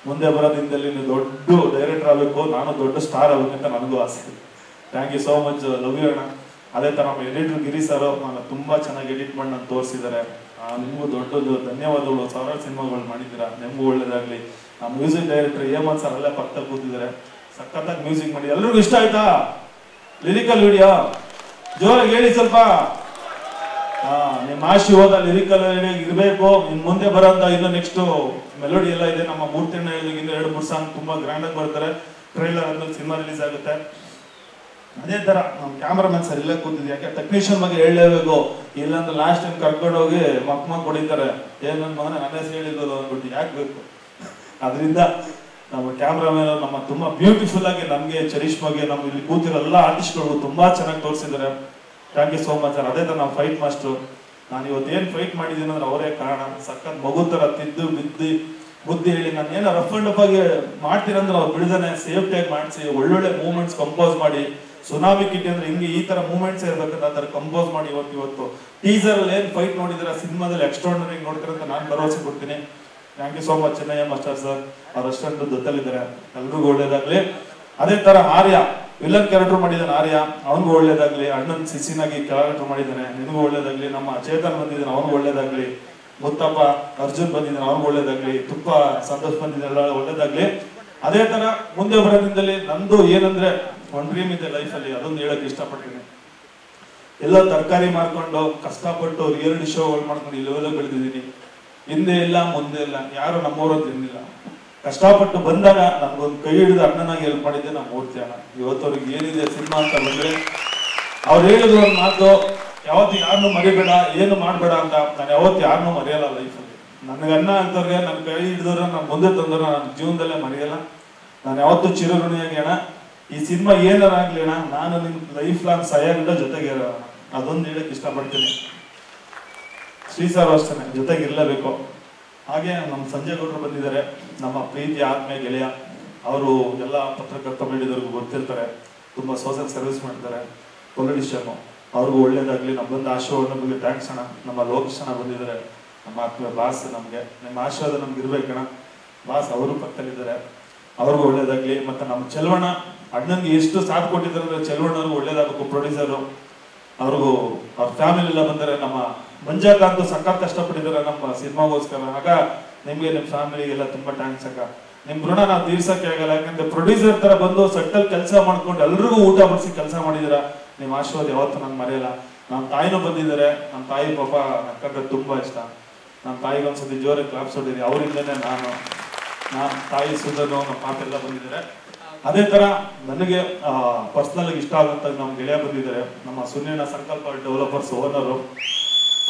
ಮುಂದೆ ಬರೋ ದಿನದಲ್ಲಿ ನೀವು ದೊಡ್ಡ ಡೈರೆಕ್ಟರ್ ಆಗಬೇಕು, ನಾನು ದೊಡ್ಡ ಸ್ಟಾರ್ ಆಗಬೇಕಂತ ನನಗೂ ಆಸೆ. Thank you so much, love you ಅಣ್ಣ. ಅದೇ ಥರ ನಮ್ಮ ಎಡಿಟರ್ ಗಿರಿ ಸರ್ ನಾನು ತುಂಬಾ ಚೆನ್ನಾಗಿ ಎಡಿಟ್ ಮಾಡಿ ನಾನು ತೋರಿಸಿದ್ದಾರೆ. ನಿಮಗೂ ದೊಡ್ಡದು ಧನ್ಯವಾದಗಳು. ಸಾವಿರಾರು ಸಿನಿಮಾಗಳು ಮಾಡಿದ್ದೀರಾ, ನಿಮಗೂ ಒಳ್ಳೇದಾಗ್ಲಿ. ನಮ್ಮ ಮ್ಯೂಸಿಕ್ ಡೈರೆಕ್ಟರ್ ಹೇಮಂತ್ ಸರ್ ಅಲ್ಲೇ ಪಕ್ಕದಲ್ಲಿ ಕೂತಿದ್ದಾರೆ, ಸಖತ್ತಾಗಿ ಮ್ಯೂಸಿಕ್ ಮಾಡಿ. ಎಲ್ರಿಗೂ ಇಷ್ಟ ಆಯ್ತಾ ಲಿರಿಕಲ್ ವಿಡಿಯೋ? ಜೋರಾಗಿ ಹೇಳಿ ಸ್ವಲ್ಪ. ನಿಮ್ಮ ಆಶೀರ್ವಾದ ಲಿರಿಕಲ್ ಇರಬೇಕು. ಇನ್ ಮುಂದೆ ಬರೋಂತ ಇನ್ನು ನೆಕ್ಸ್ಟ್ ಮೆಲೋಡಿ ಎಲ್ಲ ಇದೆ. ನಮ್ಮ ಮೂರ್ತಿಯಣ್ಣ ಇನ್ನು 2-3 ಸಾಂಗ್ ತುಂಬಾ ಗ್ರ್ಯಾಂಡ್ ಆಗಿ ಬರ್ತಾರೆ. ಟ್ರೈಲರ್ ಆದ್ಮೇಲೆ ಸಿನಿಮಾ ರಿಲೀಸ್ ಆಗುತ್ತೆ. ಅದೇ ತರ ನಮ್ಮ ಕ್ಯಾಮ್ರಾಮನ್ ಸರ್ ಇಲ್ಲೇ ಕೂತಿದ್ವಿ, ಯಾಕೆ ಟೆಕ್ನಿಷಿಯನ್ ಬಗ್ಗೆ ಹೇಳಲೇಬೇಕು. ಇಲ್ಲಾಂದ್ರೆ ಲಾಸ್ಟ್ ಟೈಮ್ ಕರ್ಕೊಂಡು ಹೋಗಿ ಮಕ್ ಹೊಡಿತಾರೆ, ಏನ್ ನನ್ನ ಮಗನ ನನ್ನ ಹೆಸರು ಹೇಳಿದ್ರು ಅಂದ್ಬಿಟ್ಟು ಯಾಕೆ ಬೇಕು. ಅದರಿಂದ ನಮ್ಮ ಕ್ಯಾಮ್ರಾಮನ್ ನಮ್ಮ ತುಂಬಾ ಬ್ಯೂಟಿಫುಲ್ ಆಗಿ ನಮ್ಗೆ ಚರಿಷ್ಮಾಗೆ ನಮ್ಮ ಇಲ್ಲಿ ಕೂತಿರೋ ಎಲ್ಲ ಆರ್ಟಿಸ್ಟ್ಗಳು ತುಂಬಾ ಚೆನ್ನಾಗಿ ತೋರಿಸಿದ್ದಾರೆ. Thank you so much sir. ಅದೇ ತರ ನಾವು ಫೈಟ್ ಮಾಸ್ಟರ್, ನಾನು ಇವತ್ತೇನು ಫೈಟ್ ಮಾಡಿದ್ದೀನಿ ಅಂದ್ರೆ ಅವರೇ ಕಾರಣ. ಸಖತ್ ಮಗು ತರ ತಿದ್ದು ಬಿದ್ದು ಬುದ್ಧಿ ಹೇಳಿ ನಾನು ಏನೋ ರಫ್ ಅಂಡ್ ಅಪ್ ಆಗಿ ಮಾಡ್ತೀರಂದ್ರೆ ಅವ್ರು ಬಿಡದಾನೆ ಸೇಫ್ಟಿಯಾಗಿ ಮಾಡಿಸಿ ಒಳ್ಳೊಳ್ಳೆ ಮೂವ್ಮೆಂಟ್ಸ್ ಕಂಪೋಸ್ ಮಾಡಿ. ಸುನಾಮಿ ಕಿಟಿ ಅಂದ್ರೆ ಹಿಂಗೆ ಈ ತರ ಮೂವ್ಮೆಂಟ್ಸ್ ಇರ್ಬೇಕಂತ ಆ ತರ ಕಂಪೋಸ್ ಮಾಡಿ ಇವತ್ತು ಟೀಸರ್ ಅಲ್ಲಿ ಏನ್ ಫೈಟ್ ನೋಡಿದ್ರೆ ಸಿನಿಮಾದಲ್ಲಿ ಎಕ್ಸ್ಟ್ರಾರ್ಡಿನರಿ ನೋಡ್ತಾರಂತ ನಾನು ಭರವಸೆ ಕೊಡ್ತೀನಿ. Thank you so much Chennayya master sir, ಅವ್ರ ಅಷ್ಟೊಂದು ಜೊತೆಲಿದ್ದಾರೆ, ಎಲ್ರಿಗೂ ಒಳ್ಳೇದಾಗ್ಲಿ. ಅದೇ ತರ ಆರ್ಯ ವಿಲನ್ ಕ್ಯಾರೆಕ್ಟರ್ ಮಾಡಿದ್ದಾನೆ, ಆರ್ಯ ಅವನಿಗೂ ಒಳ್ಳೇದಾಗ್ಲಿ. ಅಣ್ಣನ್ ಸಿಸಿನಾಗಿ ಕ್ಯಾರೆಕ್ಟರ್ ಮಾಡಿದ್ದಾನೆ, ನಿನಗೂ ಒಳ್ಳೇದಾಗ್ಲಿ. ನಮ್ಮ ಚೇತನ್ ಬಂದಿದ್ದಾನೆ, ಅವನಿಗೂ ಒಳ್ಳೇದಾಗ್ಲಿ. ಮುತ್ತಪ್ಪ ಅರ್ಜುನ್ ಬಂದಿದ್ದಾನೆ, ಅವ್ನಿಗೂ ಒಳ್ಳೇದಾಗ್ಲಿ. ತುಪ್ಪ ಸಂತೋಷ್ ಬಂದಿದ್ದಾನೆ, ಒಳ್ಳೇದಾಗ್ಲಿ. ಅದೇ ತರ ಮುಂದೆ ಬರೋ ದಿನದಲ್ಲಿ ನಂದು ಏನಂದ್ರೆ ಒಂದು ಡ್ರೀಮ್ ಇದೆ ಲೈಫಲ್ಲಿ, ಅದೊಂದು ಹೇಳಕ್ ಇಷ್ಟಪಡ್ತೀನಿ. ಎಲ್ಲ ತರಕಾರಿ ಮಾಡ್ಕೊಂಡು ಕಷ್ಟಪಟ್ಟು ರಿಯಾಲಿಟಿ ಶೋಗಳು ಮಾಡ್ಕೊಂಡು ಇಲ್ಲೆಲ್ಲ ಬೆಳೆದಿದ್ದೀನಿ. ಹಿಂದೆ ಇಲ್ಲ ಮುಂದೆ ಇಲ್ಲ, ಯಾರು ನಮ್ಮೂರಂತ ಇರ್ಲಿಲ್ಲ. ಕಷ್ಟಪಟ್ಟು ಬಂದಾಗ ನನ್ಗೊಂದು ಕೈ ಹಿಡಿದು ಅಣ್ಣನಾಗಿ ಹೆಲ್ಪ್ ಮಾಡಿದ್ದೆ ನಮ್ಮ ಮೂರ್ತಿ ಅಣ್ಣ. ಇವತ್ತವ್ರಿಗೆ ಏನಿದೆ ಸಿನಿಮಾ ಅಂತ ಬಂದ್ರೆ ಅವ್ರು ಹೇಳಿದ್ರು ಒಂದು ಮಾತು, ಯಾವತ್ತು ಯಾರನ್ನೂ ಮರಿಬೇಡ, ಏನು ಮಾಡ್ಬೇಡ ಅಂತ. ನಾನು ಯಾವತ್ತು ಯಾರನ್ನೂ ಮರೆಯಲ್ಲ ಲೈಫಲ್ಲಿ. ನನಗೆ ಅನ್ನ ಅಂತವ್ರಿಗೆ ನನ್ನ ಕೈ ಹಿಡಿದವ್ರ ನಾನು ಮುಂದೆ ತಂದ್ರು ನನ್ನ ಜೀವನದಲ್ಲೇ ಮರೆಯಲ್ಲ. ನಾನು ಯಾವತ್ತೂ ಚಿರಋಣಿಯಾಗಿ ಅಣ್ಣ, ಈ ಸಿನಿಮಾ ಏನಾರ ಆಗ್ಲಿ ಅಣ್ಣ, ನಾನು ನಿಮ್ ಲೈಫ್ ಲಾಂಗ್ ಸಹಾಯದಿಂದ ಜೊತೆಗೆ ಅದೊಂದು ಹೇಳಕ್ ಇಷ್ಟಪಡ್ತೀನಿ. ಶ್ರೀ ಸರ್ ಅಷ್ಟೇ ಜೊತೆಗೆ ಇರಲೇಬೇಕು. ಹಾಗೆ ನಮ್ಮ ಸಂಜಯ್ ಗೌಡರು ಬಂದಿದ್ದಾರೆ, ನಮ್ಮ ಪ್ರೀತಿ ಆತ್ಮೀಯ ಗೆಳೆಯ. ಅವರು ಎಲ್ಲ ಪತ್ರಕರ್ತ ಕಮ್ಯುನಿಟಿದವ್ರಿಗೂ ಗೊತ್ತಿರ್ತಾರೆ, ತುಂಬಾ ಸೋಷಿಯಲ್ ಸರ್ವಿಸ್ ಮಾಡ್ತಾರೆ, ಪೊಲಿಟಿಷಿಯನ್. ಅವ್ರಿಗೂ ಒಳ್ಳೇದಾಗ್ಲಿ. ನಮ್ಮ ಬಂದ ಆಶೀರ್ವಾದ ಬಗ್ಗೆ ಥ್ಯಾಂಕ್ಸ್ ಅಣ್ಣ. ನಮ್ಮ ಲೋಕೇಶ್ ಅಣ್ಣ ಬಂದಿದ್ದಾರೆ, ನಮ್ಮ ಆತ್ಮೀಯ ಬಾಸ್. ನಮ್ಗೆ ನಿಮ್ಮ ಆಶೀರ್ವಾದ ನಮ್ಗೆ ಇರ್ಬೇಕಣ್ಣ. ಬಾಸ್ ಅವರು ಪಕ್ಕದಲ್ಲಿದ್ದಾರೆ, ಅವ್ರಿಗೂ ಒಳ್ಳೇದಾಗ್ಲಿ. ಮತ್ತೆ ನಮ್ಮ ಚೆಲುವಣ್ಣ ಅಣ್ಣನ್ಗೆ ಎಷ್ಟು ಸಾಥ್ ಕೊಟ್ಟಿದ್ದಾರೆ ಅಂದ್ರೆ ಚೆಲುವಣ್ಣವ್ರಿಗೂ ಒಳ್ಳೇದಾಗಬೇಕು. ಪ್ರೊಡ್ಯೂಸರು ಅವ್ರಿಗೂ ಅವ್ರ ಫ್ಯಾಮಿಲಿ ಎಲ್ಲ ಬಂದರೆ. ನಮ್ಮ ಮಂಜಾಕಾಂತ್ ಸಖತ್ ಕಷ್ಟಪಟ್ಟಿದ್ದಾರೆ ನಮ್ಮ ಸಿನಿಮಾಗೋಸ್ಕರ. ಆಗ ನಿಮ್ಗೆ ನಿಮ್ಮ ಫ್ಯಾಮಿಲಿಗೆಲ್ಲ ತುಂಬಾ ಥ್ಯಾಂಕ್ಸ್ ಅಕ್ಕ. ನಿಮ್ ಋಣ ನಾವು ತೀರ್ಸಕ್ಕೆ ಆಗಲ್ಲ, ಯಾಕಂದ್ರೆ ಪ್ರೊಡ್ಯೂಸರ್ ತರ ಬಂದು ಸೆಟ್ಟಲ್ ಕೆಲಸ ಮಾಡ್ಕೊಂಡು ಎಲ್ರಿಗೂ ಊಟ ಬಡಿಸಿ ಕೆಲಸ ಮಾಡಿದಿರ. ನಿಮ್ ಆಶೀರ್ವಾದ ಯಾವತ್ತೂ ನಾನು ಮರೆಯಲ್ಲ. ನಮ್ಮ ತಾಯಿನೂ ಬಂದಿದ್ದಾರೆ. ನಮ್ಮ ತಾಯಿ ಪಾಪ ನಕ್ಕಂದ್ರೆ ತುಂಬಾ ಇಷ್ಟ. ನಮ್ಮ ತಾಯಿಗೆ ಒಂದ್ಸತಿ ಜೋರಾಗಿ ಕ್ಲಾಪ್ಸ್ ಹೊಡಿರಿ. ಅವರಿಂದನೇ ನಾನು ತಾಯಿ ಸುಧನು ನಮ್ಮ ಪಾಪ ಎಲ್ಲ ಬಂದಿದ್ದಾರೆ. ಅದೇ ತರ ನನಗೆ ಪರ್ಸನಲ್ ಆಗಿ ಇಷ್ಟ ಆದಂತ ನಮ್ಮ ಗೆಳೆಯ ಬಂದಿದ್ದಾರೆ, ನಮ್ಮ ಸುನ್ಯನ ಸಂಕಲ್ಪ ಡೆವಲಪರ್ಸ್ ಓನರು.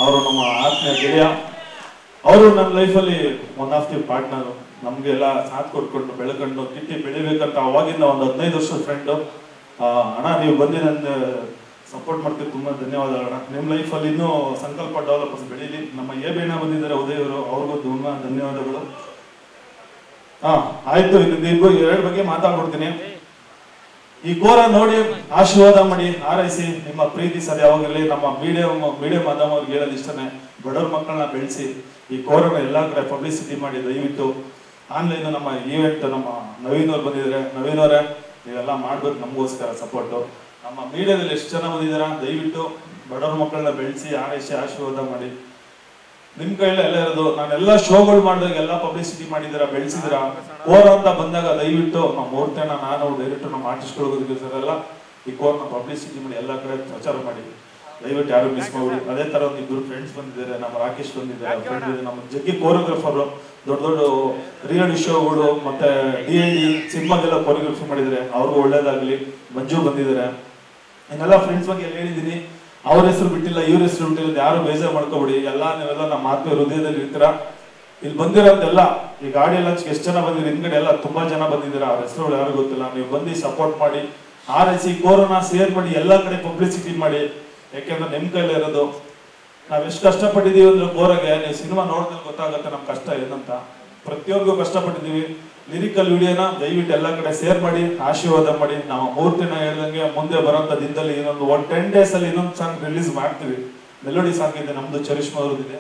ಅವರು ನಮ್ಮ ಆತ್ಮೀಯ ಗೆಳೆಯ. ಅವರು ನನ್ನ ಲೈಫಲ್ಲಿ ಒನ್ ಆಫ್ ದಿ ಪಾರ್ಟ್ನರು. ನಮ್ಗೆಲ್ಲ ಸಾಥ್ ಕೊಟ್ಕೊಂಡು ಬೆಳ್ಕೊಂಡು ಕಿಟ್ಟಿ ಬೆಳಿಬೇಕಂತ ಅವಾಗಿಂದ ಒಂದು 15 ವರ್ಷದ ಫ್ರೆಂಡು. ಅಣ್ಣ ನೀವು ಬಂದು ನನ್ನ ಸಪೋರ್ಟ್ ಮಾಡ್ತೀವಿ, ತುಂಬಾ ಧನ್ಯವಾದಗಳು ಅಣ್ಣ. ನಿಮ್ಮ ಲೈಫಲ್ಲಿ ಇನ್ನೂ ಸಂಕಲ್ಪ ಡೆವಲಪರ್ಸ್ ಬೆಳೀಲಿ. ನಮ್ಮ ಬೇಣ ಬಂದಿದ್ದಾರೆ ಉದಯ್ ಅವರು, ಅವ್ರಿಗೂ ತುಂಬಾ ಧನ್ಯವಾದಗಳು. ಆಯ್ತು, ಇದು 2 ಬಗ್ಗೆ ಮಾತಾಡ್ಬಿಡ್ತೀನಿ. ಈ ಕೋರ ನೋಡಿ ಆಶೀರ್ವಾದ ಮಾಡಿ ಹಾರೈಸಿ. ನಿಮ್ಮ ಪ್ರೀತಿ ಸರಿ ಯಾವಾಗಲಿ. ನಮ್ಮ ಮೀಡಿಯಾ ಮಾಧ್ಯಮವ್ರಿಗೆ ಹೇಳೋದು ಇಷ್ಟನೇ, ಬಡವ್ರ ಮಕ್ಕಳನ್ನ ಬೆಳೆಸಿ ಈ ಕೋರನ ಎಲ್ಲಾ ಕಡೆ ಪಬ್ಲಿಸಿಟಿ ಮಾಡಿ. ದಯವಿಟ್ಟು ಆನ್ಲೈನ್ ನಮ್ಮ ಈವೆಂಟ್ ನಮ್ಮ ನವೀನ್ ಅವ್ರು ಬಂದಿದ್ದಾರೆ. ನವೀನ್ ಅವರೇ ನೀವೆಲ್ಲ ಮಾಡ್ಬೇಕು ನಮಗೋಸ್ಕರ ಸಪೋರ್ಟು. ನಮ್ಮ ಮೀಡಿಯಾದಲ್ಲಿ ಎಷ್ಟು ಜನ ಬಂದಿದ್ದೀರಾ, ದಯವಿಟ್ಟು ಬಡವ್ರ ಮಕ್ಕಳನ್ನ ಬೆಳೆಸಿ ಹಾರೈಸಿ ಆಶೀರ್ವಾದ ಮಾಡಿ. ನಿಮ್ ಕೈಯಲ್ಲಿ ಎಲ್ಲ ಇರೋದು. ನಾನೆಲ್ಲ ಶೋಗಳು ಮಾಡಿದಾಗ ಎಲ್ಲ ಪಬ್ಲಿಸಿಟಿ ಮಾಡಿದಿರ, ಬೆಳೆಸಿದಿರ. ಕೋರ್ ಅಂತ ಬಂದಾಗ ದಯವಿಟ್ಟು ನಮ್ಮ ಮೂರ್ತಣ್ಣ, ನಾನು ಡೈರೆಕ್ಟರ್, ನಮ್ಮ ಆರ್ಟಿಸ್ಟ್ಗಳು ಈ ಕೋರ್ನ ಪಬ್ಲಿಸಿಟಿ ಮಾಡಿ ಎಲ್ಲ ಕಡೆ ಪ್ರಚಾರ ಮಾಡಿ. ದಯವಿಟ್ಟು ಯಾರು ಮಿಸ್ ಮಾಡಿ. ಅದೇ ತರ ಒಂದು 2 ಫ್ರೆಂಡ್ಸ್ ಬಂದಿದ್ದಾರೆ. ನಮ್ಮ ರಾಕೇಶ್ ಬಂದಿದ್ದಾರೆ, ನಮ್ಮ ಜಗ್ಗಿ ಕೋರಿಯೋಗ್ರಾಫರ್. ದೊಡ್ಡ ರಿಯಾಲಿಟಿ ಶೋಗಳು ಮತ್ತೆ DID ಸಿನಿಮಾಗೆಲ್ಲ ಕೋರಿಯೋಗ್ರಫಿ ಮಾಡಿದ್ದಾರೆ. ಅವ್ರಿಗೂ ಒಳ್ಳೇದಾಗ್ಲಿ. ಮಂಜು ಬಂದಿದ್ದಾರೆ. ಇನ್ನೆಲ್ಲ ಫ್ರೆಂಡ್ಸ್ ಬಗ್ಗೆ ಎಲ್ಲ ಹೇಳಿದೀನಿ. ಅವ್ರ ಹೆಸರು ಬಿಟ್ಟಿಲ್ಲ, ಇವ್ರ ಹೆಸರು ಬಿಟ್ಟಿಲ್ಲ, ಯಾರು ಬೇಜಾರು ಮಾಡ್ಕೋಬಿಡಿ. ನೀವೆಲ್ಲ ನಮ್ಮ ಆತ್ಮೀಯ ಹೃದಯದಲ್ಲಿ ಇರ್ತೀರಾ. ಇಲ್ಲಿ ಬಂದಿರೋದೆಲ್ಲ ಈ ಗಾಡಿ ಲಂಚ್ಗೆ ಎಷ್ಟು ಜನ ಬಂದಿದ್ರು, ಹಿಂದ್ಗಡೆ ಎಲ್ಲ ತುಂಬಾ ಜನ ಬಂದಿದ್ದೀರಾ. ಅವ್ರ ಹೆಸರುಗಳು ಯಾರು ಗೊತ್ತಿಲ್ಲ. ನೀವು ಬಂದು ಸಪೋರ್ಟ್ ಮಾಡಿ, ಆರೈಸಿ, ಕೋರೋನಾ ಶೇರ್ ಮಾಡಿ, ಎಲ್ಲಾ ಕಡೆ ಪಬ್ಲಿಸಿಟಿ ಮಾಡಿ. ಯಾಕೆಂದ್ರೆ ನಿಮ್ ಕೈಲಿ ಇರೋದು. ನಾವ್ ಎಷ್ಟು ಕಷ್ಟಪಟ್ಟಿದೀವಿ ಅಂದ್ರೆ ಕೋರಗೆ, ನೀವು ಸಿನಿಮಾ ನೋಡಿದ್ರೆ ಗೊತ್ತಾಗುತ್ತೆ ನಮ್ ಕಷ್ಟ ಏನಂತ. ಪ್ರತಿಯೊಬ್ಬರಿಗೂ ಕಷ್ಟಪಟ್ಟಿದೀವಿ. ಲಿರಿಕಲ್ ವಿಡಿಯೋನ ದಯವಿಟ್ಟು ಎಲ್ಲಾ ಕಡೆ ಶೇರ್ ಮಾಡಿ, ಆಶೀರ್ವಾದ ಮಾಡಿ. ನಾವು ಮೂರ್ತಿನ ಹೇಳ್ದಂಗೆ ಮುಂದೆ ಬರೋಂಥ ದಿನದಲ್ಲಿ ಇನ್ನೊಂದು 10 days ಅಲ್ಲಿ ಇನ್ನೊಂದು ಸಾಂಗ್ ರಿಲೀಸ್ ಮಾಡ್ತೀವಿ. ಮೆಲೋಡಿ ಸಾಂಗ್ ಇದೆ ನಮ್ದು, ಚರಿಷ್ಮಾ ಅವ್ರದ್ದಿದೆ.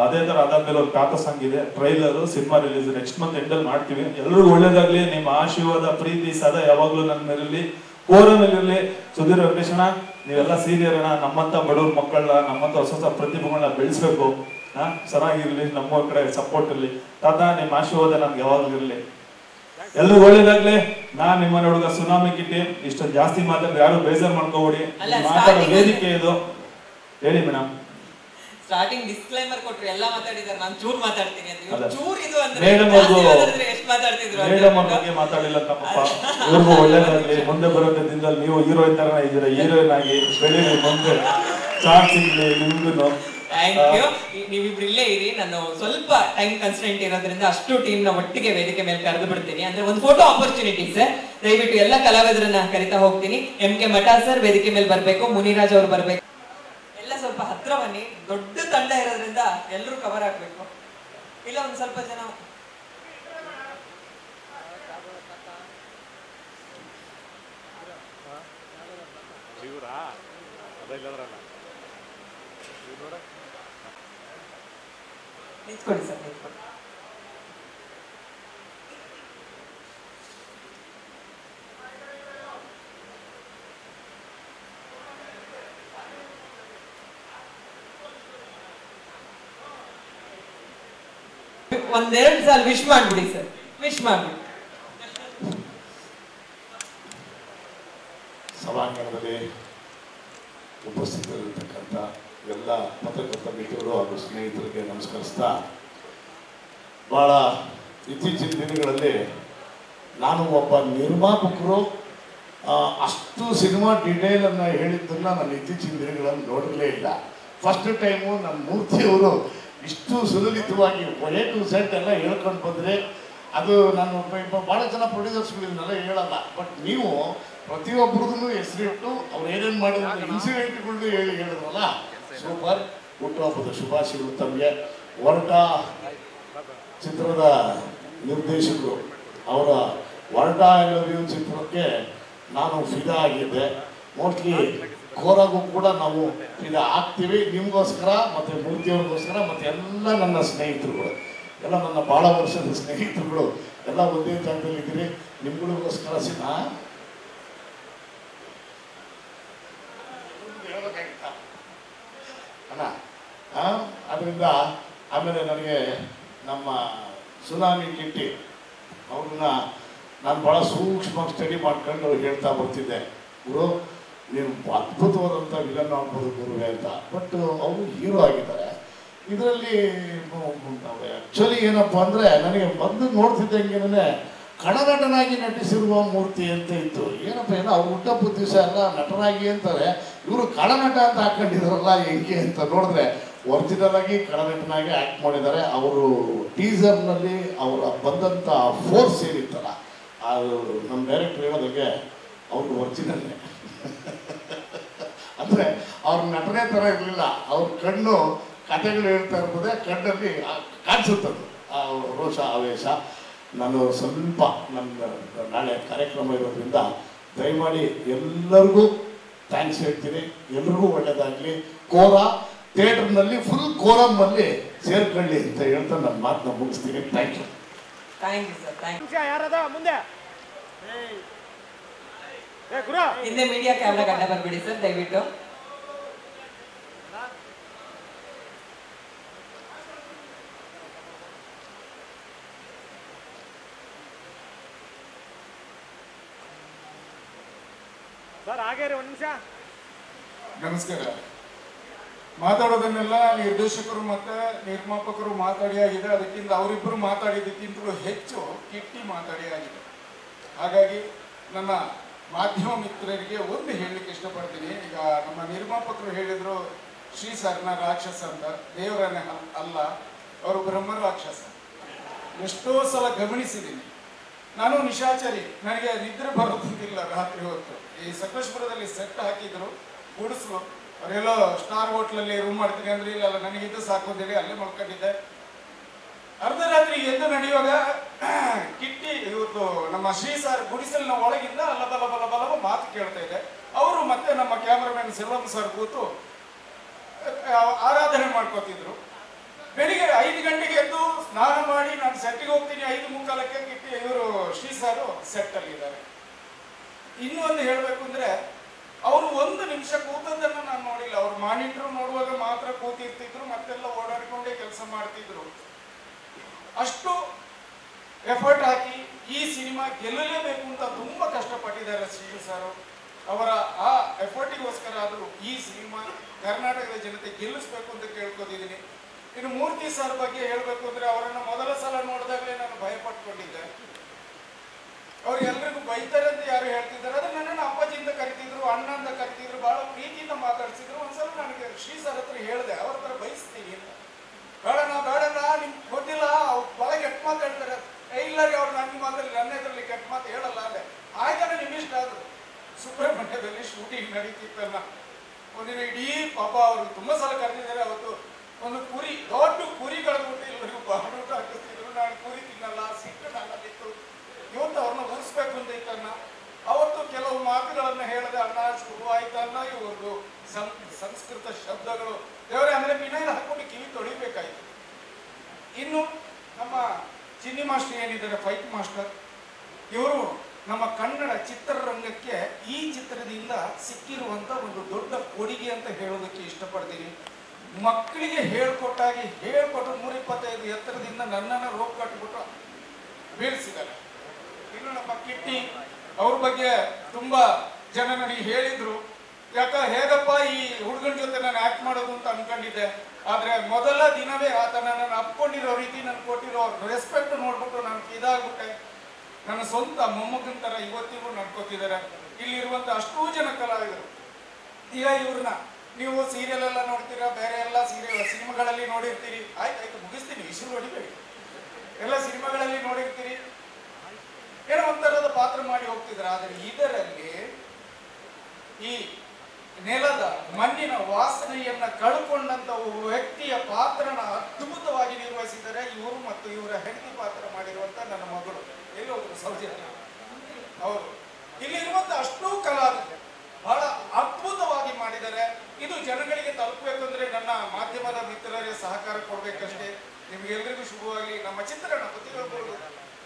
ಅದೇ ತರ ಅದಾದ್ಮೇಲೆ ಒಂದು ಕಾಕ ಸಾಂಗ್ ಇದೆ, trailer, cinema release next month ಎಂಡಲ್ಲಿ ಮಾಡ್ತೀವಿ. ಎಲ್ರಿಗೂ ಒಳ್ಳೇದಾಗ್ಲಿ, ನಿಮ್ಮ ಆಶೀರ್ವಾದ ಪ್ರೀತಿ ಸದಾ ಯಾವಾಗ್ಲೂ ನನ್ನ ಮೇಲಿರಲಿ, ಕೋರನಲ್ಲಿರಲಿ. ಸುಧೀರ್ ವೆಂಕಟೇಶಣ್ಣ, ನೀವೆಲ್ಲ ಸೀನಿಯರ್ ಅಣ್ಣ, ನಮ್ಮಂತ ಬಡವ್ರ ಮಕ್ಕಳನ್ನ, ನಮ್ಮಂತ ಹೊಸ ಹೊಸ ಪ್ರತಿಭೆಗಳನ್ನ ಬೆಳೆಸ್ಬೇಕು, ಚೆನ್ನಾಗಿರ್ಲಿ, ನಮ್ಮ ಕಡೆ ಸಪೋರ್ಟ್ ಇರ್ಲಿ. ತಾತ ನಿಮ್ಮ ಆಶೀರ್ವಾದ ನನ್ಗೆ ಯಾವಾಗ್ಲೂ ಇರ್ಲಿ. ಎಲ್ರಿಗೂ ಒಳ್ಳೇದಾಗ್ಲಿ. ನಾನ್ ನಿಮ್ಮ ಹುಡುಗ ಸುನಾಮಿ ಕಿಟ್ಟಿ. ಇಷ್ಟೊಂದು ಜಾಸ್ತಿ ಮಾತಾಡಿದ್ರೆ ಯಾರು ಬೇಜಾರ್ ಮಾಡ್ಕೋಬೇಡಿ, ಮಾತಾಡೋ ವೇದಿಕೆ ಇದು. ಹೇಳಿ ಮೇಡಮ್. ಸ್ಟಾರ್ಟಿಂಗ್ ಡಿಸ್ಕ್ಲೈಮರ್ ಕೊಟ್ರು, ಎಲ್ಲ ಮಾತಾಡಿದಾರೆ, ನಾನು ಚೂರ್ ಮಾತಾಡ್ತೀನಿ ಅಂತ. ಚೂರ್ ಇದು ಅಂದ್ರೆ ಎಷ್ಟು ಮಾತಾಡ್ತಿದ್ರು. ಮೇಡಮ್ ಅವ್ರ ಬಗ್ಗೆ ಮಾತಾಡಿಲ್ಲ ತಪ್ಪಪ್ಪ. ಇವ್ರಿಗೂ ಒಳ್ಳೇದಾಗ್ಲಿ. ಮುಂದೆ ಬರೋ ದಿನದಲ್ಲಿ ನೀವು ಹೀರೋಯಿನ್ ತರ ಇದ್ದೀರಾ, ಹೀರೋಯಿನ್ ಆಗಿ ಬೆಳೀರಿ, ಮುಂದೆ ಚಾನ್ಸ್ ಸಿಗ್ಲಿ ನಿಮ್ಗೂ. Thank you. ನೀವಿಬ್ರು ಇಲ್ಲೇ ಇರಿ, ನಾನು ಸ್ವಲ್ಪ ಟೈಮ್ ಕನ್ಸ್ಟೆಂಟ್ ಇರೋದ್ರಿಂದ ಅಷ್ಟು ಟೀಮ್ ನ ಒಟ್ಟಿಗೆ ವೇದಿಕೆ ಮೇಲೆ ಕರೆದು ಬಿಡ್ತೀನಿ. ಅಂದ್ರೆ ಒಂದು ಫೋಟೋ ಆಪರ್ಚುನಿಟಿ ಸರ್, ದಯವಿಟ್ಟು ಎಲ್ಲ ಕಲಾವಿದರನ್ನ ಕರಿತಾ ಹೋಗ್ತೀನಿ. MK ಮಠ ಸರ್ ವೇದಿಕೆ ಮೇಲೆ ಬರ್ಬೇಕು, ಮುನಿರಾಜ್ ಅವ್ರು ಬರ್ಬೇಕು. ಎಲ್ಲ ಸ್ವಲ್ಪ ಹತ್ರ ಬನ್ನಿ, ದೊಡ್ಡ ತಂಡ ಇರೋದ್ರಿಂದ ಎಲ್ಲರೂ ಕವರ್ ಆಗ್ಬೇಕು. ಇಲ್ಲ ಒಂದ್ ಸ್ವಲ್ಪ ಜನ ನಿಂತ್ಕೊಳ್ಳಿ ಸರ್, ನಿಂತ್ಕೊಳ್ಳಿ. ಒಂದೆರಡು ಸಾಲ ವಿಶ್ ಮಾಡ್ಬಿಡಿ ಸರ್, ವಿಶ್ ಮಾಡ್ಬಿಡಿ. ಸಭಾಂಗಣದಲ್ಲಿ ಉಪಸ್ಥಿತರಿರ್ತಕ್ಕಂಥ ಎಲ್ಲ ಪತ್ರಕರ್ತ ಮಿತ್ರರು ಹಾಗೂ ಸ್ನೇಹಿತರಿಗೆ ನಮಸ್ಕರಿಸ್ತಾ, ಬಹಳ ಇತ್ತೀಚಿನ ದಿನಗಳಲ್ಲಿ ನಾನು ಒಬ್ಬ ನಿರ್ಮಾಪಕರು ಅಷ್ಟು ಸಿನಿಮಾ ಡೀಟೇಲನ್ನು ಹೇಳಿದ್ದನ್ನು ನಾನು ಇತ್ತೀಚಿನ ದಿನಗಳಲ್ಲಿ ನೋಡಿರಲೇ ಇಲ್ಲ. ಫಸ್ಟ್ ಟೈಮು ನಮ್ಮ ಮೂರ್ತಿಯವರು ಇಷ್ಟು ಸುಲಲಿತವಾಗಿ A to Z ಎಲ್ಲ ಹೇಳ್ಕೊಂಡು ಬಂದರೆ, ಅದು ನಾನು ಭಾಳ ಜನ ಪ್ರೊಡ್ಯೂಸರ್ಸ್ಗಳಿಂದೆಲ್ಲ ಹೇಳಲ್ಲ, ಬಟ್ ನೀವು ಪ್ರತಿಯೊಬ್ಬರಿಗೂ ಹೆಸರಿಟ್ಟು ಅವ್ರು ಏನೇನು ಮಾಡಿದ್ರು ಇನ್ಸಿಡೆಂಟ್ಗಳನ್ನೂ ಹೇಳಿದ್ರಲ್ಲ, ಸೂಪರ್. ಹುಟ್ಟುಹಬ್ಬದ ಶುಭಾಶಯಗಳು ತಮಗೆ. ಹೊರಟ ಚಿತ್ರದ ನಿರ್ದೇಶಕರು ಅವರ ಹೊರಟ ಐ ಲವ್ ಯು ಚಿತ್ರಕ್ಕೆ ನಾನು ಫಿದಾ ಆಗಿದ್ದೆ. ಮೋಸ್ಟ್ಲಿ ಕೋರಾಗೂ ಕೂಡ ನಾವು ಫಿದಾ ಆಗ್ತೀವಿ, ನಿಮಗೋಸ್ಕರ ಮತ್ತು ಮೂರ್ತಿಯವ್ರಿಗೋಸ್ಕರ, ಮತ್ತು ಎಲ್ಲ ನನ್ನ ಸ್ನೇಹಿತರುಗಳು, ಎಲ್ಲ ನನ್ನ ಭಾಳ ವರ್ಷದ ಸ್ನೇಹಿತರುಗಳು ಎಲ್ಲ ಒಂದೇ ಜಾಗದಲ್ಲಿ ಇದ್ದೀರಿ. ನಿಮ್ಗಳಿಗೋಸ್ಕರ ಅಣ್ಣ. ಅದರಿಂದ ಆಮೇಲೆ ನನಗೆ ನಮ್ಮ ಸುನಾಮಿ ಕಿಟ್ಟಿ ಅವ್ರನ್ನ ನಾನು ಭಾಳ ಸೂಕ್ಷ್ಮವಾಗಿ ಸ್ಟಡಿ ಮಾಡ್ಕೊಂಡು ಹೇಳ್ತಾ ಬರ್ತಿದ್ದೆ, ಗುರು ನೀವು ಅದ್ಭುತವಾದಂಥ ವಿಲನ್ ಆಗ್ಬೋದು ಗುರುವೆ ಅಂತ. ಬಟ್ ಅವರು ಹೀರೋ ಆಗಿದ್ದಾರೆ ಇದರಲ್ಲಿ. ಆ್ಯಕ್ಚುಲಿ ಏನಪ್ಪ ಅಂದರೆ, ನನಗೆ ಮೊದಲು ನೋಡ್ತಿದ್ದಂಗೆ ಕಣನಟನಾಗಿ ನಟಿಸಿರುವ ಮೂರ್ತಿ ಅಂತ ಇತ್ತು. ಏನಪ್ಪ ಏನೋ ಅವ್ರು ಹುಟ್ಟಹಬ್ಬದ ದಿವಸ ಎಲ್ಲ ನಟನಾಗಿ ಅಂತಾರೆ, ಇವರು ಕಳನಟ ಅಂತ ಹಾಕೊಂಡಿದಾರಲ್ಲ ಹೆಂಗೆ ಅಂತ ನೋಡಿದ್ರೆ ಒರಿಜಿನಲ್ ಆಗಿ ಕಳನಟನಾಗಿ ಆ್ಯಕ್ಟ್ ಮಾಡಿದ್ದಾರೆ. ಅವರು ಟೀಸರ್ನಲ್ಲಿ ಅವರ ಬಂದಂಥ ಫೋರ್ಸ್ ಏನಿತ್ತಲ್ಲ, ಅದು ನಮ್ಮ ಡೈರೆಕ್ಟರ್ ಹೇಳೋದಕ್ಕೆ ಅವ್ರಿಗೆ ಒರಿಜಿನಲ್ಲೇ ಅಂದರೆ ಅವ್ರ ನಟನೆ ಥರ ಇರಲಿಲ್ಲ. ಅವ್ರ ಕಣ್ಣು ಕಥೆಗಳು ಹೇಳ್ತಾ ಇರ್ತದೆ, ಕಣ್ಣಲ್ಲಿ ಕಾಣಿಸುತ್ತದು ಆ ರೋಷ ಆವೇಶ. ನಾನು ಸ್ವಲ್ಪ ನನ್ನ ನಾಳೆ ಕಾರ್ಯಕ್ರಮ ಇರೋದ್ರಿಂದ ದಯಮಾಡಿ ಎಲ್ಲರಿಗೂ ಥ್ಯಾಂಕ್ಸ್ ಹೇಳ್ತೀನಿ. ಎಲ್ರಿಗೂ ಒಳ್ಳೇದಾಗಲಿ. ಕೋರಾ ಥಿಯೇಟರ್ನಲ್ಲಿ ಫುಲ್ ಕೋರಮ್ಮಲ್ಲಿ ಸೇರ್ಕೊಳ್ಳಿ ಅಂತ ಹೇಳ್ತಾ ನನ್ನ ಮಾತನ್ನ ಮುಗಿಸ್ತೀನಿ. Thank you. Thank you sir, thank you. ಯಾರದ ಮುಂದೆ ಹಿಂದೆ ಮೀಡಿಯಾ ಕ್ಯಾಮ್ರಾ ಗಡ್ಡ ಬರ್ಬಿಡಿ ಸರ್ ದಯವಿಟ್ಟು. ಸರ್ ಹಾಗೆ ರೀ, ಒಂದು ನಿಮಿಷ. ನಮಸ್ಕಾರ. ಮಾತಾಡೋದನ್ನೆಲ್ಲ ನಿರ್ದೇಶಕರು ಮತ್ತು ನಿರ್ಮಾಪಕರು ಮಾತಾಡಿ ಆಗಿದೆ. ಅದಕ್ಕಿಂತ ಅವರಿಬ್ಬರು ಮಾತಾಡಿದ್ದಕ್ಕಿಂತಲೂ ಹೆಚ್ಚು ಕಿಟ್ಟಿ ಮಾತಾಡಿ ಆಗಿದೆ. ಹಾಗಾಗಿ ನನ್ನ ಮಾಧ್ಯಮ ಮಿತ್ರರಿಗೆ ಒಂದು ಹೇಳಲಿಕ್ಕೆ ಇಷ್ಟಪಡ್ತೀನಿ. ಈಗ ನಮ್ಮ ನಿರ್ಮಾಪಕರು ಹೇಳಿದರು ಶ್ರೀ ಸರ್ನ ರಾಕ್ಷಸ ಅಂತ. ದೇವರನ್ನೇ ಅಲ್ಲ, ಅವರು ಬ್ರಹ್ಮ ರಾಕ್ಷಸ. ಎಷ್ಟೋ ಸಲ ಗಮನಿಸಿದ್ದೀನಿ. ನಾನು ನಿಶಾಚರಿ, ನನಗೆ ನಿದ್ರೆ ಬರೋದಿಲ್ಲ ರಾತ್ರಿ ಹೊತ್ತು. ಈ ಸಕಲೇಶ್ಪುರದಲ್ಲಿ ಸೆಟ್ ಹಾಕಿದ್ರು ಗುಡಿಸ್ಲು, ಅವರೆಲ್ಲೋ ಸ್ಟಾರ್ ಹೋಟ್ಲಲ್ಲಿ ರೂಮ್ ಮಾಡ್ತೀನಿ ಅಂದ್ರೆ, ಇಲ್ಲ ನನಗಿದ್ದು ಸಾಕು ಅಂತೇಳಿ ಅಲ್ಲೇ ಮಲ್ಕೊಂಡಿದ್ದೆ. ಅರ್ಧ ರಾತ್ರಿ ಎದ್ದು ನಡೆಯುವಾಗ ಕಿಟ್ಟಿ ಇವತ್ತು ನಮ್ಮ ಶ್ರೀ ಸರ್ ಗುಡಿಸಲಿನ ಒಳಗಿಂದ ಅಲ್ಲಬಲ ಮಾತು ಕೇಳ್ತಾ ಇದೆ. ಅವರು ಮತ್ತೆ ನಮ್ಮ ಕ್ಯಾಮ್ರಾಮನ್ ಸೆಲ್ವಂ ಸರ್ ಕೂತು ಆರಾಧನೆ ಮಾಡ್ಕೋತಿದ್ರು. ಬೆಳಿಗ್ಗೆ 5 ಗಂಟೆಗೆ ಎದ್ದು ಸ್ನಾನ ಮಾಡಿ ನಾನು ಸೆಟ್ಟಿಗೆ ಹೋಗ್ತೀನಿ, 5:45ಕ್ಕೆ ಕಿಟ್ಟಿ ಇವರು ಶ್ರೀ ಸಾರು ಸೆಟ್ ಅಲ್ಲಿ ಇದ್ದಾರೆ. ಇನ್ನೂ ಒಂದು ಹೇಳ್ಬೇಕು ಅಂದ್ರೆ ಅವರು 1 ನಿಮಿಷ ಕೂತದ್ದನ್ನು ನಾನು ನೋಡಿಲ್ಲ. ಅವ್ರು ಮಾನಿಟರ್ ನೋಡುವಾಗ ಮಾತ್ರ ಕೂತಿರ್ತಿದ್ರು, ಮತ್ತೆಲ್ಲ ಓಡಾಡಿಕೊಂಡೇ ಕೆಲಸ ಮಾಡ್ತಿದ್ರು. ಅಷ್ಟು ಎಫರ್ಟ್ ಹಾಕಿ ಈ ಸಿನಿಮಾ ಗೆಲ್ಲಲೇಬೇಕು ಅಂತ ತುಂಬಾ ಕಷ್ಟಪಟ್ಟಿದ್ದಾರೆ ಶ್ರೀ ಸಾರು. ಅವರ ಆ ಎಫರ್ಟಿಗೋಸ್ಕರ ಆದರೂ ಈ ಸಿನಿಮಾ ಕರ್ನಾಟಕದ ಜನತೆ ಗೆಲ್ಲಿಸ್ಬೇಕು ಅಂತ ಕೇಳ್ಕೊತಿದ್ದೀನಿ. ಇನ್ನು ಮೂರ್ತಿ ಸರ್ ಬಗ್ಗೆ ಹೇಳ್ಬೇಕು ಅಂದ್ರೆ ಅವರನ್ನು ಮೊದಲ ಸಲ ನೋಡಿದಾಗಲೇ ನಾನು ಭಯ ಪಟ್ಕೊಂಡಿದ್ದೆ. ಅವ್ರು ಎಲ್ರಿಗೂ ಬೈತಾರೆ ಅಂತ ಯಾರು ಹೇಳ್ತಿದ್ದಾರೆ, ಆದ್ರೆ ನನ್ನನ್ನು ಅಪ್ಪಾಜಿಯಿಂದ ಕರಿತಿದ್ರು, ಅಣ್ಣ ಅಂತ ಕರಿತಿದ್ರು, ಬಹಳ ಪ್ರೀತಿಯಿಂದ ಮಾತಾಡ್ಸಿದ್ರು. ಒಂದ್ಸಲ ನನಗೆ ಶ್ರೀ ಸರ್ ಹತ್ರ ಹೇಳಿದೆ, ಅವ್ರ ಹತ್ರ ಬಯಸ್ತೀನಿ ಅಂತ. ಬೇಡಣ್ಣ ನಿಮ್ಗೆ ಗೊತ್ತಿಲ್ಲ, ಅವ್ರು ಬಹಳ ಕೆಟ್ಟ ಮಾತು ಹೇಳ್ತಾರೆ. ಇಲ್ಲ ರೀ, ಅವ್ರು ನನ್ನ ಮಾತಲ್ಲಿ ನನ್ನ ಎದುರಲ್ಲಿ ಕೆಟ್ಟ ಮಾತು ಹೇಳಲ್ಲ ಅಲ್ಲೇ. ಆಯ್ತಾನೆ ನಿಮ್ಮಿಷ್ಟ ಆದ್ರು. ಸುಬ್ರಹ್ಮಣ್ಯದಲ್ಲಿ ಶೂಟಿಂಗ್ ನಡೀತಿತ್ತಲ್ಲ, ಒಂದಿನ ಇಡೀ ಪಾಪ ಅವರು ತುಂಬಾ ಸಲ ಕರೆದಿದ್ದಾರೆ. ಅವತ್ತು ಒಂದು ಕುರಿ, ದೊಡ್ಡ ಕುರಿ ಕಳೆದ್ಬಿಟ್ಟು ಎಲ್ಲರಿಗೂ ಬಾಡೂಟ ಹಾಕಿಸ್ತಿದ್ರು. ನಾನು ಕುರಿ ತಿನ್ನಲ್ಲ, ಸಿಟ್ಟು ನನ್ನಲ್ಲಿತ್ತು. ಇವತ್ತು ಅವ್ರನ್ನ ಉಳಿಸ್ಬೇಕು ಅಂತ ಇತ್ತನ್ನ. ಅವತ್ತು ಕೆಲವು ಮಾತುಗಳನ್ನ ಹೇಳಿದೆ, ಅಣ್ಣ ಶುರುವಾಯ್ತನ್ನ ಇವ್ರದ್ದು ಸಂಸ್ಕೃತ ಶಬ್ದಗಳು ದೇವರೇ ಅಂದ್ರೆ ವಿನಯನ ಹಾಕೊಂಡು ಕಿವಿ ತೊಳಿಬೇಕಾಯ್ತು. ಇನ್ನು ನಮ್ಮ ಚಿನ್ನಿ ಮಾಸ್ಟರ್ ಏನಿದ್ದಾರೆ, ಫೈಟ್ ಮಾಸ್ಟರ್, ಇವರು ನಮ್ಮ ಕನ್ನಡ ಚಿತ್ರರಂಗಕ್ಕೆ ಈ ಚಿತ್ರದಿಂದ ಸಿಕ್ಕಿರುವಂತ ಒಂದು ದೊಡ್ಡ ಕೊಡುಗೆ ಅಂತ ಹೇಳೋದಕ್ಕೆ ಇಷ್ಟಪಡ್ತೀನಿ. ಮಕ್ಕಳಿಗೆ ಹೇಳ್ಕೊಟ್ಟಾಗಿ ಹೇಳ್ಕೊಟ್ಟು 125 ಎತ್ತರದಿಂದ ನನ್ನನ್ನು ರೋಪ್ ಕಟ್ಬಿಟ್ಟು ಬೀಳಿಸಿದ್ದಾರೆ. ಇನ್ನು ನಮ್ಮ ಕಿಟ್ಟಿ ಅವ್ರ ಬಗ್ಗೆ ತುಂಬಾ ಜನ ನನಗೆ ಹೇಳಿದ್ರು, ಹೇಗಪ್ಪ ಈ ಹುಡುಗನ ಜೊತೆ ನಾನು ಆಕ್ಟ್ ಮಾಡೋದು ಅಂತ ಅನ್ಕೊಂಡಿದ್ದೆ. ಆದ್ರೆ ಮೊದಲ ದಿನವೇ ಆತ ನನ್ನನ್ನು ಅಪ್ಕೊಂಡಿರೋ ರೀತಿ, ನನ್ಗೆ ಕೊಟ್ಟಿರೋ ರೆಸ್ಪೆಕ್ಟ್ ನೋಡ್ಬಿಟ್ಟು ನಾನು ಇದಾಗ್ಬಿಟ್ಟೆ. ನನ್ನ ಸ್ವಂತ ಮೊಮ್ಮಗನ ತರ ಇವತ್ತಿಗೂ ನಡ್ಕೋತಿದ್ದಾರೆ. ಇಲ್ಲಿರುವಂತ ಅಷ್ಟೂ ಜನ ಕಲಾವಿದರು. ಈಗ ಇವ್ರನ್ನ ನೀವು ಸೀರಿಯಲ್ ಎಲ್ಲ ನೋಡ್ತೀರಾ, ಬೇರೆ ಎಲ್ಲ ಸಿನಿಮಾಗಳಲ್ಲಿ ನೋಡಿರ್ತೀರಿ. ಆಯ್ತಾಯ್ತು ಮುಗಿಸ್ತೀನಿ, ವಿಷಯ ಹೊಡಿಬೇಡಿ. ಎಲ್ಲ ಸಿನಿಮಾಗಳಲ್ಲಿ ನೋಡಿರ್ತೀರಿ, ಏನೋ ಒಂಥರದ ಪಾತ್ರ ಮಾಡಿ ಹೋಗ್ತಿದ್ರು. ಆದ್ರೆ ಇದರಲ್ಲಿ ಈ ನೆಲದ ಮಣ್ಣಿನ ವಾಸನೆಯನ್ನ ಕಳ್ಕೊಂಡಂತ ವ್ಯಕ್ತಿಯ ಪಾತ್ರನ ಅದ್ಭುತವಾಗಿ ನಿರ್ವಹಿಸಿದ್ದಾರೆ ಇವರು. ಮತ್ತು ಇವರ ಹೆಂಡತಿ ಪಾತ್ರ ಮಾಡಿರುವಂತ ನನ್ನ ಮಗಳು ಎಲ್ಲಿ ಹೋದ್ರು ಸೌಜನ್ಯ ಅವರು. ಇಲ್ಲಿರುವಂತ ಅಷ್ಟೂ ಕಲಾವಿದರು ಬಹಳ ಅದ್ಭುತವಾಗಿ ಮಾಡಿದ್ದಾರೆ. ಇದು ಜನಗಳಿಗೆ ತಲುಪಬೇಕಂದ್ರೆ ನನ್ನ ಮಾಧ್ಯಮದ ಮಿತ್ರರೇ ಸಹಕಾರ ಕೊಡ್ಬೇಕಷ್ಟೇ. ನಿಮ್ಗೆಲ್ರಿಗೂ ಶುಭವಾಗಿ ನಮ್ಮ ಚಿತ್ರಣ ಪ್ರತಿಯೊಬ್ಬರು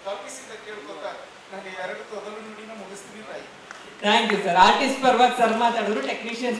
ತಲುಪಿಸಿದ ಕೇಳ್ಕೊತ ನಾನು 2 ತೊದಲು ನುಡಿನ ಮುಗಿಸ್ತೀನಿ ತಾಯಿ. Thank you sir. ಆರ್ಟಿಸ್ಟ್ ಪರವಾಗಿ ಸರ್ ಮಾತಾಡಿದ್ರು, ಟೆಕ್ನಿಷಿಯನ್ಸ್